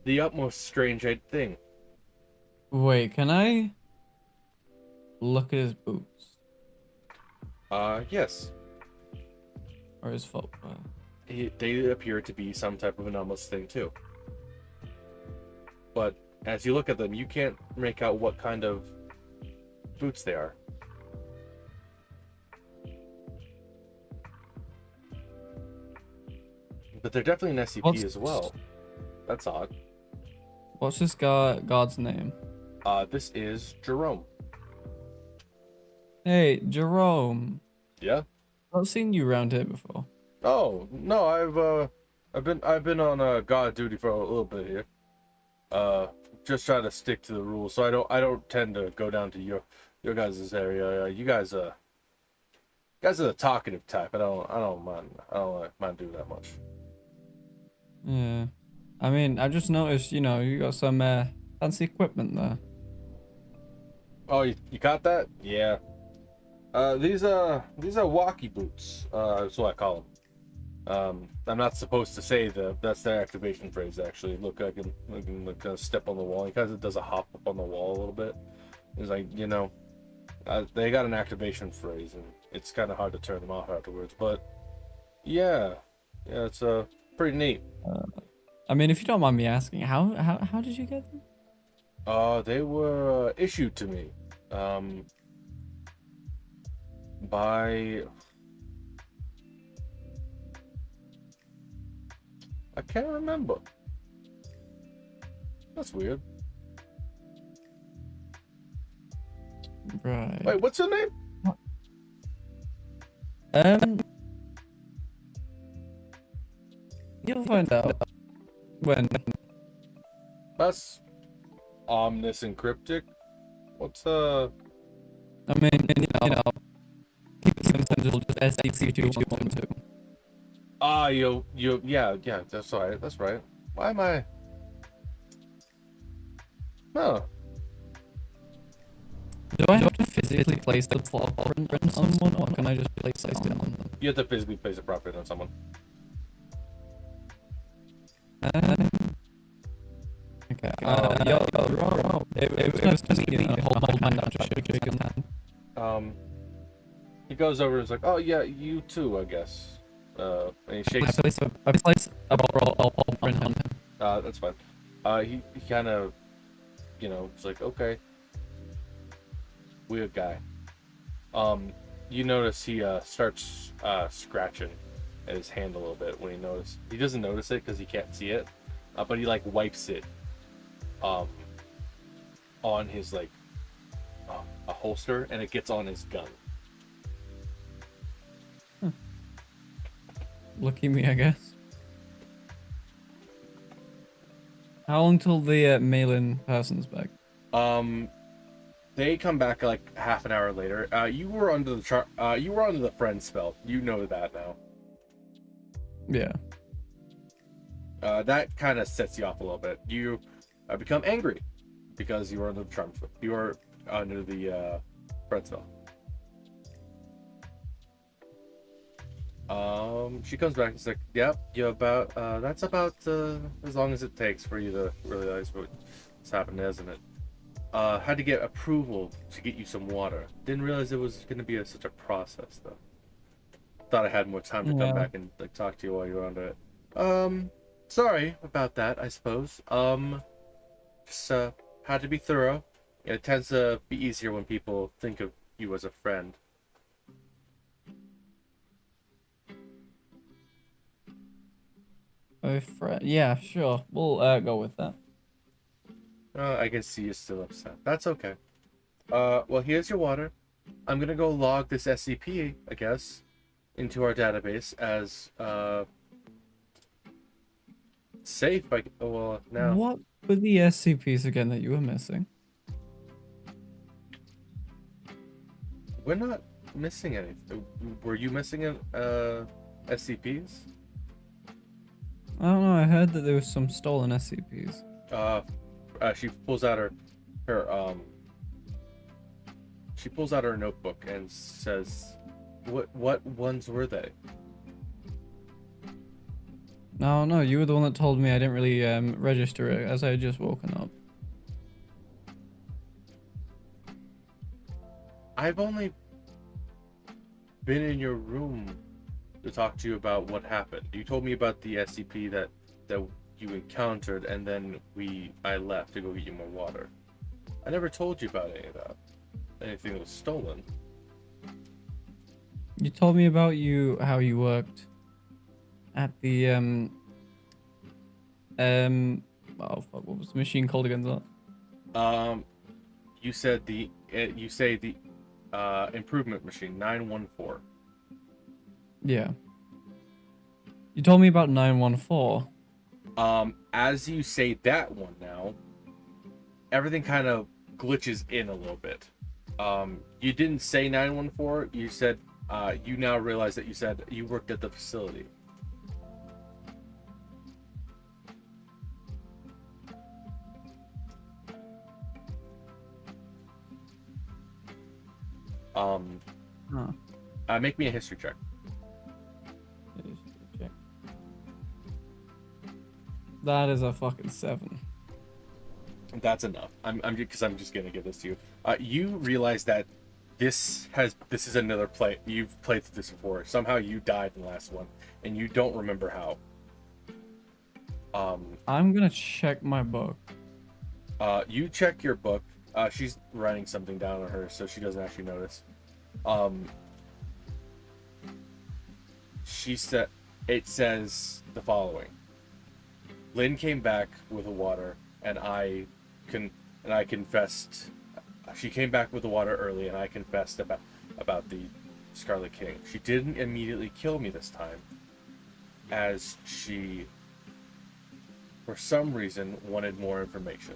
the utmost strange thing. Wait, can I look at his boots? Yes. Or his foot? They appear to be some type of anomalous thing too. But as you look at them, you can't make out what kind of boots they are. But they're definitely an SCP as well. That's odd. What's this god's name? This is Jerome. Hey, Jerome. Yeah. I've seen you around here before. Oh no, I've been on guard duty for a little bit here. Just try to stick to the rules, so I don't tend to go down to your guys' area. You guys are the talkative type. I don't mind doing that much. Yeah. I mean, I just noticed, you got some fancy equipment there. Oh, you got that? Yeah. These are walkie boots. That's what I call them. I'm not supposed to say that's their activation phrase. Actually, look, I can kind of step on the wall. He kind of does a hop up on the wall a little bit. He's like, they got an activation phrase, and it's kind of hard to turn them off afterwards. But yeah, it's pretty neat. I mean, if you don't mind me asking, how did you get them? They were issued to me, by I can't remember. That's weird. Right. Wait, what's your name? You'll find out when. That's ominous and cryptic. What's I mean, keep it simple, just SCP-212. Yeah, that's right. That's right. Why am I? No. Do I have to physically place the plot print on someone, or can I just place it on them? You have to physically place a prop print on someone. Okay. Yo, it was nice to meet you. Hold my hand out, just shake his hand. He goes over and is like, "Oh yeah, you too, I guess." And he shakes. I place a plot print on him. That's fine. He kind of, it's like, okay, weird guy. You notice he starts scratching at his hand a little bit when he doesn't notice it because he can't see it, but he like wipes it um, on his like a holster, and it gets on his gun. Lucky me, I guess. How long till the McLean person's back? They come back like half an hour later. You were under the friend spell. You know that now. Yeah. That kind of sets you off a little bit. You become angry because you were under the charm spell. You were under the friend spell. She comes back and is like, "Yep, that's about as long as it takes for you to realize what's happened, isn't it? Had to get approval to get you some water. Didn't realize it was going to be such a process, though. Thought I had more time to come back and like talk to you while you were under it. Sorry about that, I suppose. Just had to be thorough. It tends to be easier when people think of you as a friend." Yeah, sure. We'll go with that. I can see you're still upset. That's okay. Well, here's your water. I'm gonna go log this SCP, I guess, into our database as safe. Well, now What were the SCPs again that you were missing? we're not missing anything. Were you missing SCPs? I don't know. I heard that there was some stolen SCPs. She pulls out her she pulls out her notebook and says, "What ones were they?" No, you were the one that told me I didn't really register it as I had just woken up. I've only been in your room to talk to you about what happened. You told me about the SCP that you encountered, and then I left to go get you more water. I never told you about any of that. Anything that was stolen. You told me about how you worked at the oh fuck, what was the machine called again? You said the improvement machine 914. Yeah. You told me about 914. As you say that one now, everything kind of glitches in a little bit. You didn't say 914. You said you now realize that you said you worked at the facility. Make me a history check. That is a fucking 7. That's enough. I'm just gonna give this to you. You realize that this is another play. You've played through this before. Somehow you died in the last one, and you don't remember how. I'm gonna check my book. You check your book. She's writing something down on her, so she doesn't actually notice. It says the following: Lynn came back with the water, and I confessed. She came back with the water early, and I confessed about the Scarlet King. She didn't immediately kill me this time, as she, for some reason, wanted more information.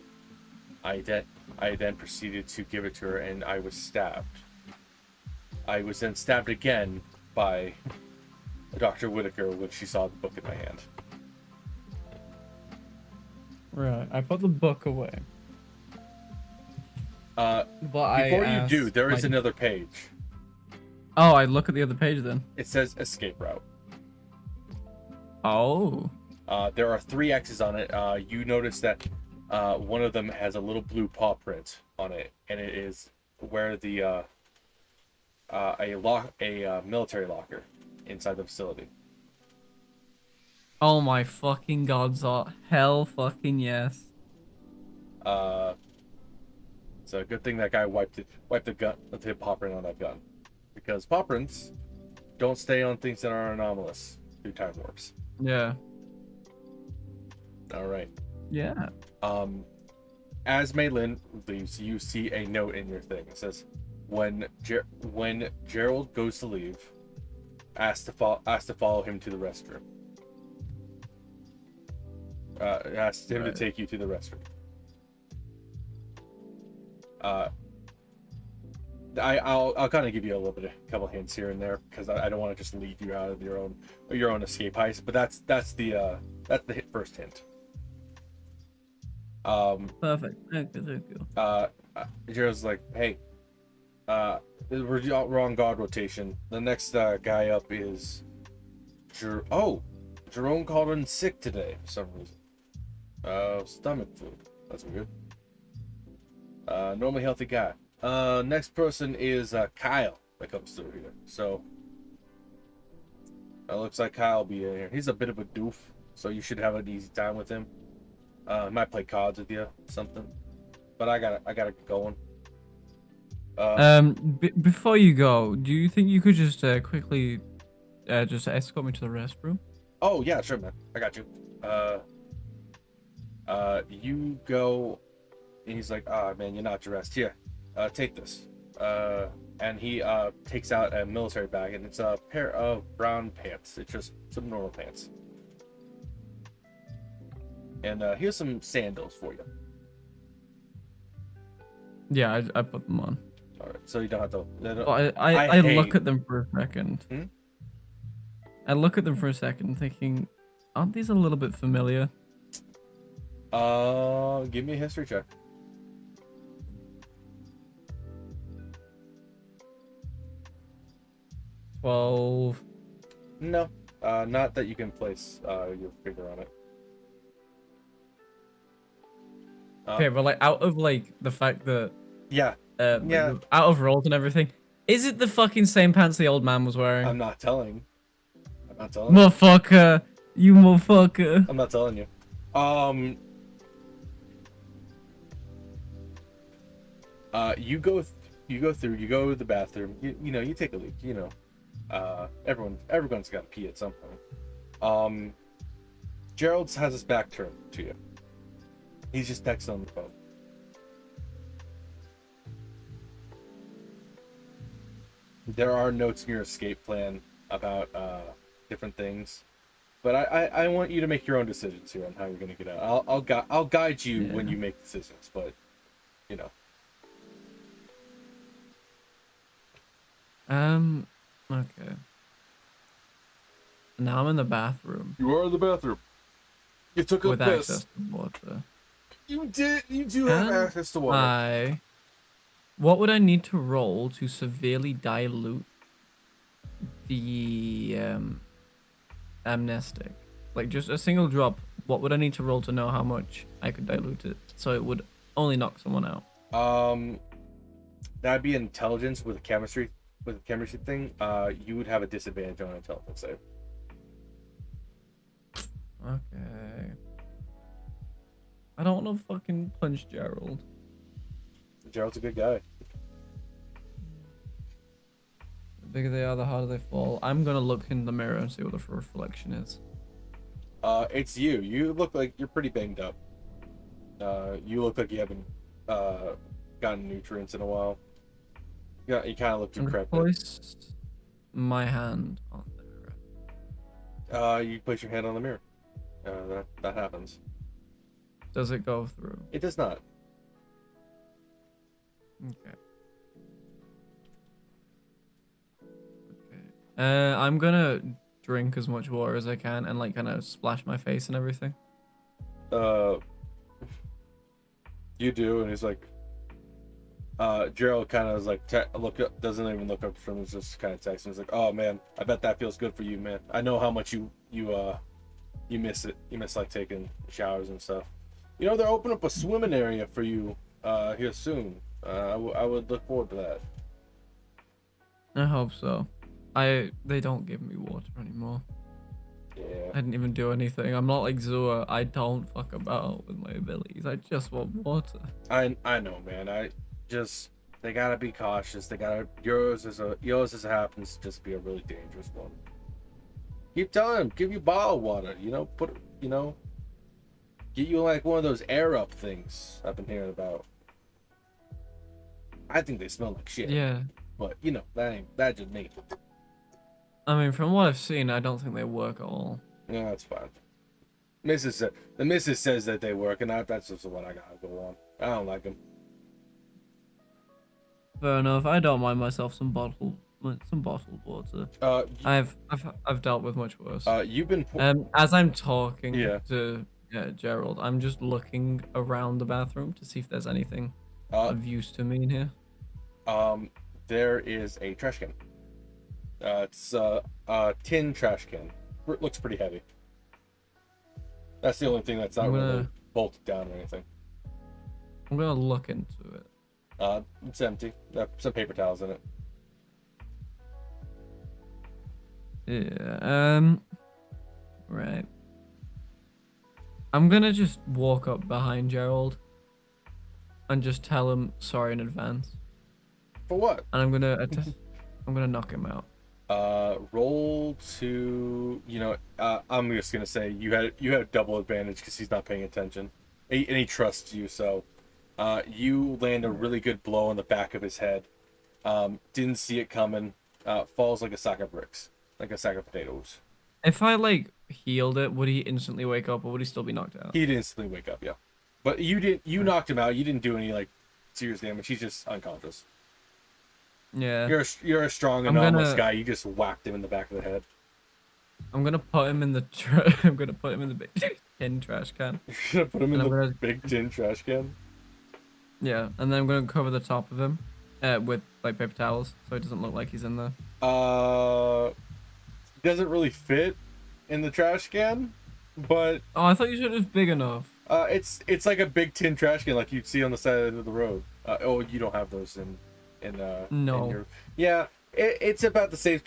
I then proceeded to give it to her, and I was stabbed. I was then stabbed again by Dr. Whitaker when she saw the book in my hand. Right, I put the book away. Before you do, there is another page. Oh, I look at the other page then. It says escape route. Oh. There are 3 X's on it. You notice that one of them has a little blue paw print on it, and it is where the a military locker inside the facility. Oh my fucking god, Zot. Hell fucking yes. It's a good thing that guy wiped the gun, the paw print on that gun. because paw prints don't stay on things that are anomalous through time warps. Yeah. All right. Yeah. As McLean leaves, you see a note in your thing. It says, "When Gerald goes to leave, ask to follow him to the restroom. Ask him to take you to the restroom." I'll kind of give you a little bit, a couple hints here and there, because I don't want to just lead you out of your own escape heist. But that's the first hint. Perfect. Thank you. Gerald's like, "Hey, we're on guard rotation. The next guy up is Jerome called in sick today for some reason. Stomach flu. That's weird. Normally healthy guy. Next person is Kyle that comes through here. So it looks like Kyle will be in here. He's a bit of a doof, so you should have an easy time with him. Might play cards with you, something. But I gotta get going. Before you go, do you think you could just quickly just escort me to the restroom? Oh yeah, sure, man. I got you. You go, and he's like, "Ah, man, you're not dressed. Here, take this." And he takes out a military bag, and it's a pair of brown pants. It's just some normal pants. And here's some sandals for you. Yeah, I put them on. All right, so you don't have to. Well, I look at them for a second. Hmm? I look at them for a second, thinking, aren't these a little bit familiar? Give me a history check. 12. No, not that you can place your finger on it. Okay, but like out of like the fact that Yeah. out of rolls and everything, is it the fucking same pants the old man was wearing? I'm not telling. Motherfucker, you motherfucker. I'm not telling you. You go through. You go to the bathroom. You take a leak. Everyone's got to pee at some point. Gerald has his back turned to you. He's just texting on the phone. There are notes in your escape plan about different things, but I want you to make your own decisions here on how you're gonna get out. I'll guide you when you make decisions, but Okay. Now I'm in the bathroom. You are in the bathroom. You took a with piss. Access to water. You do have access to water. What would I need to roll to severely dilute the amnestic? Like just a single drop. What would I need to roll to know how much I could dilute it so it would only knock someone out? That'd be intelligence with a chemistry thing. You would have a disadvantage on intelligence save. Okay. I don't want to fucking punch Gerald. Gerald's a good guy. The bigger they are, the harder they fall. I'm gonna look in the mirror and see what the reflection is. It's you. You look like you're pretty banged up. You look like you haven't gotten nutrients in a while. Yeah, you kind of look decrepit. Place my hand on the mirror. You place your hand on the mirror. That happens. Does it go through? It does not. Okay. I'm gonna drink as much water as I can and like kind of splash my face and everything. You do, and he's like, Gerald kind of is like, doesn't even look up from him, just kind of texting. He's like, "Oh man, I bet that feels good for you, man. I know how much you miss it. You miss like taking showers and stuff. They're opening up a swimming area for you here soon. I would look forward to that." I hope so. They don't give me water anymore. Yeah. I didn't even do anything. I'm not like xilra. I don't fuck about with my abilities. I just want water. I know, man. they gotta be cautious. They gotta yours as it happens to just be a really dangerous one. Keep telling them, give you bottled water. Get you like one of those air up things I've been hearing about. I think they smell like shit. Yeah. But that just me. I mean, from what I've seen, I don't think they work at all. Yeah, that's fine. The missus says that they work, and that's just what I gotta go on. I don't like them. Fair enough. I don't mind myself some bottled water. I've dealt with much worse. You've been as I'm talking Yeah. to Gerald, I'm just looking around the bathroom to see if there's anything of use to me in here. There is a trash can. It's a tin trash can. It looks pretty heavy. That's the only thing that's not really bolted down or anything. I'm gonna look into it. It's empty. Some paper towels in it. Yeah. Right. I'm gonna just walk up behind Gerald and just tell him sorry in advance. For what? And I'm gonna knock him out. Roll to I'm just gonna say you had double advantage because he's not paying attention, and he trusts you. So, you land a really good blow on the back of his head. Didn't see it coming. Falls like a sack of bricks, like a sack of potatoes. If I like healed it, would he instantly wake up or would he still be knocked out? He'd instantly wake up, yeah. But you didn't. You knocked him out. You didn't do any like serious damage. He's just unconscious. Yeah. You're a strong anomalous guy. You just whacked him in the back of the head. I'm gonna put him in the I'm gonna put him in the big tin trash can. You're gonna put him in the big tin trash can? Yeah, and then I'm gonna cover the top of him with like paper towels so it doesn't look like he's in there. Doesn't really fit in the trash can, but oh, I thought you said it was big enough. It's like a big tin trash can like you'd see on the side of the road. You don't have those in no. Yeah, it's about the same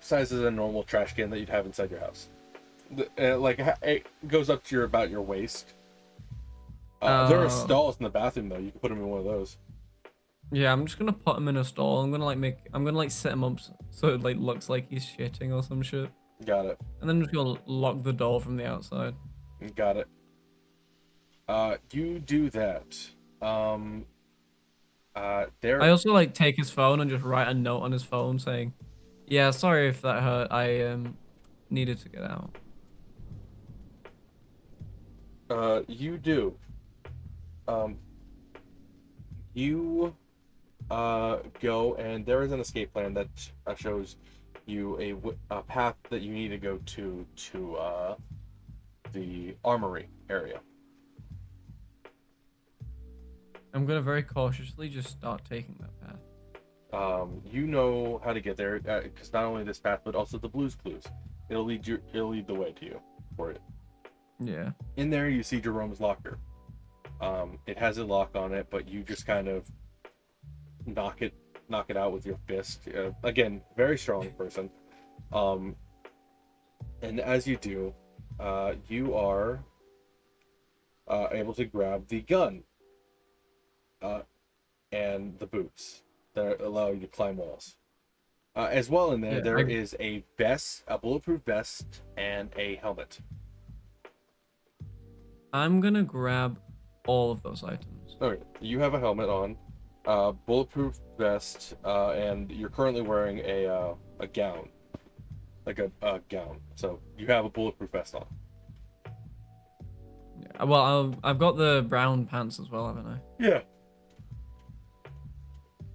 size as a normal trash can that you'd have inside your house. It goes up to about your waist. There are stalls in the bathroom though. You can put them in one of those. Yeah, I'm just gonna put him in a stall. I'm gonna set him up so it like looks like he's shitting or some shit. Got it. And then I'm just gonna lock the door from the outside. Got it. You do that. I also like take his phone and just write a note on his phone saying, "Yeah, sorry if that hurt. I needed to get out." You do. You go and there is an escape plan that shows you a path that you need to go to the armory area. I'm gonna very cautiously just start taking that path. You know how to get there because not only this path but also the Blue's Clues. It'll lead the way to you for it. Yeah. In there you see Jerome's locker. It has a lock on it, but you just kind of knock it out with your fist. Again, very strong person. And as you do, you are able to grab the gun and the boots that allow you to climb walls. As well in there, there is a vest, a bulletproof vest, and a helmet. I'm gonna grab all of those items. Okay, you have a helmet on, bulletproof vest, and you're currently wearing a gown, like a gown. So you have a bulletproof vest on. Yeah, well, I've got the brown pants as well, haven't I? Yeah.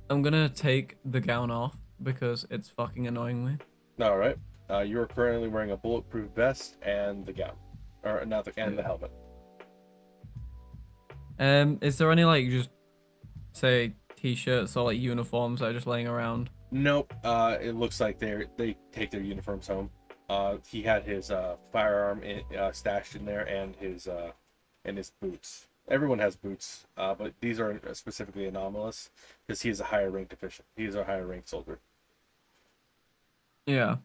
I'm gonna take the gown off because it's fucking annoying me. All right. You are currently wearing a bulletproof vest and the gown, or not the and the helmet. Is there any like just say t-shirts or like uniforms that are just laying around? Nope. It looks like they take their uniforms home. He had his firearm stashed in there and his boots. Everyone has boots, but these are specifically anomalous because he is a higher ranked official. He is a higher ranked soldier. Yeah.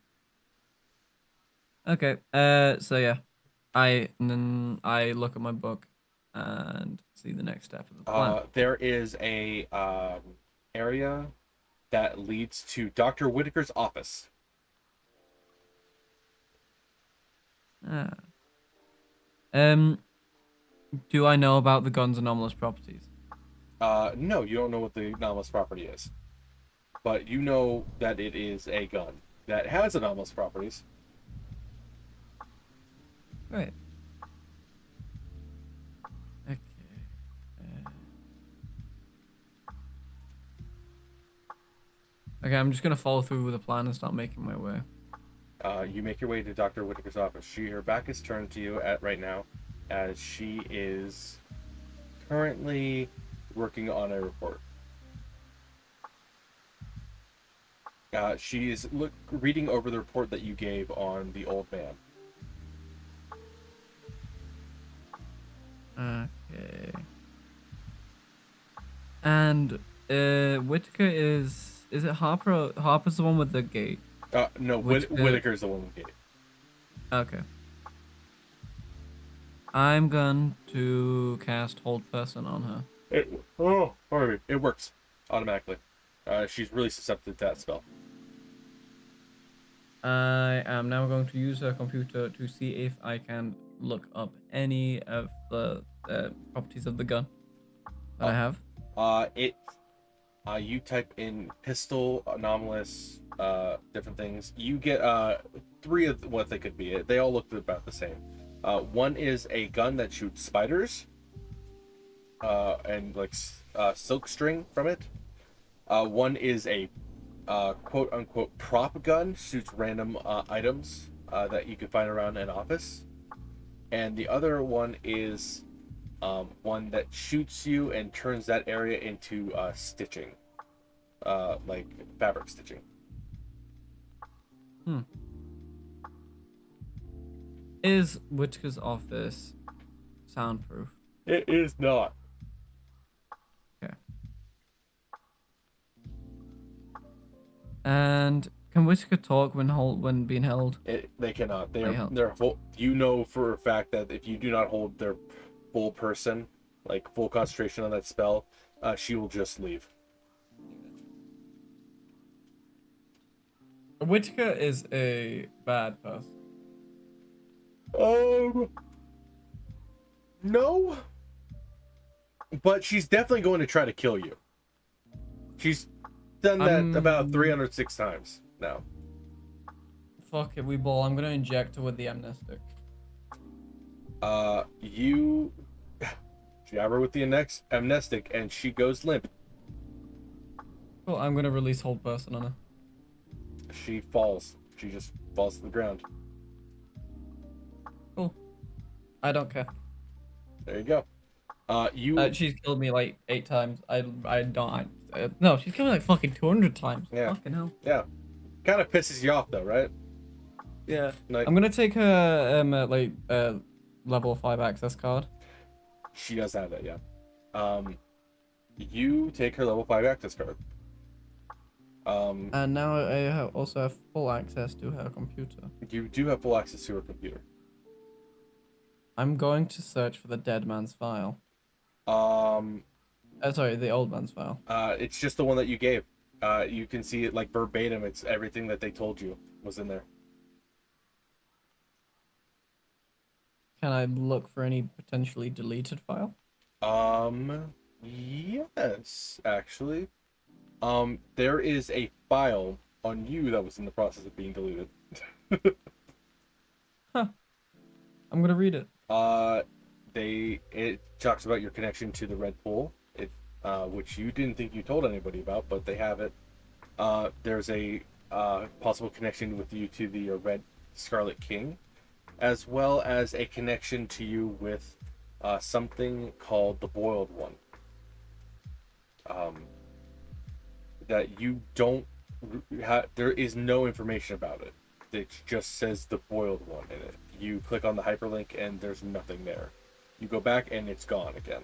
Okay. So yeah, I look at my book and see the next step of the plan. There is area that leads to Dr. Whitaker's office. Ah. Do I know about the gun's anomalous properties? No, you don't know what the anomalous property is, but you know that it is a gun that has anomalous properties. Right. Okay. Uh, okay, I'm just gonna follow through with the plan and start making my way. You make your way to Dr. Whitaker's office. Her back is turned to you at right now, as she is currently working on a report. She is reading over the report that you gave on the old man. Okay. And Whitaker is it Harper? Harper's the one with the gate. No, Whitaker's the one with the gate. Okay. I'm going to cast Hold Person on her. It works automatically. She's really susceptible to that spell. I am now going to use her computer to see if I can look up any of the properties of the gun that I have. You type in pistol, anomalous, different things. You get 3 of what they could be. They all look about the same. One is a gun that shoots spiders, and like silk string from it. One is a quote unquote prop gun, shoots random items that you can find around an office. And the other one is one that shoots you and turns that area into stitching, like fabric stitching. Is Whitaker's office soundproof? It is not. Okay. And can Whitaker talk when being held? They cannot. They're full. You know for a fact that if you do not hold their full person, like full concentration on that spell, she will just leave. Whitaker is a bad person. No. But she's definitely going to try to kill you. She's done that about 306 times now. Fuck it, we ball. I'm gonna inject her with the amnestic. You jab her with the amnestic, and she goes limp. Cool, I'm gonna release Hold Person on her. She falls. She just falls to the ground. Cool. I don't care. There you go. She's killed me like 8 times. No, she's killed me like fucking 200 times. Yeah. Fucking hell. Yeah. Kind of pisses you off though, right? Yeah. Like, I'm gonna take her level 5 access card. She does have that, yeah. You take her level 5 access card. And now I also have full access to her computer. You do have full access to her computer. I'm going to search for the dead man's file. Sorry, the old man's file. It's just the one that you gave. You can see it like verbatim. It's everything that they told you was in there. Can I look for any potentially deleted file? Yes, actually. There is a file on you that was in the process of being deleted. Huh. I'm gonna read it. It talks about your connection to the Red Pool, which you didn't think you told anybody about, but they have it. There's a possible connection with you to the Red Scarlet King, as well as a connection to you with something called the Boiled One. That you don't have. There is no information about it. It just says the Boiled One in it. You click on the hyperlink and there's nothing there. You go back and it's gone again.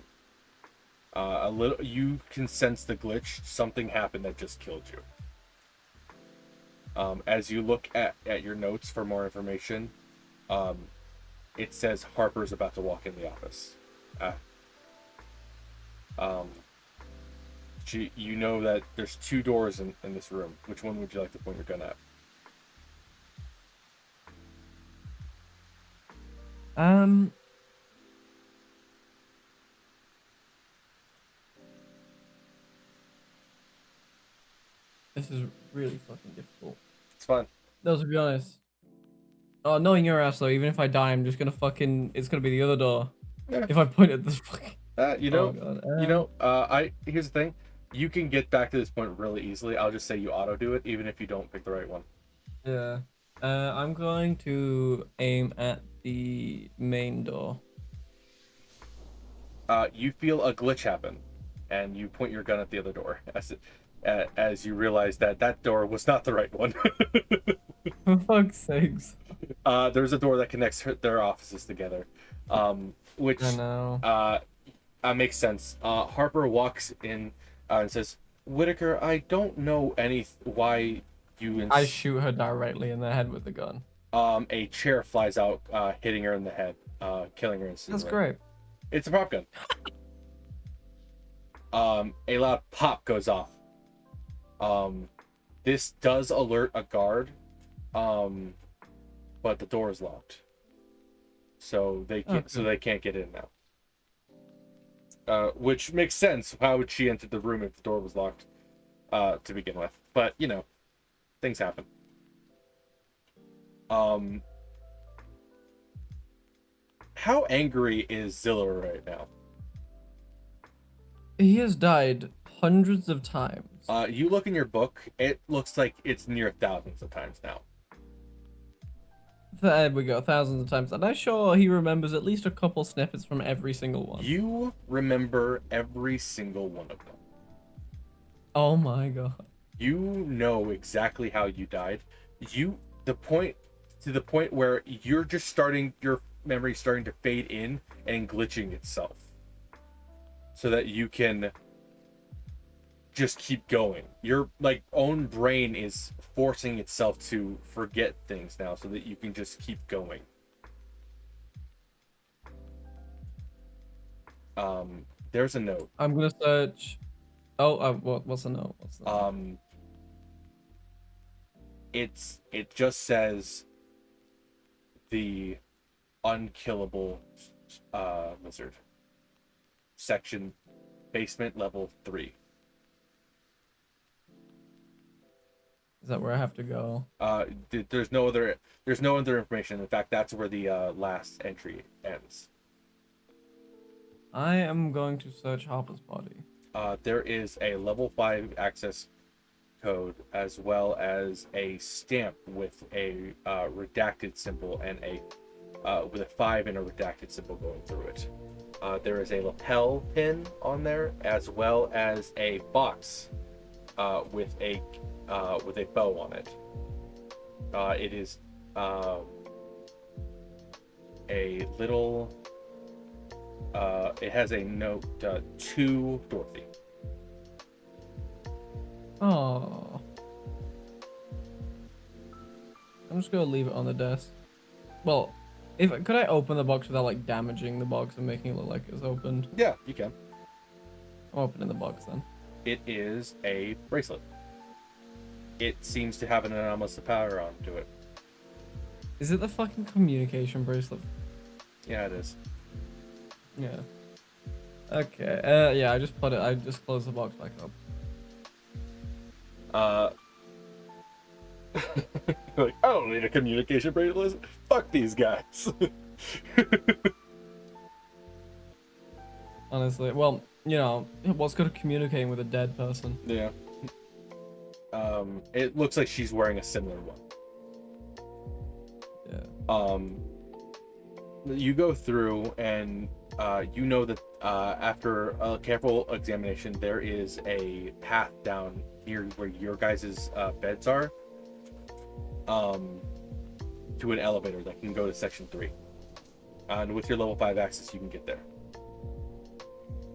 You can sense the glitch. Something happened that just killed you. As you look at your notes for more information, it says Harper's about to walk in the office. You know that there's 2 doors in this room. Which one would you like to point your gun at? This is really fucking difficult. It's fine. No, to be honest. Oh, knowing your ass though, even if I die, I'm just gonna fucking. It's gonna be the other door. Yeah. If I point at this fucking. You know, Oh god. here's the thing. You can get back to this point really easily. I'll just say you auto do it, even if you don't pick the right one. Yeah. I'm going to aim at the main door. You feel a glitch happen, and you point your gun at the other door as you realize that door was not the right one. For fuck's sakes. There's a door that connects their offices together, which I know. Makes sense. Harper walks in and says, "Whitaker, I don't know why you." I shoot her directly in the head with the gun. A chair flies out, hitting her in the head, killing her instantly. That's great. It's a prop gun. A loud pop goes off. This does alert a guard, but the door is locked, so they can't get in now. Which makes sense. How would she enter the room if the door was locked to begin with? But you know, things happen. How angry is xilra right now? He has died hundreds of times. You look in your book, it looks like it's near thousands of times now. There we go, thousands of times. And I'm sure he remembers at least a couple snippets from every single one. You remember every single one of them. Oh my god. You know exactly how you died. To the point where you're just your memory starting to fade in and glitching itself, so that you can just keep going. Your own brain is forcing itself to forget things now, so that you can just keep going. There's a note. I'm gonna search. Oh, what's the note? What's the note? It just says the unkillable lizard. Section basement level 3. Is that where I have to go? There's no other information. In fact, that's where the last entry ends. I am going to search Harper's body. There is a level 5 access code, as well as a stamp with a redacted symbol and with a 5 and a redacted symbol going through it. There is a lapel pin on there, as well as a box with a bow on it. It is a little. It has a note to Dorothy. Oh. I'm just gonna leave it on the desk. Well, could I open the box without damaging the box and making it look like it's opened? Yeah, you can. I'm opening the box then. It is a bracelet. It seems to have an anomalous power on to it. Is it the fucking communication bracelet? Yeah, it is. Yeah. Okay. Yeah, I just closed the box back up. I don't need a communication bracelet. Fuck these guys. Honestly, well, what's good at communicating with a dead person? Yeah. It looks like she's wearing a similar one. Yeah. You go through and you know that after a careful examination, there is a path down here where your guys' beds are, to an elevator that can go to section 3. And with your level 5 access, you can get there.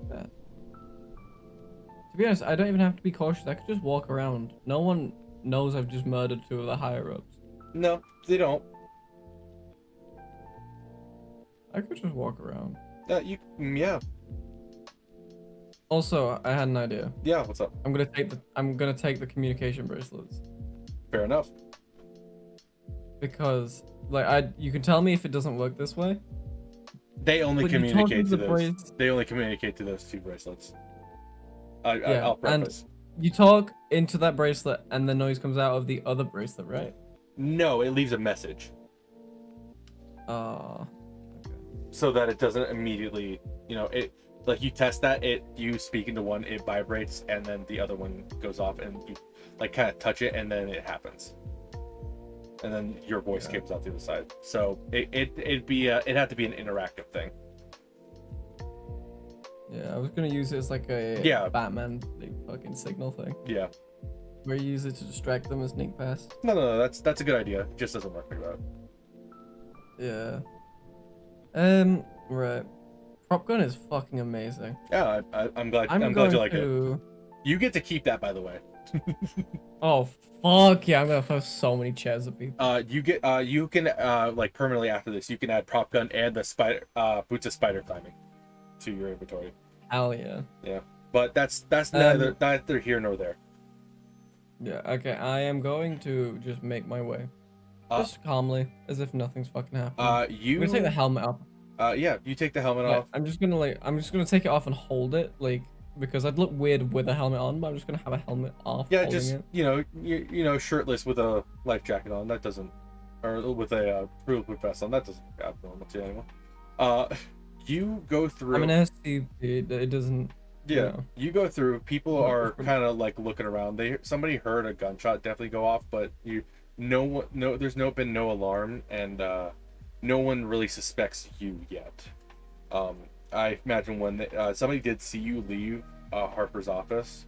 Yeah. To be honest, I don't even have to be cautious. I could just walk around. No one knows I've just murdered 2 of the higher ups. No, they don't. I could just walk around. Yeah. Also, I had an idea. Yeah, what's up? I'm gonna take the communication bracelets Fair enough. because like you can tell me if it doesn't work this way. They only When you talk communicate into to the those. brace, They only communicate to those 2 bracelets. yeah, I'll and preface. you talk into that bracelet, and the noise comes out of the other bracelet, right? No, it leaves a message Uh, so that it doesn't immediately, it like you test that you speak into one, it vibrates, and then the other one goes off, and you like kind of touch it, and then it happens, and then your voice comes out the other side. So it'd have to be an interactive thing. yeah, I was gonna use it as like a Batman like fucking signal thing. Yeah. Where you use it to distract them and sneak past. No, that's a good idea. It just doesn't work like that. Yeah. Right. Prop gun is fucking amazing. Yeah, I'm glad you like it. You get to keep that, by the way. Oh fuck yeah! I'm gonna throw so many chairs at people. You can like permanently after this, you can add prop gun and the spider boots of spider climbing to your inventory. Hell yeah. Yeah, but that's neither here nor there. Yeah. Okay. I am going to just make my way, just calmly, as if nothing's fucking happening. I'm gonna take the helmet off. Yeah, you take the helmet off. I'm just gonna take it off and hold it, like, because I'd look weird with a helmet on, but I'm just gonna have a helmet off. Yeah, just it. Shirtless with a life jacket on. That doesn't, or with a bulletproof vest on. That doesn't abnormal to anyone. You go through. I'm an SCP. It doesn't. Yeah, you go through. People are kind of like looking around. Somebody heard a gunshot definitely go off, but there's been no alarm, and no one really suspects you yet. I imagine when somebody did see you leave Harper's office,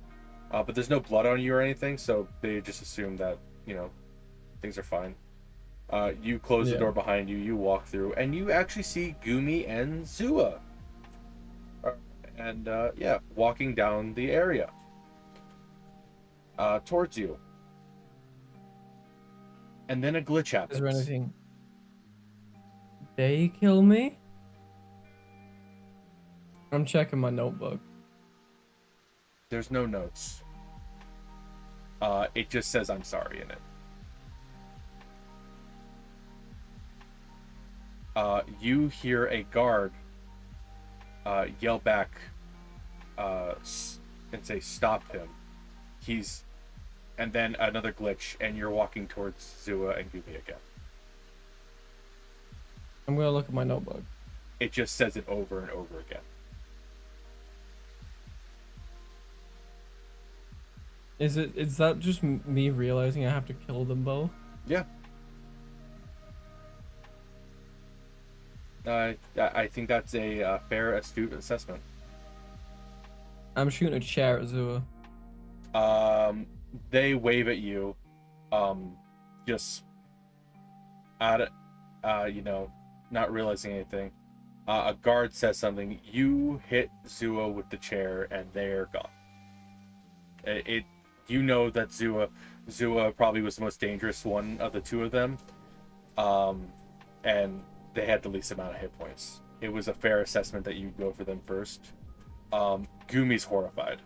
but there's no blood on you or anything, so they just assume that things are fine. You close the door behind you. You walk through, and you actually see Gumi and Zua. And walking down the area towards you. And then a glitch happens. Is there anything? They kill me? I'm checking my notebook. There's no notes. It just says I'm sorry in it. You hear a guard yell back and say, "Stop him." And then another glitch, and you're walking towards Zua and Gumi again. I'm gonna look at my notebook. It just says it over and over again. Is that just me realizing I have to kill them both? Yeah. I think that's a fair, astute assessment. I'm shooting a chair at Zua. They wave at you, just out of, not realizing anything. A guard says something. You hit Zua with the chair, and they're gone. You know that Zua probably was the most dangerous one of the 2 of them, and they had the least amount of hit points. It was a fair assessment that you go for them first. Gumi's horrified.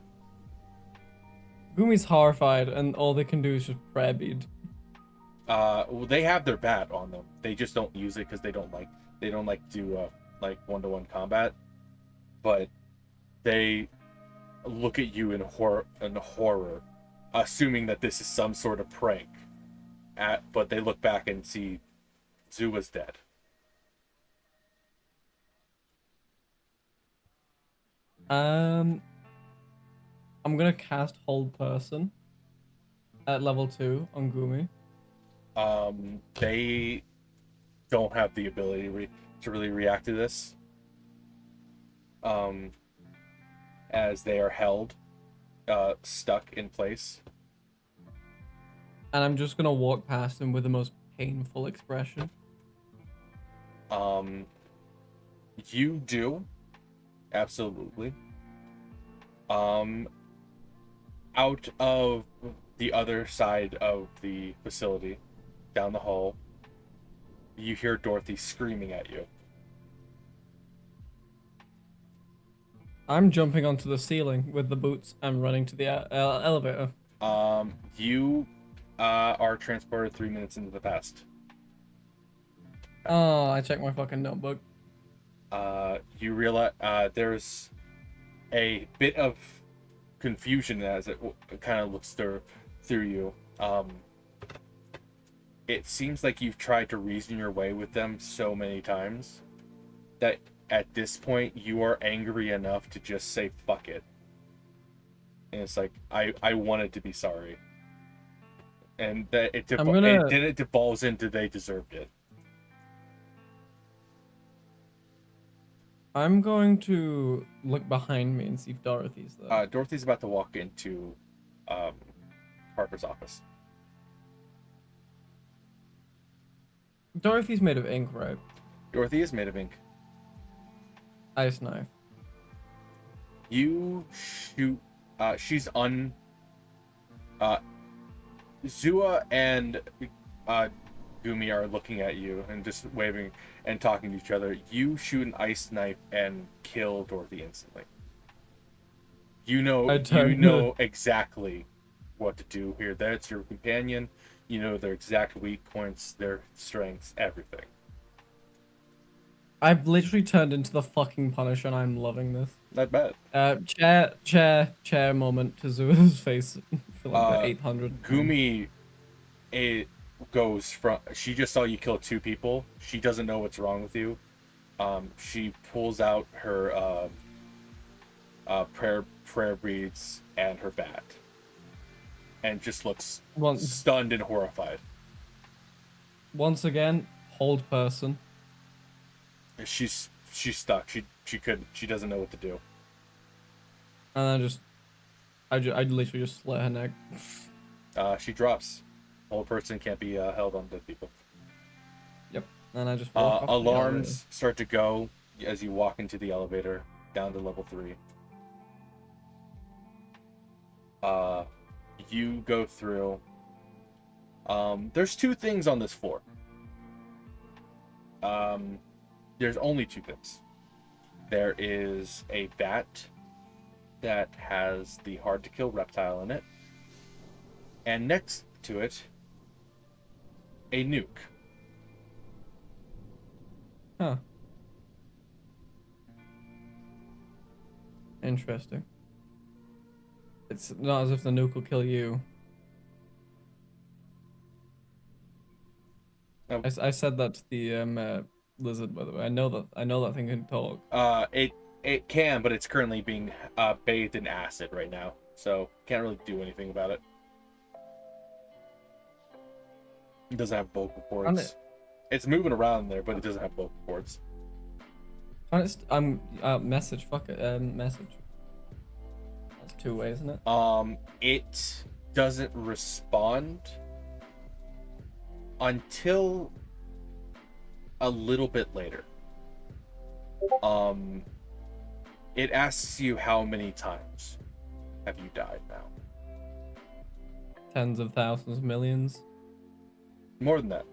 Gumi's horrified, and all they can do is just prayer bead. Well, they have their bat on them. They just don't use it because they don't like do like 1-to-1 combat. But they look at you in horror, assuming that this is some sort of prank. But they look back and see Zua's dead. I'm gonna cast Hold Person at level 2 on Gumi. They don't have the ability to really react to this. As they are held, stuck in place. And I'm just gonna walk past him with the most painful expression. You do. Absolutely. Out of the other side of the facility, down the hall, you hear Dorothy screaming at you. I'm jumping onto the ceiling with the boots and running to the elevator. You are transported 3 minutes into the past. Oh, I checked my fucking notebook. You realize there's a bit of confusion as it kind of looks through you. It seems like you've tried to reason your way with them so many times that at this point you are angry enough to just say fuck it. And it's like I wanted to be sorry. And that it devolves into they deserved it. I'm going to look behind me and see if Dorothy's there. Dorothy's about to walk into Harper's office. Dorothy's made of ink, right? Dorothy is made of ink. Ice knife. You shoot. She's Zua and Gumi are looking at you and just waving and talking to each other. You shoot an ice knife and kill Dorothy instantly. You know exactly what to do here. That's your companion. You know their exact weak points, their strengths, everything. I've literally turned into the fucking Punisher and I'm loving this. Not bad. Chair moment to Zua's face for like the 800. Gumi, it goes from, she just saw you kill 2 people. She doesn't know what's wrong with you. She pulls out her prayer beads and her bat, and just looks stunned and horrified. Once again, hold person. She's stuck. She doesn't know what to do. And I literally just slit her neck. She drops. Old person can't be held on dead people. Yep. And I just walk off. Alarms start to go as you walk into the elevator down to level 3. You go through. There's 2 things on this floor. There's only 2 things. There is a bat that has the hard to kill reptile in it, and next to it, a nuke. Huh. Interesting. It's not as if the nuke will kill you. Oh. I said that to the lizard, by the way. I know that thing can talk. It can, but it's currently being bathed in acid right now, so can't really do anything about it. It doesn't have vocal cords. It's moving around there, but it doesn't have vocal cords. Message. Fuck it. Message. That's 2 ways, isn't it? It doesn't respond until a little bit later. It asks you how many times have you died now? Tens of thousands, millions. More than that.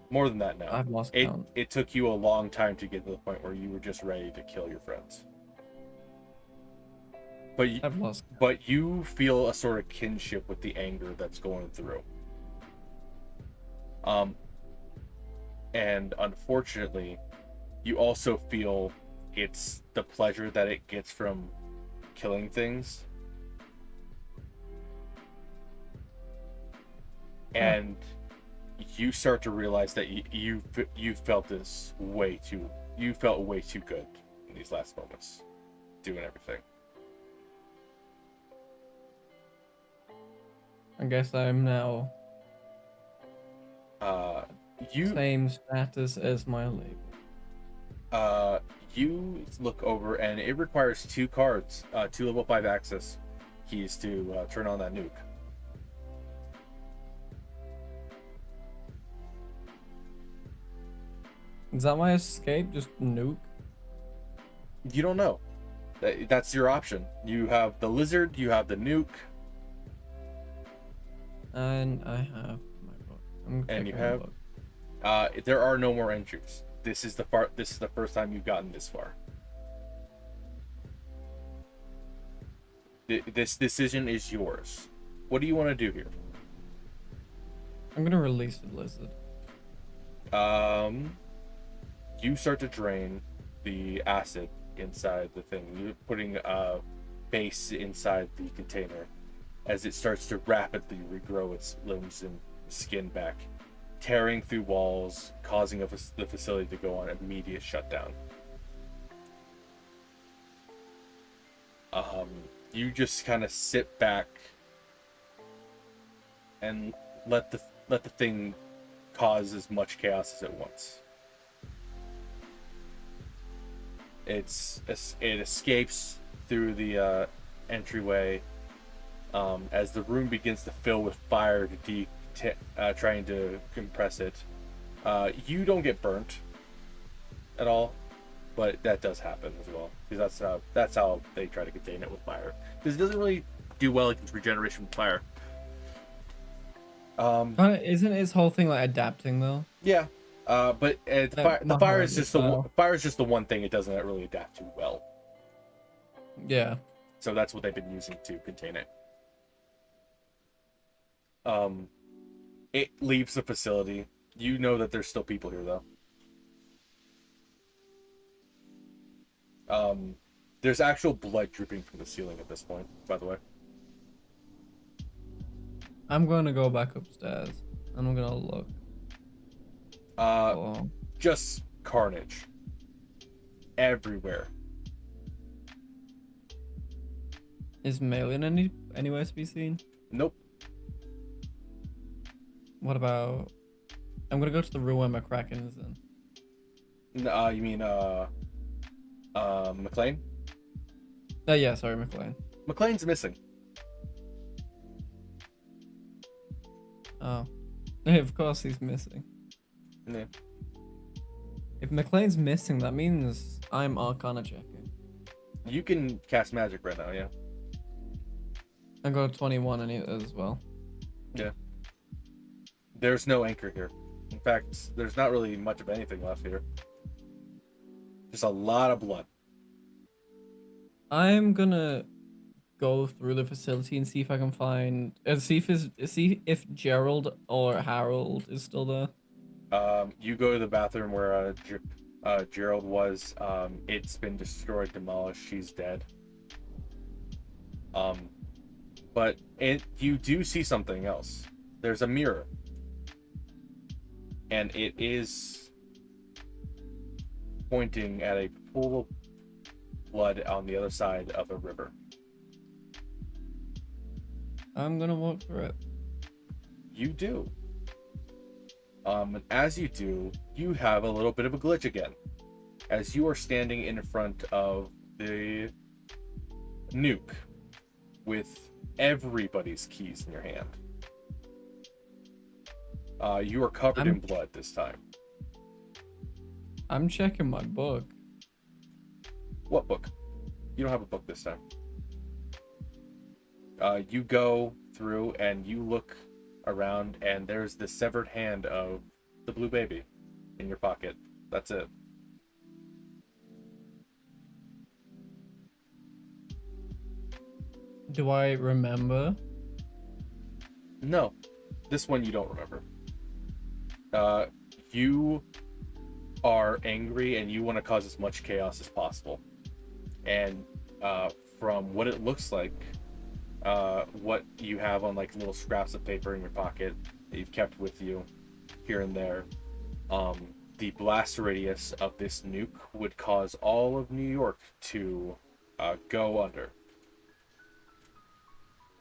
More than that now. I've lost count. It took you a long time to get to the point where you were just ready to kill your friends. But you feel a sort of kinship with the anger that's going through. And unfortunately, you also feel it's the pleasure that it gets from killing things. And you start to realize that you felt way too good in these last moments, doing everything. I guess I'm now same status as my label. You look over and it requires 2 cards, 2 level 5 access keys to turn on that nuke. Is that my escape? Just nuke? You don't know. That's your option. You have the lizard, you have the nuke. And I have my book. And you have. There are no more entries. This is the first time you've gotten this far. This decision is yours. What do you want to do here? I'm gonna release the lizard. You start to drain the acid inside the thing. You're putting base inside the container as it starts to rapidly regrow its limbs and skin back, tearing through walls, causing the facility to go on immediate shutdown. You just kind of sit back and let the thing cause as much chaos as it wants. It escapes through the entryway as the room begins to fill with fire trying to compress it. You don't get burnt at all, but that does happen as well, because that's how they try to contain it with fire. Because it doesn't really do well against regeneration with fire. Isn't his whole thing like adapting though? Yeah, but the fire is just the one thing it doesn't really adapt to well. Yeah. So that's what they've been using to contain it. It leaves the facility. You know that there's still people here though. There's actual blood dripping from the ceiling at this point, by the way. I'm going to go back upstairs and I'm gonna look. Just carnage everywhere. Is McLean anywhere to be seen? Nope. What about? I'm gonna go to the room where McCracken is in. You mean McLean? Yeah, sorry, McLean. McLean's missing. Oh, of course he's missing. Yeah. If McLean's missing, that means I'm Arcana checking. You can cast magic right now, yeah. I got 21 in it as well. Yeah. There's no anchor here. In fact, there's not really much of anything left here. Just a lot of blood. I'm gonna go through the facility and see if I can find see if Gerald or Harold is still there. You go to the bathroom where Gerald was. It's been destroyed, demolished. She's dead. But you do see something else. There's a mirror, and it is pointing at a pool of blood on the other side of a river. I'm gonna walk through it. You do. And as you do, you have a little bit of a glitch again, as you are standing in front of the nuke with everybody's keys in your hand. You are covered in blood this time. I'm checking my book. What book? You don't have a book this time. You go through and you look around, and there's the severed hand of the blue baby in your pocket. That's it. Do I remember? No, this one you don't remember. You are angry and you want to cause as much chaos as possible. And from what it looks like, what you have on like little scraps of paper in your pocket that you've kept with you here and there, the blast radius of this nuke would cause all of New York to go under.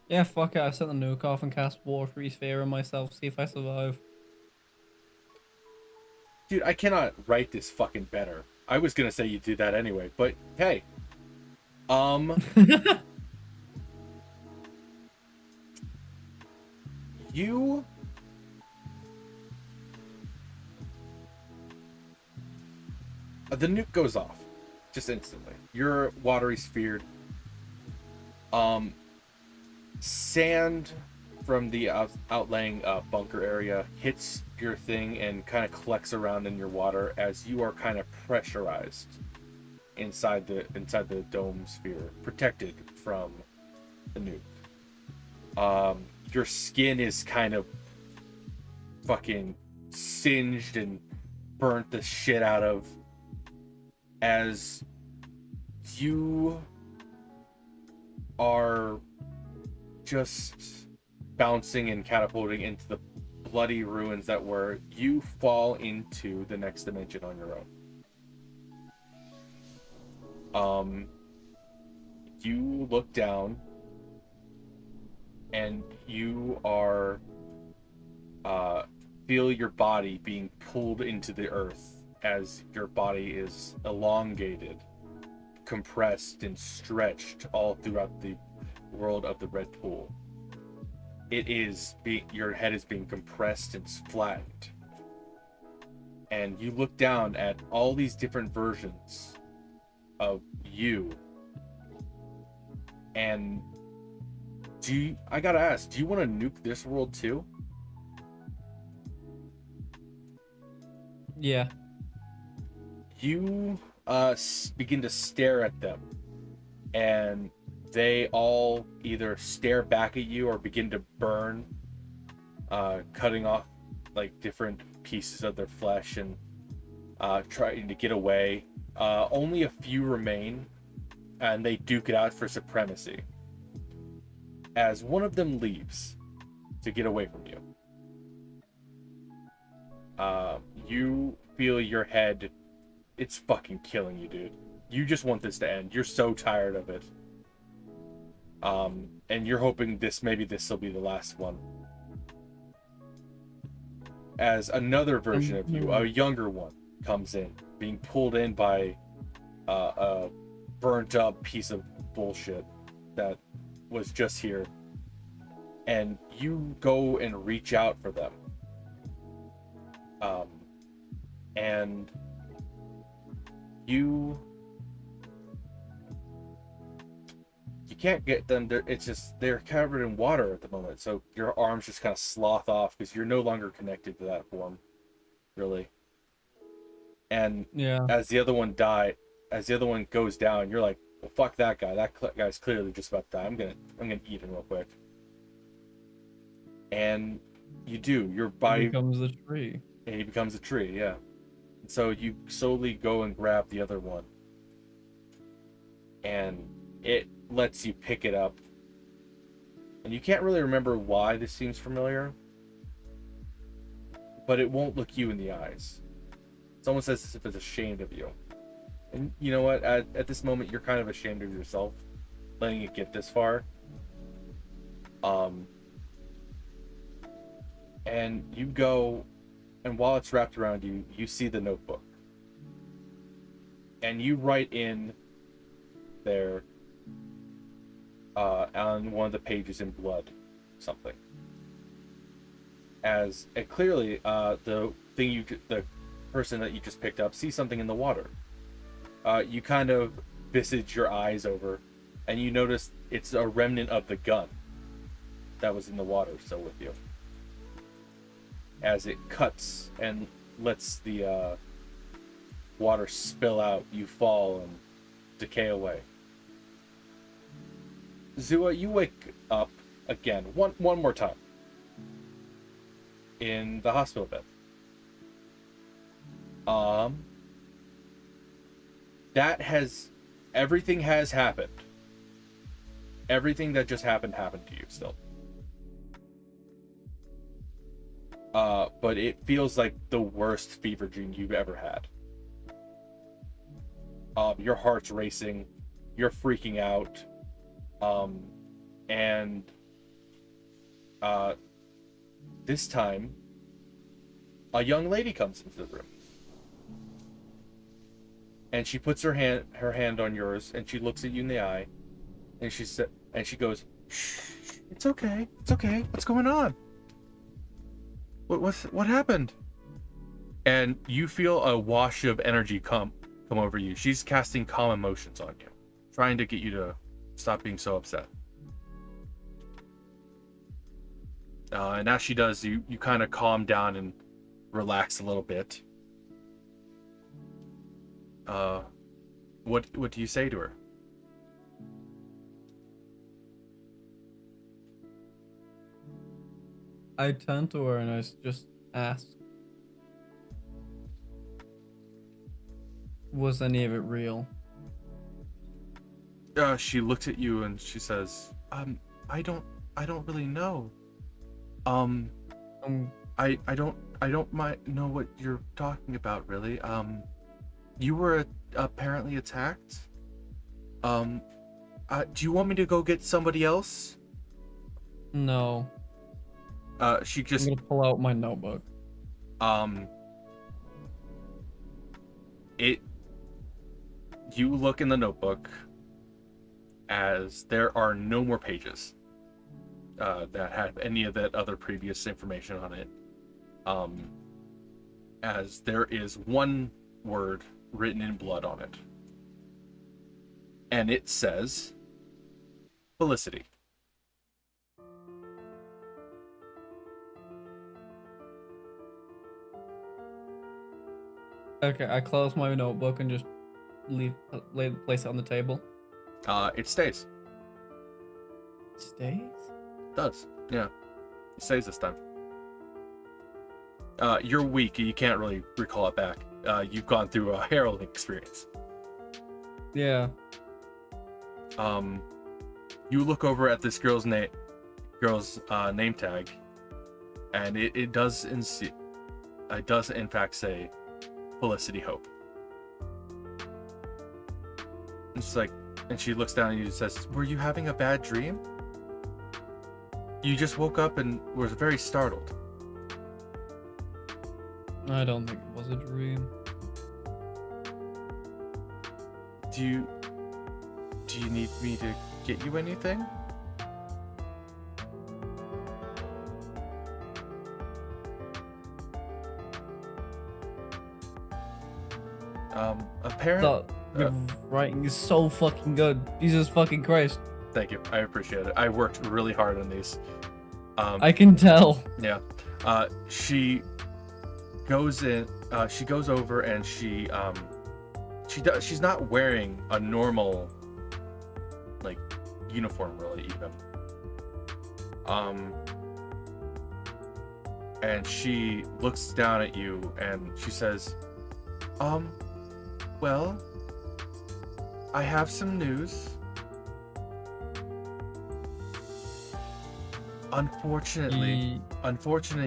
Yeah, fuck it. I set the nuke off and cast Watery Sphere on myself, see if I survive. Dude, I cannot write this fucking better. I was gonna say you do that anyway, but hey. You... The nuke goes off. Just instantly. You're watery sphered. Sand from the outlying bunker area hits your thing and kind of collects around in your water as you are kind of pressurized inside the dome sphere, protected from the nuke. Your skin is kind of fucking singed and burnt the shit out of as you are just bouncing and catapulting into the bloody ruins that were. You fall into the next dimension on your own. You look down and you are feel your body being pulled into the earth as your body is elongated, compressed, and stretched all throughout the world of the red pool. It is your head is being compressed and flattened, and you look down at all these different versions of you. And I gotta ask, do you want to nuke this world too? Yeah. You begin to stare at them, and they all either stare back at you or begin to burn, cutting off like different pieces of their flesh and trying to get away. Only a few remain, and they duke it out for supremacy as one of them leaves to get away from you. You feel your head, it's fucking killing you, dude. You just want this to end. You're so tired of it. And you're hoping maybe this will be the last one. As another version of you, a younger one, comes in, being pulled in by a burnt up piece of bullshit that was just here. And you go and reach out for them. And you can't get them. It's just they're covered in water at the moment, so your arms just kind of sloth off because you're no longer connected to that form, really. And Yeah. as the other one goes down, you're like, well, fuck that guy. That guy's clearly just about to die. I'm gonna eat him real quick. And you do. Your body becomes a tree. And he becomes a tree, yeah. And so you slowly go and grab the other one. And it lets you pick it up. And you can't really remember why this seems familiar. But it won't look you in the eyes. It's almost as if it's ashamed of you. And you know what? At this moment, you're kind of ashamed of yourself. Letting it get this far. And you go... And while it's wrapped around you, you see the notebook. And you write in there on one of the pages in blood something. As it clearly the person that you just picked up sees something in the water. You kind of visage your eyes over, and you notice it's a remnant of the gun that was in the water still with you. As it cuts and lets the water spill out, you fall and decay away. Zua, you wake up again, one more time, in the hospital bed. Everything has happened. Everything that just happened to you still. But it feels like the worst fever dream you've ever had. Your heart's racing, you're freaking out, and this time, a young lady comes into the room, and she puts her hand on yours, and she looks at you in the eye, and she goes, "Shh, it's okay, what's going on? What happened?" And you feel a wash of energy come over you. She's casting calm emotions on you, trying to get you to stop being so upset. And as she does, you kind of calm down and relax a little bit. What do you say to her? I turn to her and just ask, was any of it real? She looks at you and she says, I don't really know. Um, I don't know what you're talking about, really. You were apparently attacked. Do you want me to go get somebody else? No. She just, I'm gonna pull out my notebook. You look in the notebook as there are no more pages that have any of that other previous information on it. As there is one word written in blood on it. And it says, Felicity. Okay, I close my notebook and just place it on the table. It stays. Stays? It does. Yeah. It stays this time. You're weak. You can't really recall it back. You've gone through a heralding experience. Yeah. You look over at this girl's name tag, and it does in fact say Felicity Hope. It's like, and she looks down at you and says, "Were you having a bad dream? You just woke up and was very startled." I don't think it was a dream. Do you need me to get you anything? Apparently, Your writing is so fucking good. Jesus fucking Christ. Thank you. I appreciate it. I worked really hard on these. I can tell. Yeah. She goes over and she's not wearing a normal like uniform really even. And she looks down at you and she says, well, I have some news. Unfortunately,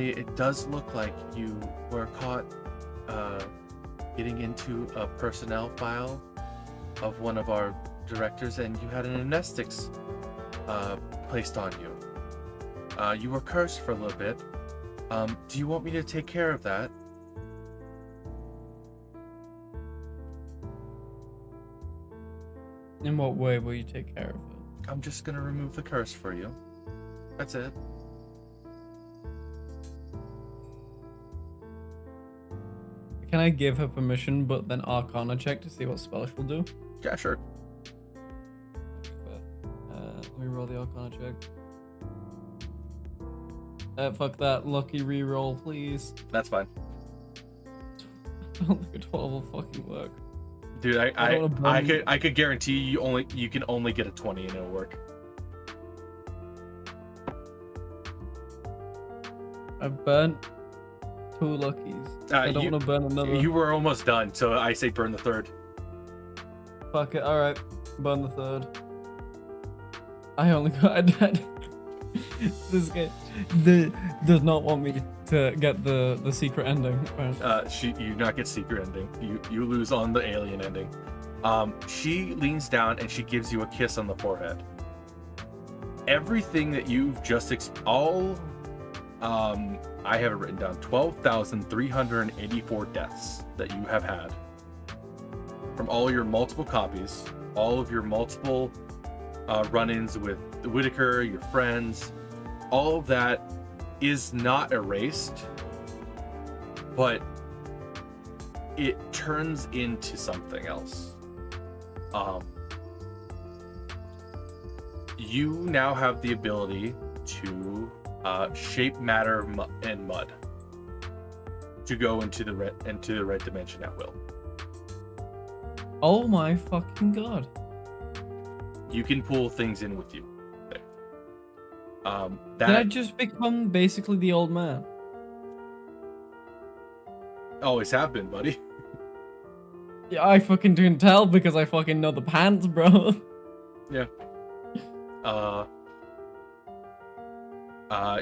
it does look like you were caught getting into a personnel file of one of our directors, and you had an amnestics placed on you. You were cursed for a little bit. Do you want me to take care of that? In what way will you take care of it? I'm just gonna remove the curse for you. That's it. Can I give her permission, but then Arcana check to see what spell she'll do? Yeah, sure. Let me roll the Arcana check. Fuck that. Lucky reroll, please. That's fine. I don't think a 12 will fucking work. Dude, I could guarantee you can only get a 20 and it'll work. I've burnt 2 luckies. I don't want to burn another. You were almost done, so I say burn the third. Fuck it. All right, burn the third. I only got this guy does not want me to get the secret ending. You not get secret ending. You lose on the alien ending. She leans down and she gives you a kiss on the forehead. Everything that you've just I have it written down. 12,384 deaths that you have had from all your multiple copies, all of your multiple run-ins with Whitaker, your friends. All of that is not erased, but it turns into something else. You now have the ability to shape matter and mud to go into the red dimension at will. Oh my fucking god! You can pull things in with you. Did I just become basically the old man? Always have been, buddy. Yeah, I fucking didn't tell because I fucking know the pants, bro. Yeah.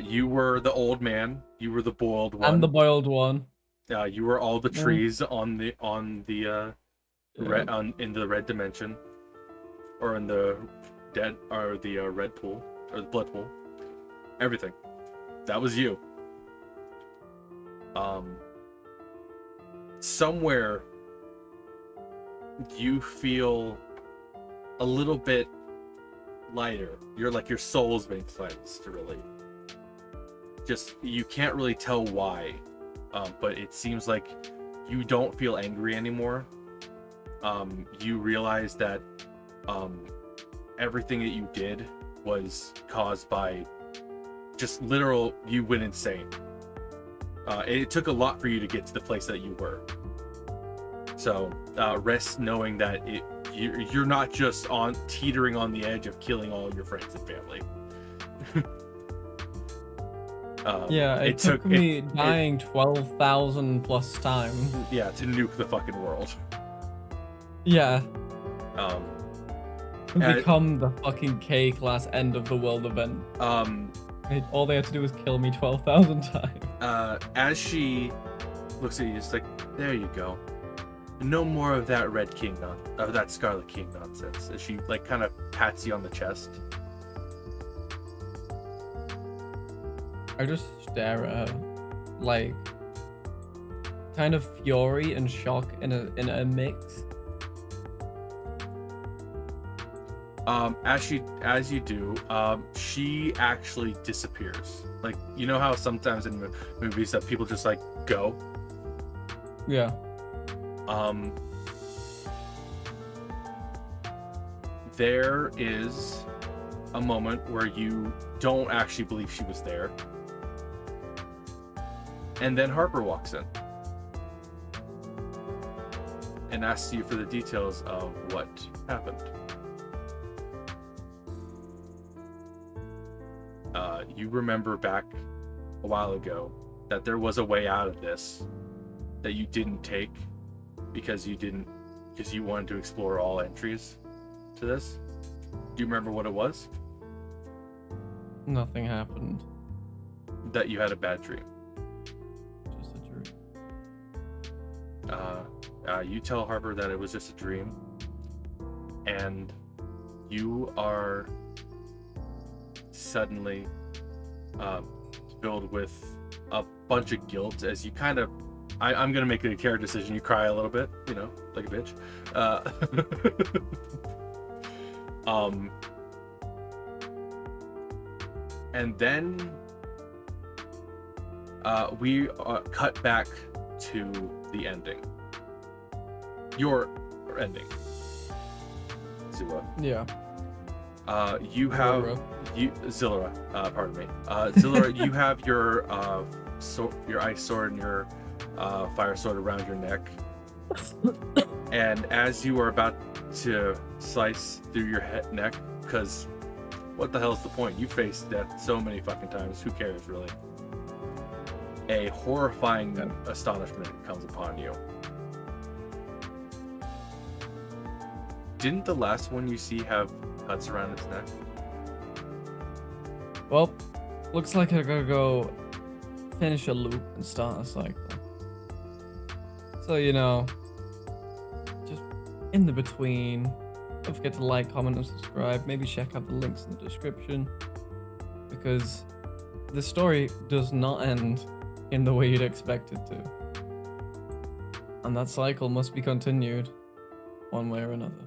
You were the old man. You were the boiled one. I'm the boiled one. You were all the trees on the in the red dimension, or in the dead, or the red pool, or the blood pool. Everything. That was you. Somewhere you feel a little bit lighter. You're like your soul's been cleansed, really. Just, you can't really tell why, but it seems like you don't feel angry anymore. You realize that everything that you did was caused by just literal, you went insane. It took a lot for you to get to the place that you were. So rest knowing that you're not just teetering on the edge of killing all your friends and family. Yeah, it took me dying 12,000 plus times. Yeah, to nuke the fucking world. Yeah. And become the fucking K-class end of the world event. All they had to do was kill me 12,000 times. As she looks at you, it's like, there you go. No more of that Red King of that Scarlet King nonsense. As she like kind of pats you on the chest. I just stare at her, like, kind of fury and shock in a mix. As you do, she actually disappears. Like, you know how sometimes in movies that people just like go? Yeah. There is a moment where you don't actually believe she was there. And then Harper walks in and asks you for the details of what happened. You remember back a while ago that there was a way out of this that you didn't take because you wanted to explore all entries to this. Do you remember what it was? Nothing happened. That you had a bad dream. Just a dream. You tell Harper that it was just a dream, and you are suddenly filled with a bunch of guilt as you kind of, I'm gonna make a character decision. You cry a little bit, you know, like a bitch. And then we cut back to the ending. Your ending, Zilla. Yeah. You have xilra. Pardon me. Xilra, you have your ice sword and your fire sword around your neck. And as you are about to slice through your neck, because what the hell's the point? You faced death so many fucking times. Who cares, really? A horrifying astonishment comes upon you. Didn't the last one you see have cuts around its neck? Well, looks like I gotta go finish a loop and start a cycle. So, you know, just in the between, don't forget to like, comment, and subscribe. Maybe check out the links in the description, because the story does not end in the way you'd expect it to. And that cycle must be continued one way or another.